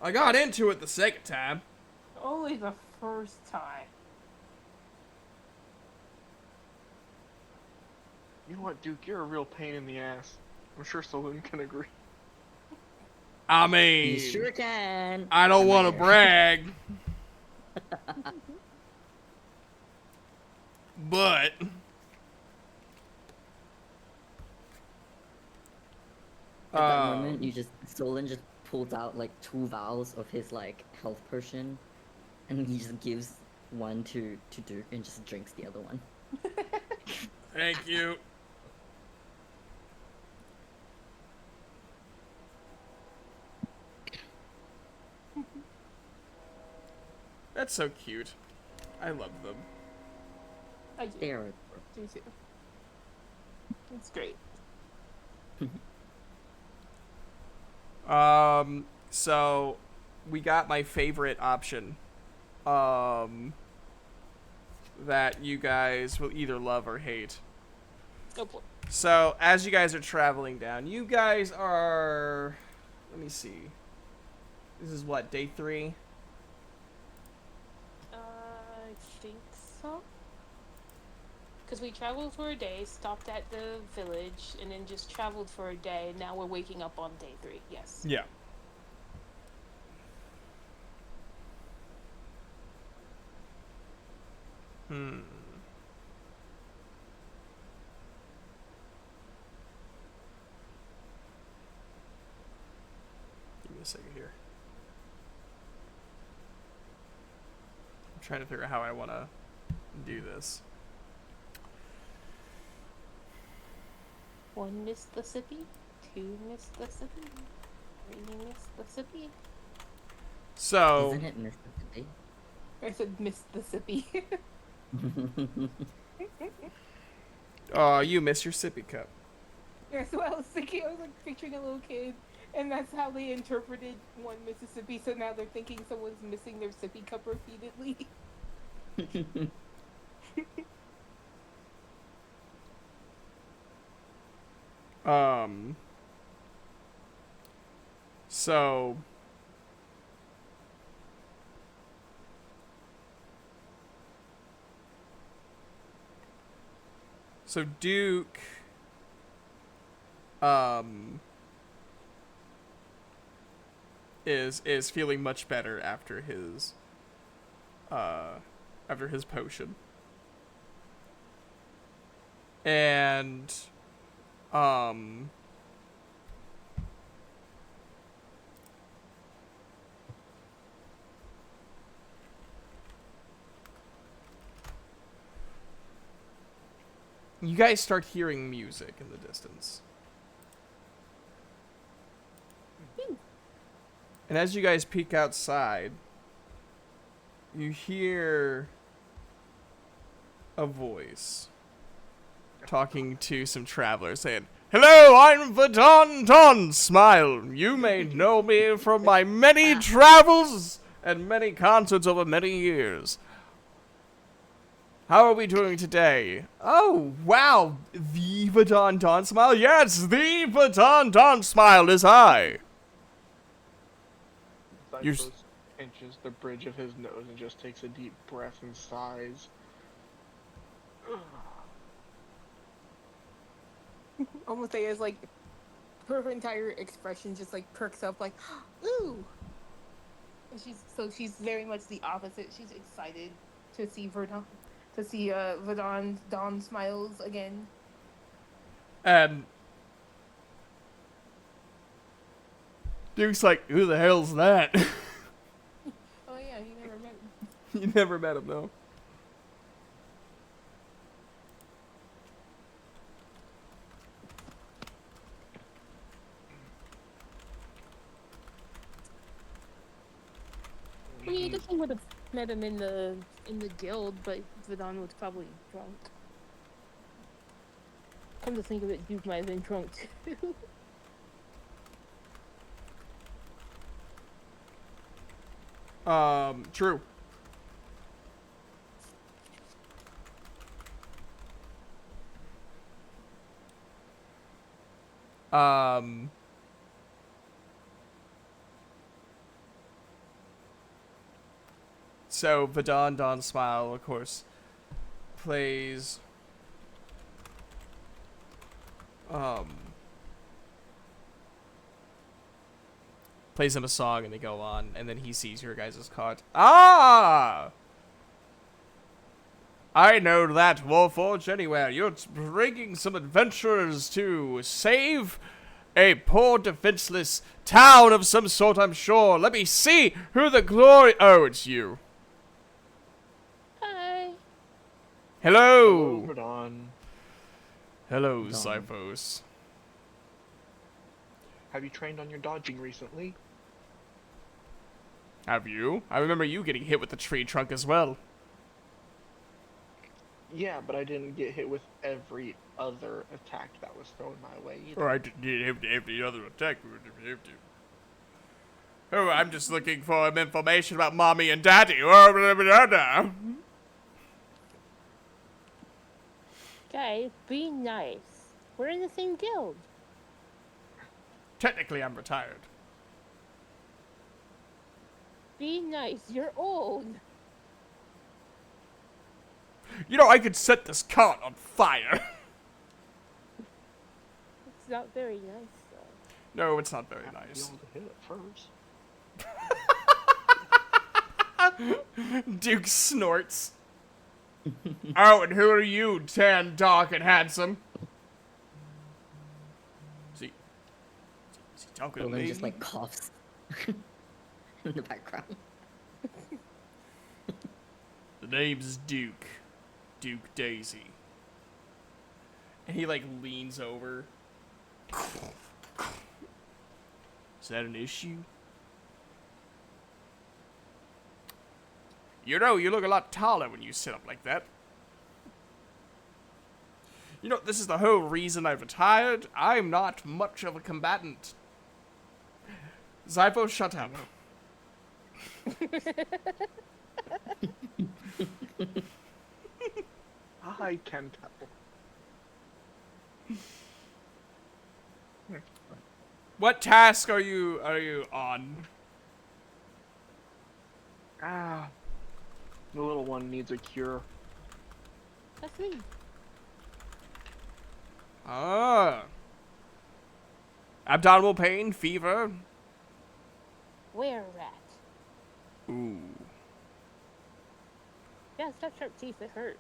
I got into it the second time.
Only the first time.
You know what, Duke? You're a real pain in the ass. I'm sure Saloon can agree.
I
You
mean,
sure can.
I don't want to
Mayor.
brag, but
At that moment, Solon just pulls out like 2 vials of his like health potion, and he just gives one to Duke and just drinks the other one.
thank you. That's so cute. I love them.
I do.
They are.
Do too. It's great.
So we got my favorite option. That you guys will either love or hate.
Oh boy.
So, as you guys are traveling down, you guys are. Let me see. This is what, day 3?
I think so. Because we traveled for a day, stopped at the village, and then just traveled for a day. And now we're waking up on day 3. Yes.
Yeah. Hmm. Give me a second here. I'm trying to figure out how I want to do this.
1 Mississippi, 2 Mississippi, 3 Mississippi.
So,
Isn't it Mississippi?
I said Mississippi.
you miss your sippy cup.
That's what I was thinking. I was like picturing a little kid, and that's how they interpreted 1 Mississippi. So now they're thinking someone's missing their sippy cup repeatedly.
So Duke is feeling much better after his potion. And you guys start hearing music in the distance. And as you guys peek outside, you hear a voice talking to some travelers saying, "Hello, I'm Vadon Don Smile. You may know me from my many travels and many concerts over many years. How are we doing today? Oh, wow, the Vadon Don Smile? Yes, the Vadon Don Smile is I." You're
Cyphos pinches the bridge of his nose and just takes a deep breath and sighs.
Almost say is like her entire expression just like perks up, like ooh. And she's very much the opposite. She's excited to see Verdon, Vadon Dawn smiles again.
And Duke's like, "Who the hell's that?"
Oh yeah, you never met him.
You never met him, though.
I mean, you definitely would have met him in the guild, but Vadon was probably drunk. Come to think of it, Duke might have been drunk too.
True. So Vadon Don Smile, of course, plays plays him a song, and they go on, and then he sees your guys' cart. Ah! I know that, Warforged, anywhere. You're bringing some adventurers to save a poor, defenseless town of some sort, I'm sure. Let me see who the glory... Oh, it's you.
Hi.
Hello.
Madon.
Hello,
Dawn.
Zyphos.
Have you trained on your dodging recently?
Have you? I remember you getting hit with the tree trunk as well.
Yeah, but I didn't get hit with every other attack that was thrown my way either.
Or I didn't have every other attack. Oh, I'm just looking for information about mommy and daddy.
Guys, be nice. We're in the same guild.
Technically, I'm retired.
Be nice. You're old.
You know, I could set this cart on fire.
It's not very nice, though.
No, it's not very
Be
nice.
able to hit it first.
Duke snorts. Oh, and who are you, tan, dark, and handsome? See talking to
Solon
me?
just like coughs in the background.
The name's Duke. Duke Daisy. And he, like, leans over. Is that an issue? You know, you look a lot taller when you sit up like that. You know, this is the whole reason I've retired. I'm not much of a combatant. Zypho, shut up.
I can tell.
What task are you on?
Ah, the little one needs a cure.
That's me.
Ah. Abdominal pain, fever.
Where rat?
Ooh.
Yeah, it's not sharp teeth that hurt.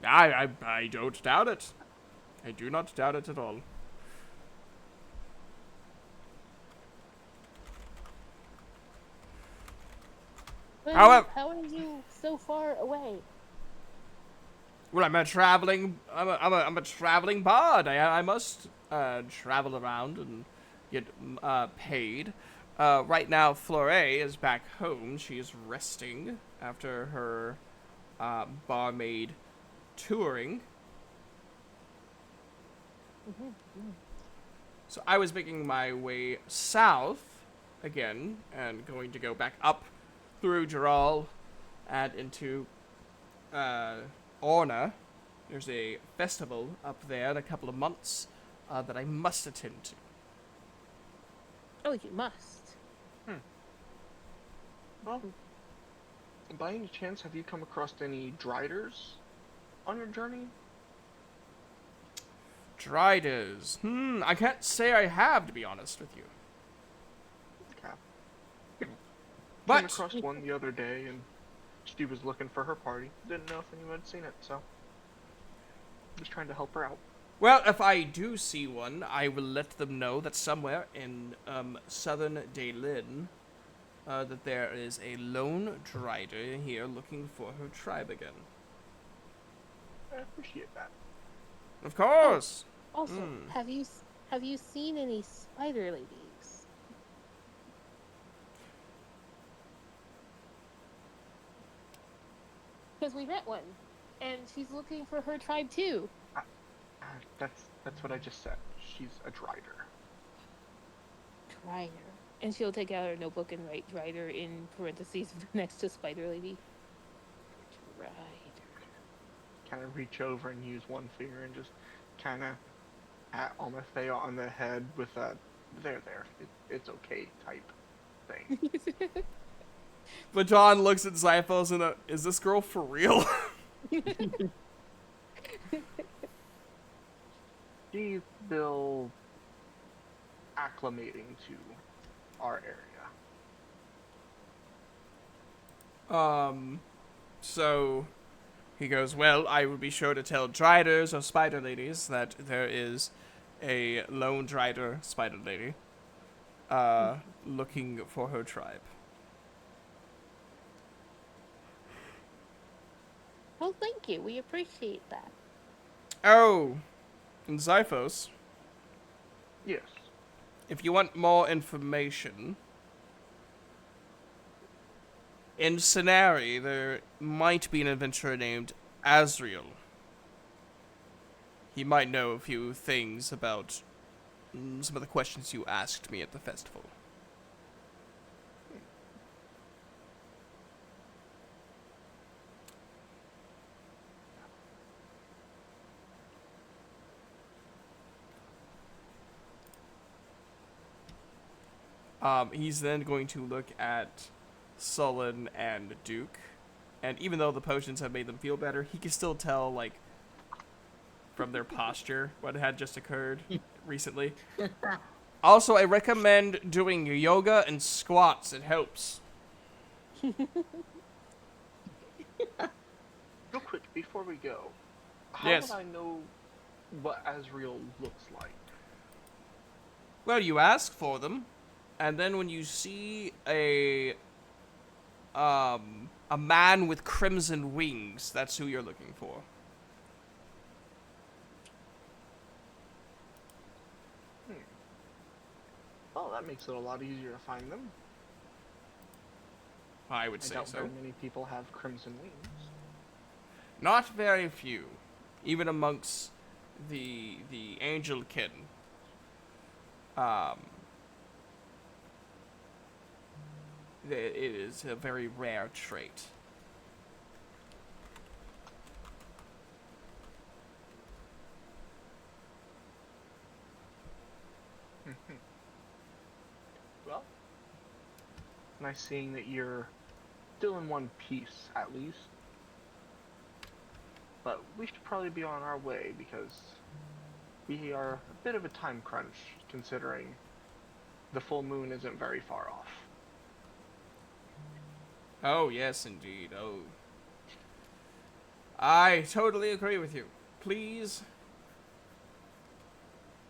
I don't doubt it. I do not doubt it at all.
But
However-
how are you so far away?
Well, I'm a traveling bard. I must travel around and get paid. Right now, Flore is back home. She is resting after her barmaid touring. So I was making my way south again and going to go back up through Geral and into Orna. There's a festival up there in a couple of months that I must attend to.
Oh, you must.
Well, by any chance, have you come across any Driders on your journey?
Driders. I can't say I have, to be honest with you.
Okay. Came
But
across one the other day, and she was looking for her party. Didn't know if anyone had seen it, so just trying to help her out.
well, if I do see one, I will let them know that somewhere in southern Daylin, that there is a lone Drider here looking for her tribe again.
I appreciate that.
Of course.
Also, have you seen any spider ladies? Because we met one, and she's looking for her tribe too.
That's what I just said. She's a Drider.
Drider. And she'll take out her notebook and write Drider in parentheses next to spider lady. Drider.
Kind of reach over and use one finger and just kind of pat Almathea on the head with a there, it's okay type thing.
But John looks at Zyphos and is this girl for real?
She's still acclimating to our area.
So he goes, well, I will be sure to tell Driders or Spider Ladies that there is a lone Drider Spider Lady, looking for her tribe.
Well, thank you. We appreciate that.
Oh, and Zyphos,
Yes.
if you want more information, in Cenari, there might be an adventurer named Azriel. He might know a few things about some of the questions you asked me at the festival. He's then going to look at Sullen and Duke, and even though the potions have made them feel better, he can still tell, like, from their posture what had just occurred recently. Also, I recommend doing yoga and squats. It helps.
Real quick, before we go, how
Yes.
would I know what Azrael looks like?
Well, you ask for them, and then when you see a man with crimson wings, that's who you're looking for.
Well, that makes it a lot easier to find them.
I would
I
say
doubt
so.
very many people have crimson wings.
Not very few, even amongst the Angelkin. It is a very rare trait.
Well, nice seeing that you're still in one piece, at least. But we should probably be on our way because we are a bit of a time crunch, considering the full moon isn't very far off.
Oh, yes, indeed. Oh. I totally agree with you. Please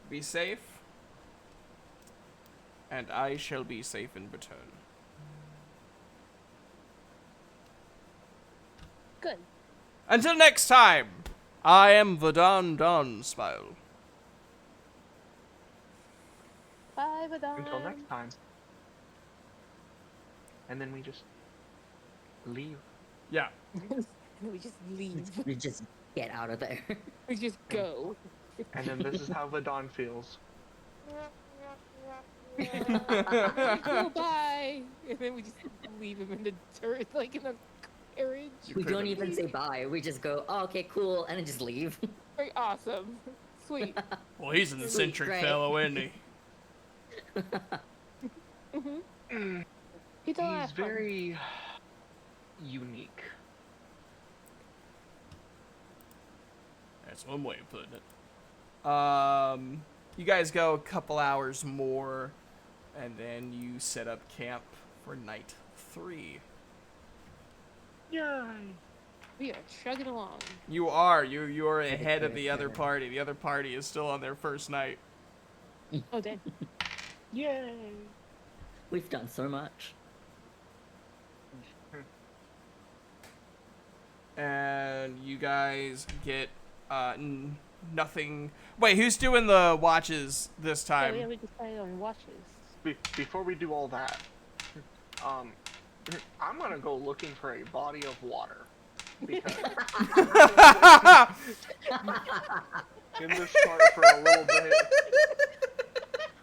be safe, and I shall be safe in return.
Good.
Until next time, I am Vadon Donsmile.
Bye, Vadon.
Until next time. And then we just leave.
Yeah.
And we just leave.
We just get out of there.
We just go.
And then this is how Vadon feels.
Cool, bye. And then we just leave him in the dirt, like in a carriage.
We don't even say bye. We just go, oh, okay, cool, and then just leave.
Very awesome. Sweet.
Well, he's an
Sweet,
eccentric
great.
fellow, isn't he?
He's a lot
He's
of fun.
very unique.
That's one way of putting it. You guys go a couple hours more, and then you set up camp for night 3.
Yay!
We are chugging along.
You are ahead of the other party. The other party is still on their first night.
Oh, dang.
Yay!
We've done so much.
And you guys get nothing. Wait, who's doing the watches this
Yeah,
time?
we haven't decided on watches.
Before we do all that, I'm gonna go looking for a body of water. Because in this part for a little bit,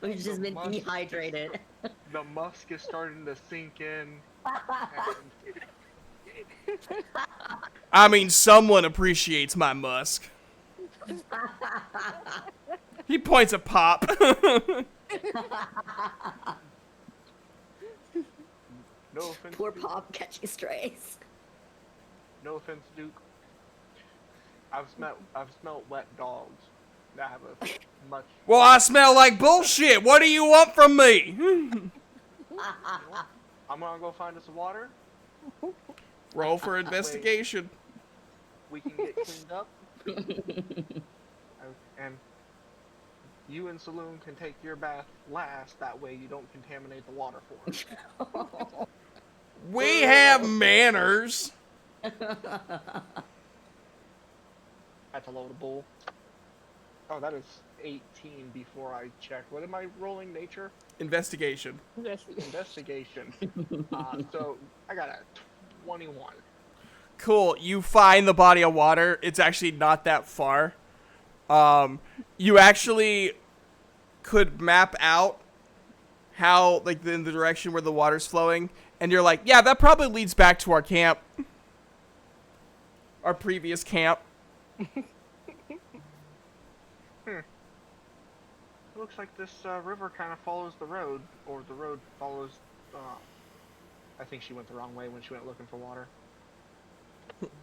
We've just been
Must-
dehydrated.
the musk is starting to sink in. And
I mean, someone appreciates my musk. He points at Pop.
no offense,
Poor
Duke.
Pop catching strays.
No offense, Duke. I've smelled wet dogs that have a much.
Well, I smell like bullshit. What do you want from me?
I'm gonna go find us some water.
Roll for investigation.
We can get cleaned up, and you and Saloon can take your bath last. That way, you don't contaminate the water for us.
We have manners.
That's a load of bull. Oh, that is 18 before I check. What am I rolling? Nature?
Investigation.
Investigation. So I got a 21.
Cool. You find the body of water. It's actually not that far. You actually could map out how, like, in the direction where the water's flowing, and you're like, yeah, that probably leads back to our camp. Our previous camp.
It looks like this river kind of follows the road, or the road follows. I think she went the wrong way when she went looking for water.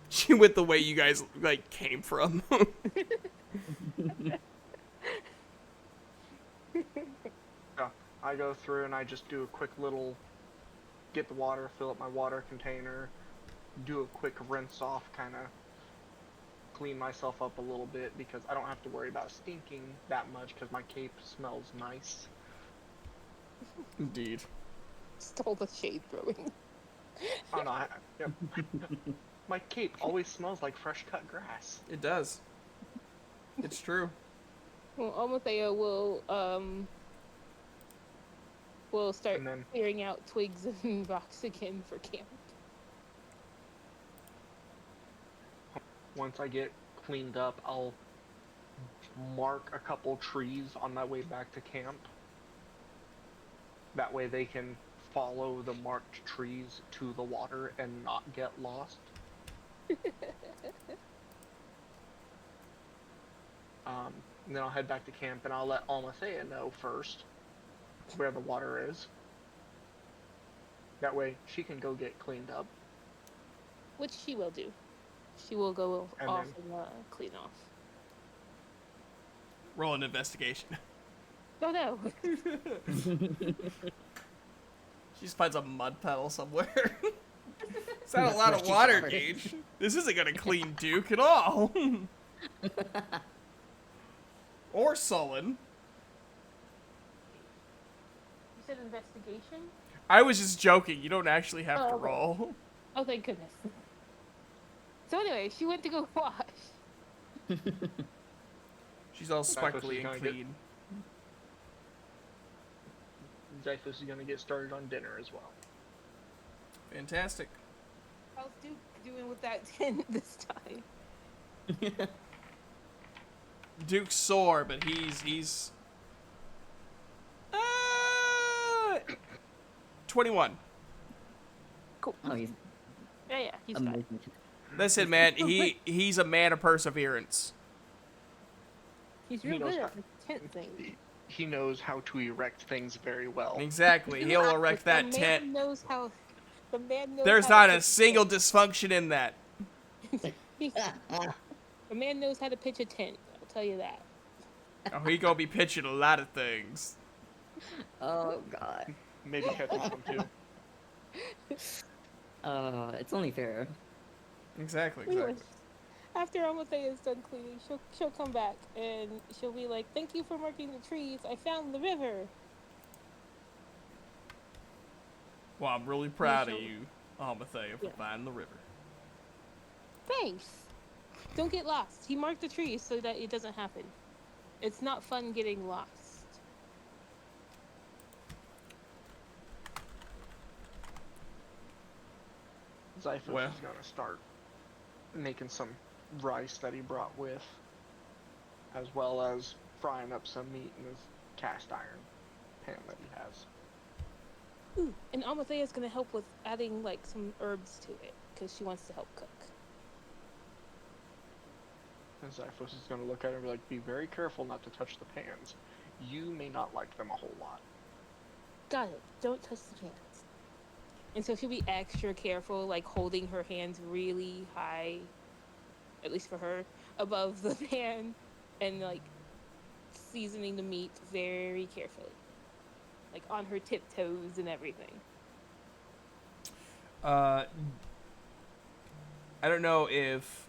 She went the way you guys, like, came from.
So I go through and I just do a quick little get the water, fill up my water container, do a quick rinse off, kind of clean myself up a little bit because I don't have to worry about stinking that much because my cape smells nice.
Indeed.
Stole the shade throwing.
Oh no, yep. My cape always smells like fresh cut grass.
It does. It's true.
Well, Amathea will start
And then-
clearing out twigs and rocks again for camp.
Once I get cleaned up, I'll mark a couple trees on my way back to camp. That way they can follow the marked trees to the water and not get lost. And then I'll head back to camp and I'll let Almathea know first where the water is. That way she can go get cleaned up.
Which she will do. She will go
And
off
then-
and clean off.
Roll an investigation.
Oh no!
She just finds a mud puddle somewhere. It's not a lot of water, Gage. This isn't gonna clean Duke at all. Or Sullen.
You said investigation?
I was just joking. You don't actually have to
Oh, okay.
roll.
Oh, thank goodness. So anyway, she went to go wash.
She's all
what
sparkly
she's
and
gonna get.
clean.
Zyphus is gonna get started on dinner as well.
Fantastic.
How's Duke doing with that tent this time?
Duke's sore, but he's 21.
Cool.
Oh, he's
Yeah, he's fine.
amazing.
Listen, man, he's a man of perseverance.
He's
He
real
knows
good
how-
at the tent thing.
He knows how to erect things very well.
Exactly. He'll erect that
The
tent.
man knows how. The man knows.
There's
how
not
to
a
pitch
single dysfunction in that.
tent. The man knows how to pitch a tent. I'll tell you that.
Oh, he gonna be pitching a lot of things.
Oh god.
Maybe catching some too.
It's only fair.
Exactly.
Anyway, after Amathea is done cleaning, she'll come back and she'll be like, "Thank you for marking the trees. I found the river."
Well, I'm really proud of
Usually.
you, Amathea, for
Yeah.
finding the river.
Thanks. Don't get lost. He marked the trees so that it doesn't happen. It's not fun getting lost.
Zyphus
Well.
is gonna start making some rice that he brought with, as well as frying up some meat in his cast iron pan that he has.
Ooh, and Amathea's gonna help with adding like some herbs to it because she wants to help cook.
And Zyphus is gonna look at her and be like, "Be very careful not to touch the pans. You may not like them a whole lot."
Got it. Don't touch the pans. And so she'll be extra careful, like holding her hands really high, at least for her, above the pan, and like seasoning the meat very carefully, like on her tiptoes and everything.
I don't know if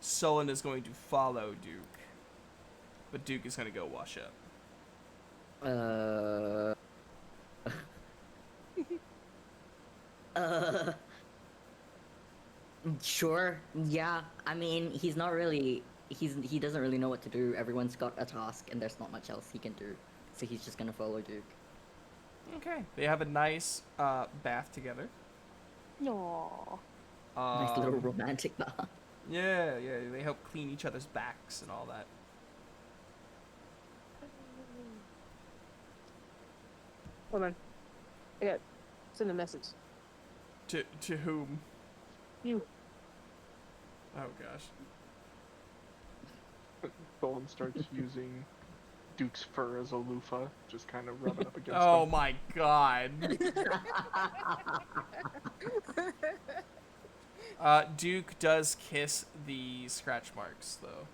Sullen is going to follow Duke, but Duke is going to go wash up.
Uh. uh. Sure. Yeah. I mean, he's not really. He doesn't really know what to do. Everyone's got a task, and there's not much else he can do. So he's just gonna follow Duke.
Okay. They have a nice bath together.
No.
Nice little romantic bath.
Yeah, they help clean each other's backs and all that.
Hold on. I got send a message.
To whom?
You.
Oh gosh.
Solon starts using Duke's fur as a loofah, just kind of rubbing up against
Oh
him.
my god. Duke does kiss the scratch marks though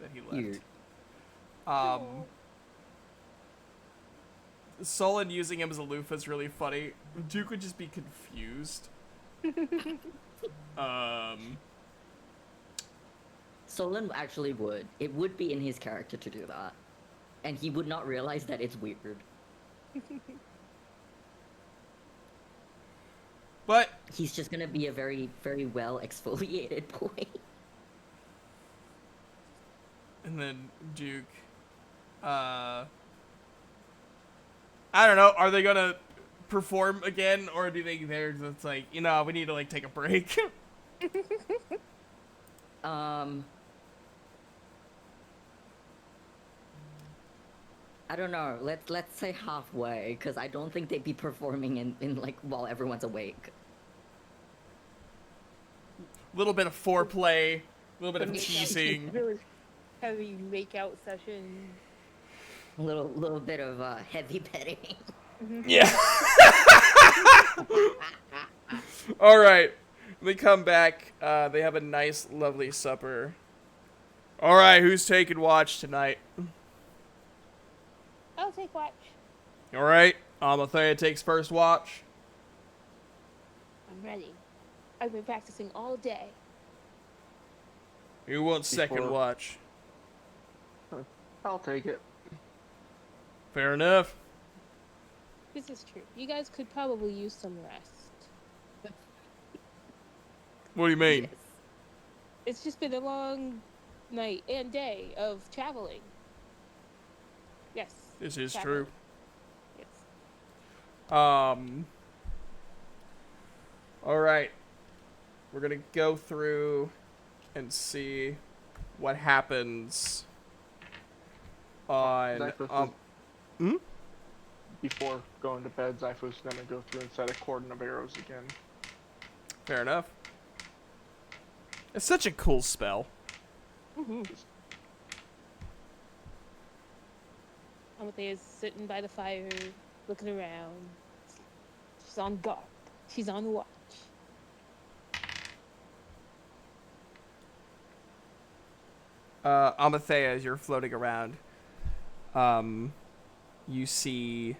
that he left.
Cute.
Solon using him as a loofah is really funny. Duke would just be confused.
Solon actually would. It would be in his character to do that. And he would not realize that it's weird.
But
He's just gonna be a very, very well exfoliated boy.
and then Duke, I don't know. Are they gonna perform again, or do they think they're just like, we need to like take a break?
I don't know. Let's say halfway, because I don't think they'd be performing in like while everyone's awake.
A little bit of foreplay, a little bit of
Make out-
teasing.
Really heavy makeout session.
A little bit of heavy petting.
Yeah. All right. When they come back, they have a nice, lovely supper. All right, who's taking watch tonight?
I'll take watch.
All right, Amathea takes first watch.
I'm ready. I've been practicing all day.
Who wants second
Before-
watch?
I'll take it.
Fair enough.
This is true. You guys could probably use some rest.
What do you mean?
Yes.
It's just been a long night and day of traveling. Yes.
This is
traveling.
true.
Yes.
All right. We're going to go through and see what happens on
Zyphus Before going to bed, Zyphus is gonna go through and set a cordon of arrows again.
fair enough. It's such a cool spell.
Amathea's sitting by the fire, looking around. She's on guard. She's on watch.
Amathea, as you're floating around, you see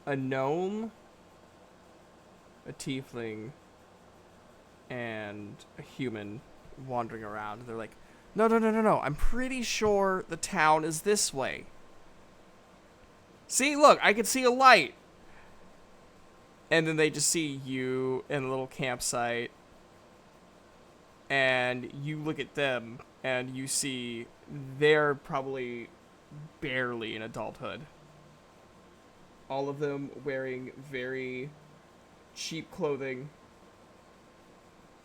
a gnome, a tiefling, and a human wandering around. They're like, no, I'm pretty sure the town is this way. See, look, I can see a light. And then they just see you in a little campsite. And you look at them, and you see they're probably barely in adulthood. All of them wearing very cheap clothing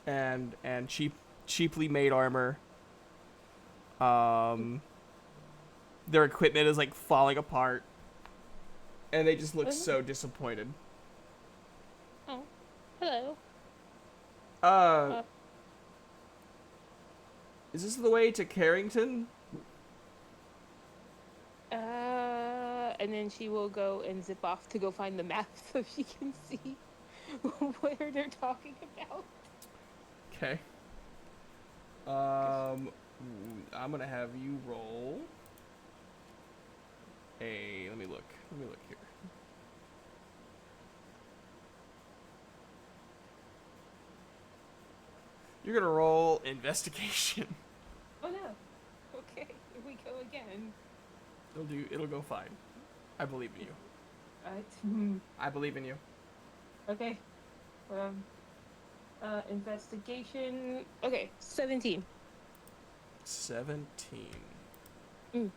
and cheaply made armor. Their equipment is like falling apart, and they just look so disappointed.
Oh, hello.
Is this the way to Carrington?
And then she will go and zip off to go find the map so she can see where they're talking about.
Okay. I'm gonna have you roll a. Let me look here. You're gonna roll investigation.
Oh no. Okay, here we go again.
It'll go fine. I believe in you.
Alright.
I believe in you.
Okay. Um. Investigation. Okay, 17.
17.
Mm.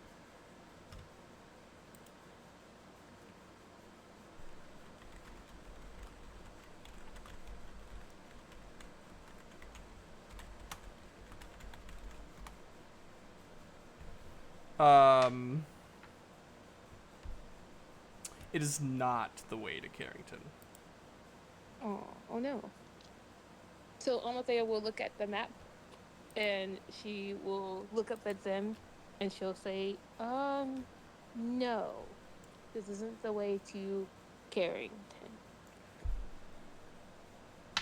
Um, it is not the way to Carrington.
Oh no. So Amathea will look at the map and she will look up at them and she'll say, no. This isn't the way to Carrington.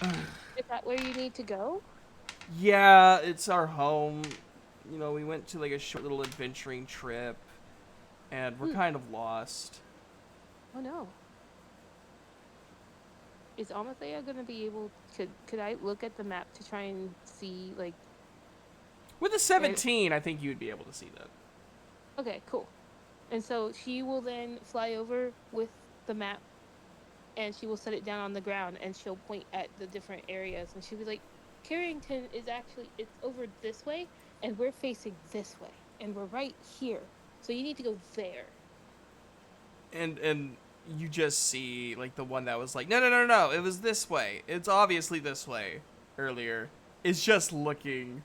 Is that where you need to go?
Yeah, it's our home. You know, we went to like a short little adventuring trip, and we're kind of lost.
Oh no. Is Amathea gonna be able could I look at the map to try and see like
With a 17, I think you'd be able to see that.
okay, cool. And so she will then fly over with the map and she will set it down on the ground and she'll point at the different areas and she'll be like, Carrington is actually it's over this way and we're facing this way and we're right here. So you need to go there.
And you just see like the one that was like, no, it was this way. It's obviously this way. Earlier, is just looking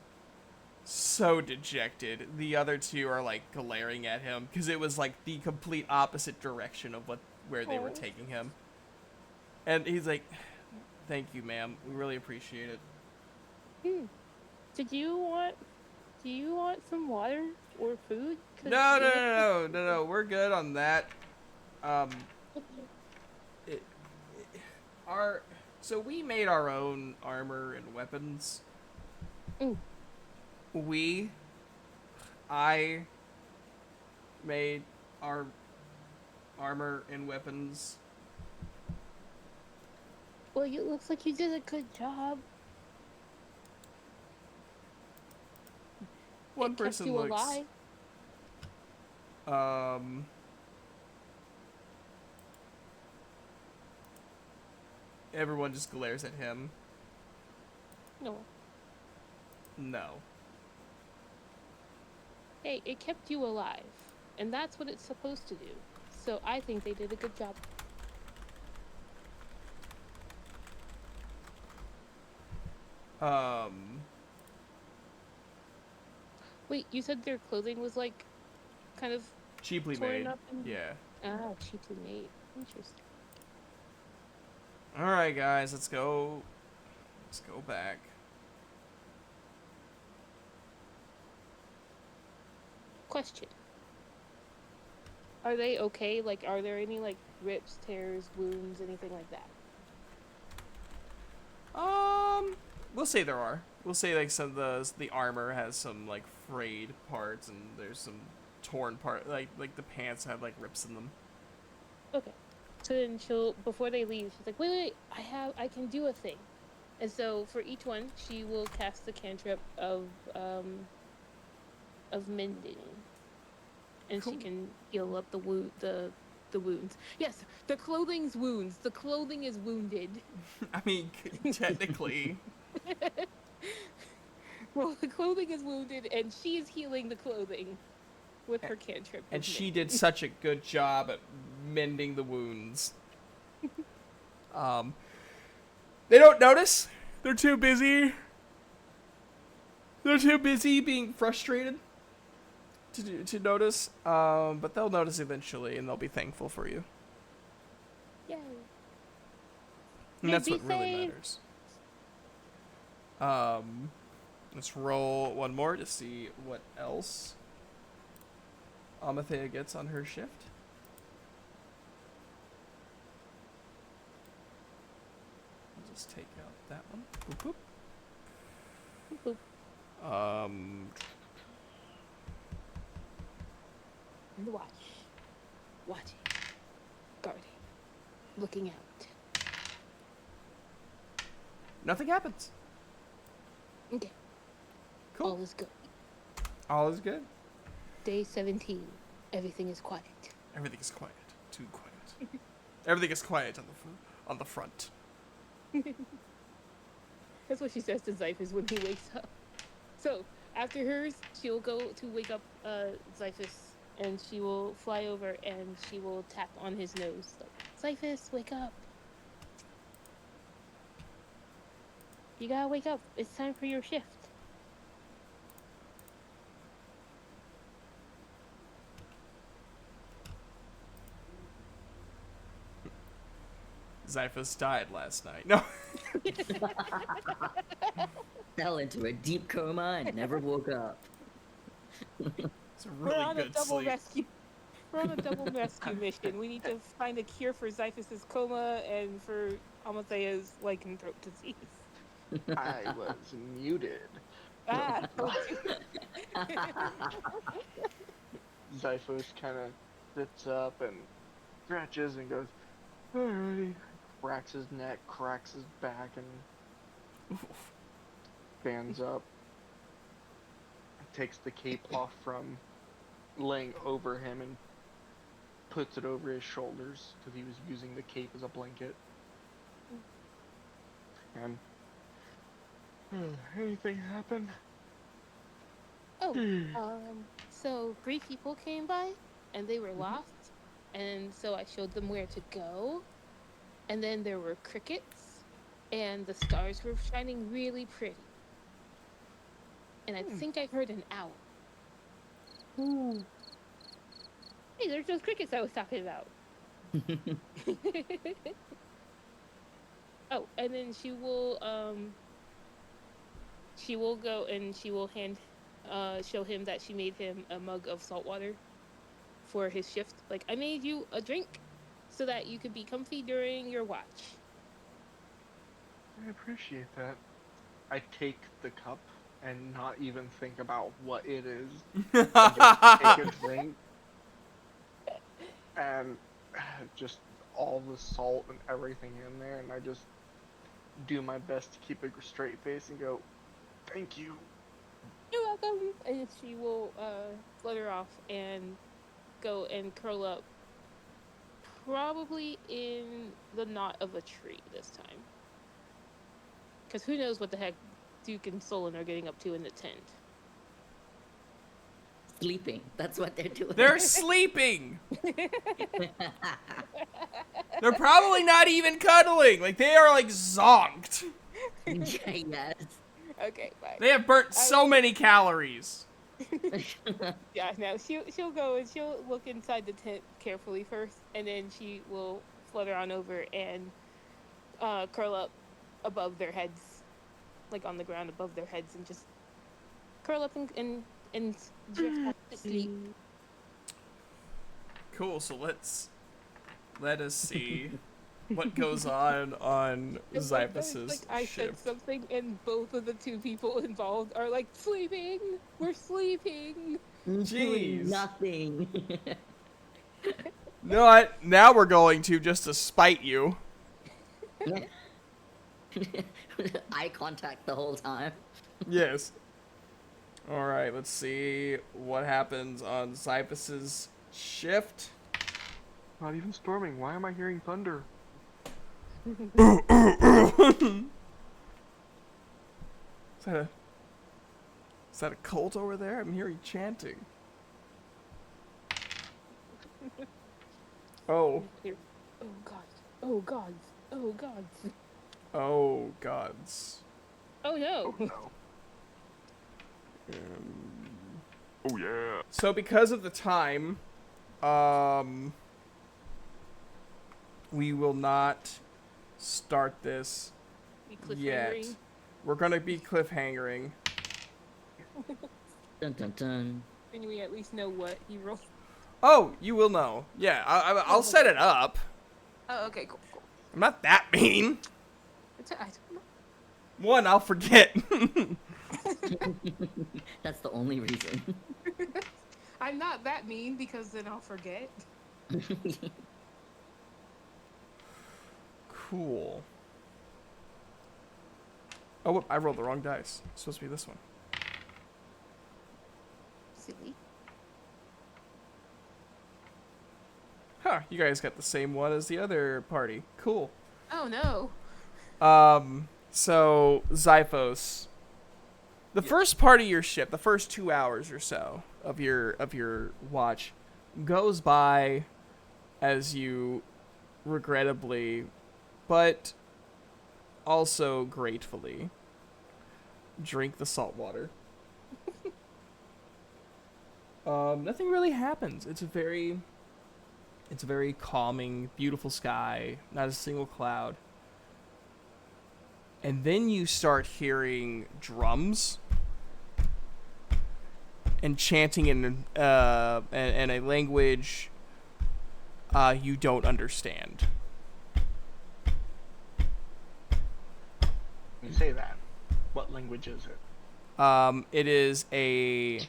so dejected. The other two are like glaring at him because it was like the complete opposite direction of where they were taking him. And he's like, "Thank you, ma'am. We really appreciate it."
Do you want some water or food?
No. We're good on that. So we made our own armor and weapons. I made our armor and weapons.
Well, it looks like you did a good job.
One person
kept you
looks
alive.
Everyone just glares at him.
No. Hey, it kept you alive. And that's what it's supposed to do. So I think they did a good job. Wait, you said their clothing was like kind of
Cheaply
torn
made.
up and...
Yeah.
Ah, cheaply made. Interesting.
All right, guys, let's go. Let's go back.
Question. Are they okay? Like, are there any, like, rips, tears, wounds, anything like that?
We'll say there are. We'll say, like, some of the armor has some, like, frayed parts, and there's some torn part, like the pants have, like, rips in them.
Okay. So then she'll, before they leave, she's like, wait, I can do a thing. And so for each one, she will cast the cantrip of mending. And cool. She can heal up the wounds. Yes, the clothing's wounds. The clothing is wounded.
I mean, technically.
Well, the clothing is wounded, and she is healing the clothing with her cantrip.
And she did such a good job at mending the wounds. They don't notice. They're too busy. They're too busy being frustrated to notice. But they'll notice eventually, and they'll be thankful for you.
Yay.
And that's what really matters. Let's roll one more to see what else Amathea gets on her shift. I'll just take out that one. Boop, boop. Boop.
And watching, guarding, looking out.
Nothing happens.
Okay.
Cool.
All is good.
All is good.
Day 17. Everything is quiet.
Everything is quiet. Too quiet. Everything is quiet on the front.
That's what she says to Zyphus when he wakes up. So, after hers, she'll go to wake up Zyphus, and she will fly over and she will tap on his nose. Like, Zyphus, wake up. You gotta wake up. It's time for your shift.
Zyphus died last night. No.
Fell into a deep coma and never woke up.
It's a
We're
really
on a
good
double
sleep.
rescue. We're on a double rescue mission. We need to find a cure for Zyphus's coma and for Amathea's lycanthrope disease.
I was muted.
Ah,
Zyphos kind of sits up and stretches and goes, alrighty. Cracks his neck, cracks his back, and stands up. Takes the cape off from laying over him and puts it over his shoulders because he was using the cape as a blanket. And anything happen?
So 3 people came by and they were lost, and so I showed them where to go, and then there were crickets and the stars were shining really pretty, and I think I heard an owl. Hey, there's those crickets I was talking about. Oh, and then she will go and she will show him that she made him a mug of salt water for his shift. Like, I made you a drink so that you could be comfy during your watch.
I appreciate that. I take the cup and not even think about what it is. I just take a drink and just all the salt and everything in there, and I just do my best to keep a straight face and go, thank you.
You're welcome. And she will flutter off and go and curl up, probably in the knot of a tree this time. Because who knows what the heck Duke and Solon are getting up to in the tent.
Sleeping. That's what they're doing.
They're sleeping. They're probably not even cuddling. Like, they are like zonked.
Yes.
Okay, bye.
They have burnt so many calories.
Yeah, no, she'll go and she'll look inside the tent carefully first, and then she will flutter on over and curl up above their heads, like on the ground above their heads, and just curl up and drift off to sleep.
Cool, so let us see what goes on Zyphus's
Like, I said
shift.
something, and both of the 2 people involved are like, sleeping. We're sleeping.
Doing
Jeez.
nothing.
No, now we're going to, just to spite you.
Eye contact the whole time.
Yes. All right, let's see what happens on Zyphus's shift.
Not even storming. Why am I hearing thunder?
Is that a cult over there? I'm hearing chanting. Oh.
Oh god. Oh god. Oh god.
Oh, gods.
Oh no.
No. Oh yeah.
So because of the time, we will not start this
We
yet.
cliffhangering.
We're gonna be cliffhangering.
Dun dun dun.
And we at least know what he rolled.
Oh, you will know. Yeah, I'll set it up.
Oh, okay, cool.
I'm not that mean.
I don't know.
One, I'll forget.
That's the only reason.
I'm not that mean because then I'll forget.
Cool. Oh, I rolled the wrong dice. It's supposed to be this one.
Silly.
Huh, you guys got the same one as the other party. Cool.
Oh no.
So, Xiphos, the first part of your ship, the first 2 hours or so of your watch, goes by as you regrettably, but also gratefully, drink the salt water. Nothing really happens. It's a very calming, beautiful sky, not a single cloud. And then you start hearing drums and chanting in a language you don't understand.
You say that. What language is it?
It is a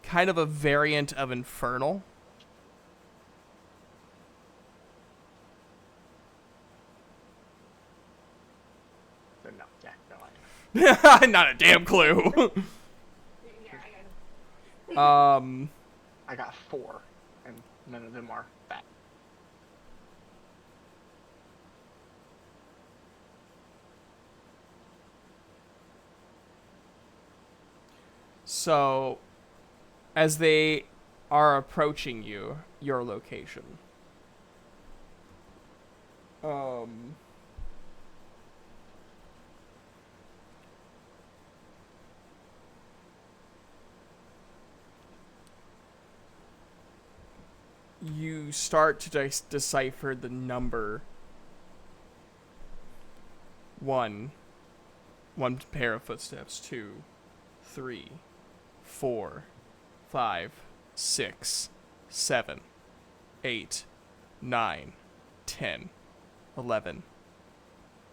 kind of a variant of Infernal.
No, yeah, no, I know.
Not a damn clue.
I got 4, and none of them are fat.
So, as they are approaching your location, you start to decipher the number 1. One pair of footsteps. 2, 3, 4, 5, 6, 7, 8, 9, 10, 11,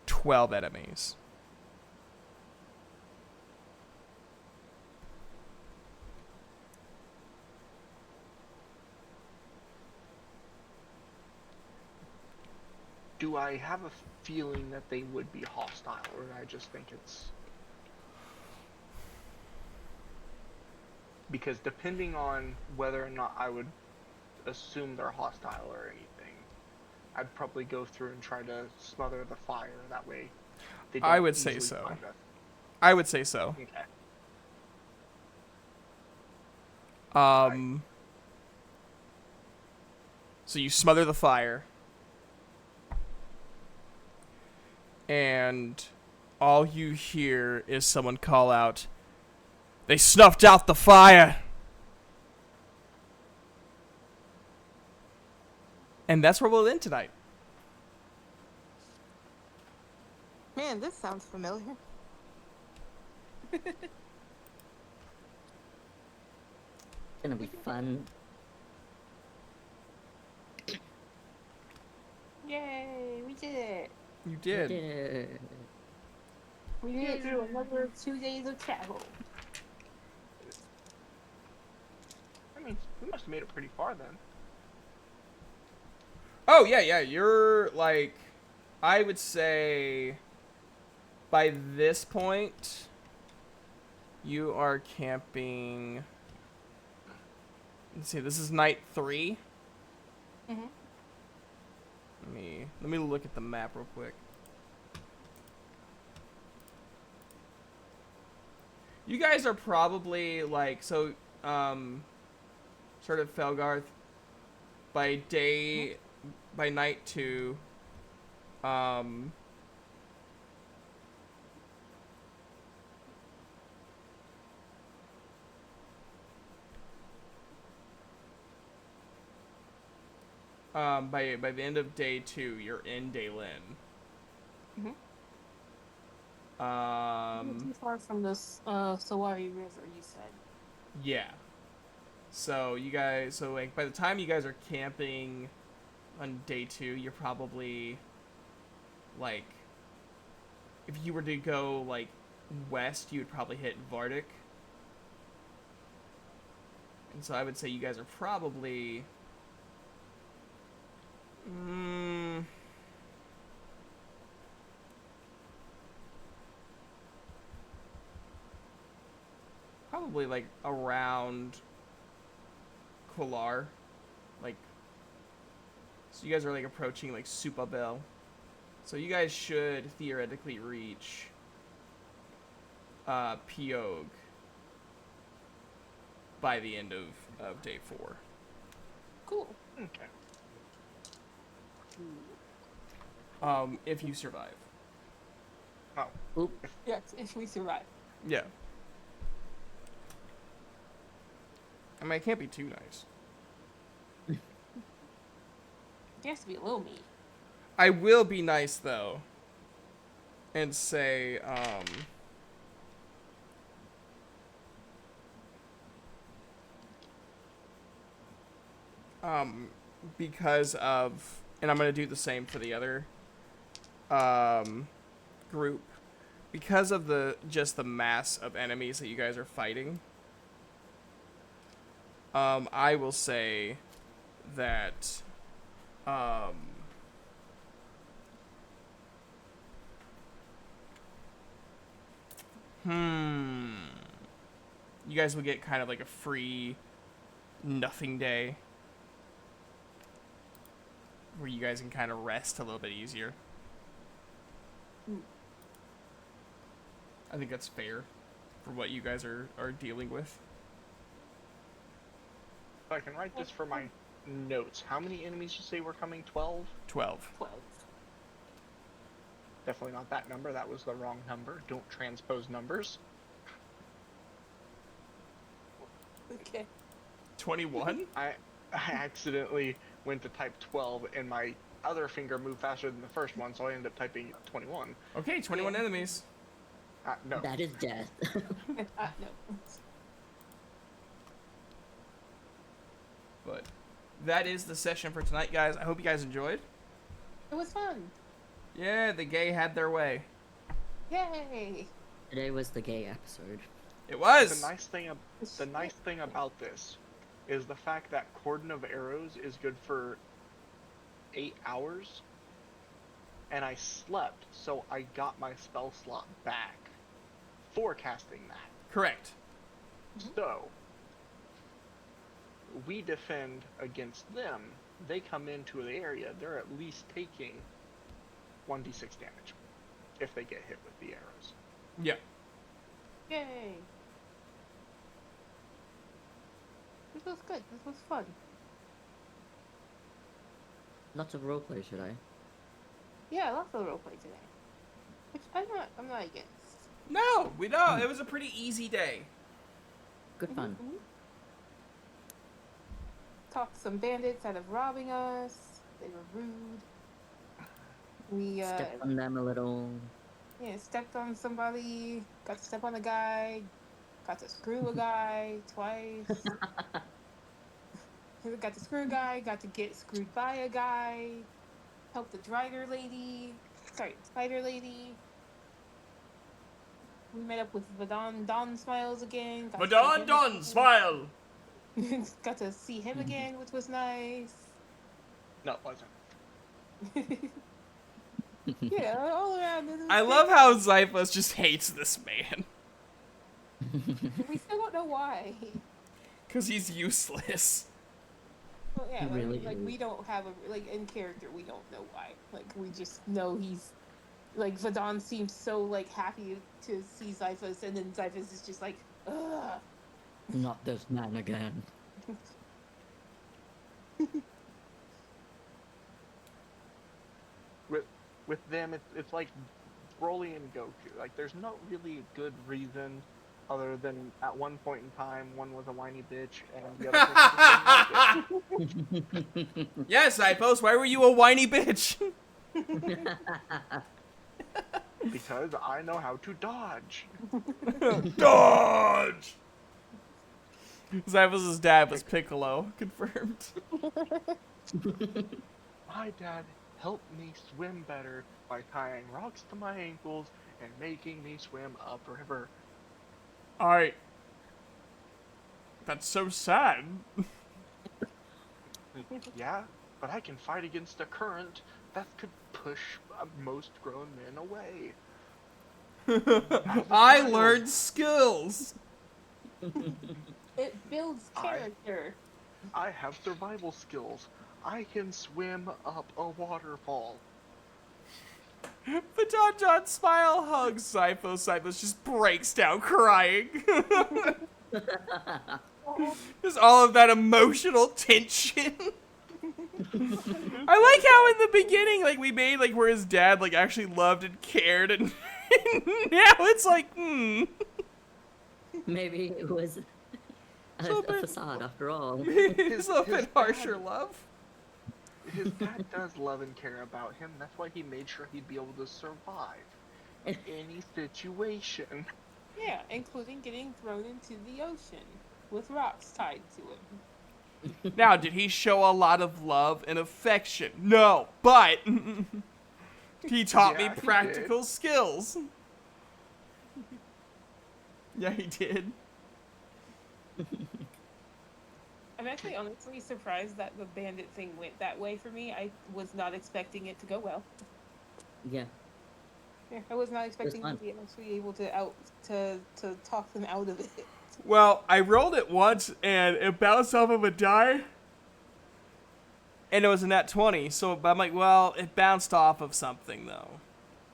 12 enemies.
Do I have a feeling that they would be hostile, or do I just think it's... Because depending on whether or not I would assume they're hostile or anything, I'd probably go through and try to smother the fire. That way, they don't
I would say
easily
so.
find us.
I would say so.
Okay.
So you smother the fire, and all you hear is someone call out, "They snuffed out the fire!" And that's where we'll end tonight.
Man, this sounds familiar.
Gonna be fun.
Yay, we did it.
You did.
Yeah.
We made it through another 2 days of travel.
I mean, we must have made it pretty far then.
Oh, yeah. You're, like, I would say by this point, you are camping. Let's see, this is night 3.
Mm-hmm.
Let me look at the map real quick. You guys are probably like sort of Felgarth by night 2. By the end of day 2, you're in Daylin.
Mm-hmm. Not too far from this Sawari River, you said.
Yeah. So like by the time you guys are camping on day 2, you're probably like, if you were to go like west, you would probably hit Vardic. And so I would say you guys are probably probably like around Quillar. Like, so you guys are like approaching like Supabel. So you guys should theoretically reach Piog by the end of day 4.
Cool.
Okay.
If you survive.
Oh.
Oop.
Yes, if we survive.
Yeah. I mean, I can't be too nice.
It has to be a little mean.
I will be nice though, and say, because of, and I'm gonna do the same for the other, group, because of just the mass of enemies that you guys are fighting. I will say that, you guys will get kind of like a free nothing day where you guys can kind of rest a little bit easier. I think that's fair for what you guys are dealing with.
I can write this for my notes. How many enemies you say were coming? 12?
12.
12.
Definitely not that number. That was the wrong number. Don't transpose numbers.
Okay.
21?
I accidentally went to type 12 and my other finger moved faster than the first one, so I ended up typing 21.
Okay, 21 enemies.
No.
That is death.
No.
But that is the session for tonight, guys. I hope you guys enjoyed.
It was fun.
Yeah, the gay had their way.
Yay.
Today was the gay episode.
It was!
The nice thing about this is the fact that Cordon of Arrows is good for 8 hours, and I slept, so I got my spell slot back for casting that.
Correct.
So, we defend against them. They come into the area, they're at least taking 1d6 damage if they get hit with the arrows.
Yeah.
Yay. This was good. This was fun.
Lots of roleplay, should I?
Yeah, lots of roleplay today. Which I'm not against.
No, we don't. It was a pretty easy day.
Good fun.
Talked some bandits out of robbing us. They were rude. We
Step on them a little.
stepped on somebody. Got to step on a guy. Got to screw a guy twice. Got to screw a guy. Got to get screwed by a guy. Helped the spider lady. We met up with Vadon Don Smiles again. Got to see
Madon
him
Don,
again.
smile!
Got to see him again, which was nice.
No, it wasn't.
Yeah, all around.
I love how Zyphus just hates this man.
We still don't know why.
Because he's useless.
Well, yeah,
He really is.
we don't have in character, we don't know why. Like, we just know he's, Vadon seems so, happy to see Zyphus, and then Zyphus is just like, ugh.
Not this man again.
With them, it's like Broly and Goku. Like, there's not really a good reason other than at one point in time, one was a whiny bitch and the other person was like it.
Yes, Zyphos, why were you a whiny bitch?
Because I know how to dodge.
Dodge! Zyphos' dad was Piccolo, confirmed.
My dad helped me swim better by tying rocks to my ankles and making me swim upriver.
Alright. That's so sad.
Yeah, but I can fight against a current that could push most grown men away.
I learned skills.
It builds
I-
character.
I have survival skills. I can swim up a waterfall.
Baton John smile hugs Sipho. Sipho just breaks down crying. Just all of that emotional tension. I like how in the beginning, like, we made, like, where his dad, like, actually loved and cared, and now it's like,
Maybe it was
So
a
bit-
facade after all.
it's a little
his
bit harsher
dad-
love.
His dad does love and care about him. That's why he made sure he'd be able to survive any situation.
Yeah, including getting thrown into the ocean with rocks tied to him.
Now, did he show a lot of love and affection? No, but he taught
Yeah,
me
he
practical skills. Yeah, he did.
I'm actually honestly surprised that the bandit thing went that way for me. I was not expecting it to go well.
Yeah.
Yeah, I was not expecting to
fun.
be actually able to talk them out of it.
Well, I rolled it once and it bounced off of a die. And it was a nat 20, so but I'm like, well, it bounced off of something though.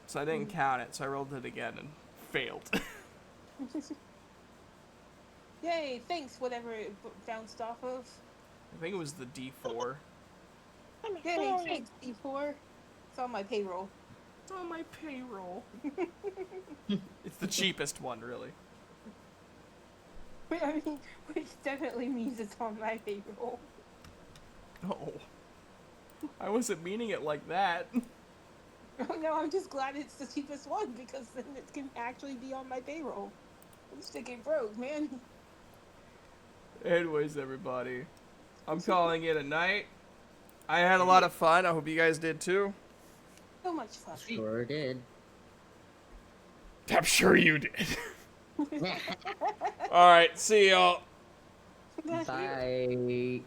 So I didn't count it, so I rolled it again and failed.
Yay! Thanks, whatever it bounced off of.
I think it was the D4.
Yay! Thanks, D4. It's on my payroll.
It's on my payroll. It's the cheapest one, really.
I mean, which definitely means it's on my payroll.
Oh. I wasn't meaning it like that.
No, I'm just glad it's the cheapest one because then it can actually be on my payroll. I'm sticking broke, man.
Anyways, everybody, I'm calling it a night. I had a lot of fun. I hope you guys did too.
So much fun.
Sure did.
I'm sure you did. All right, see y'all.
Bye.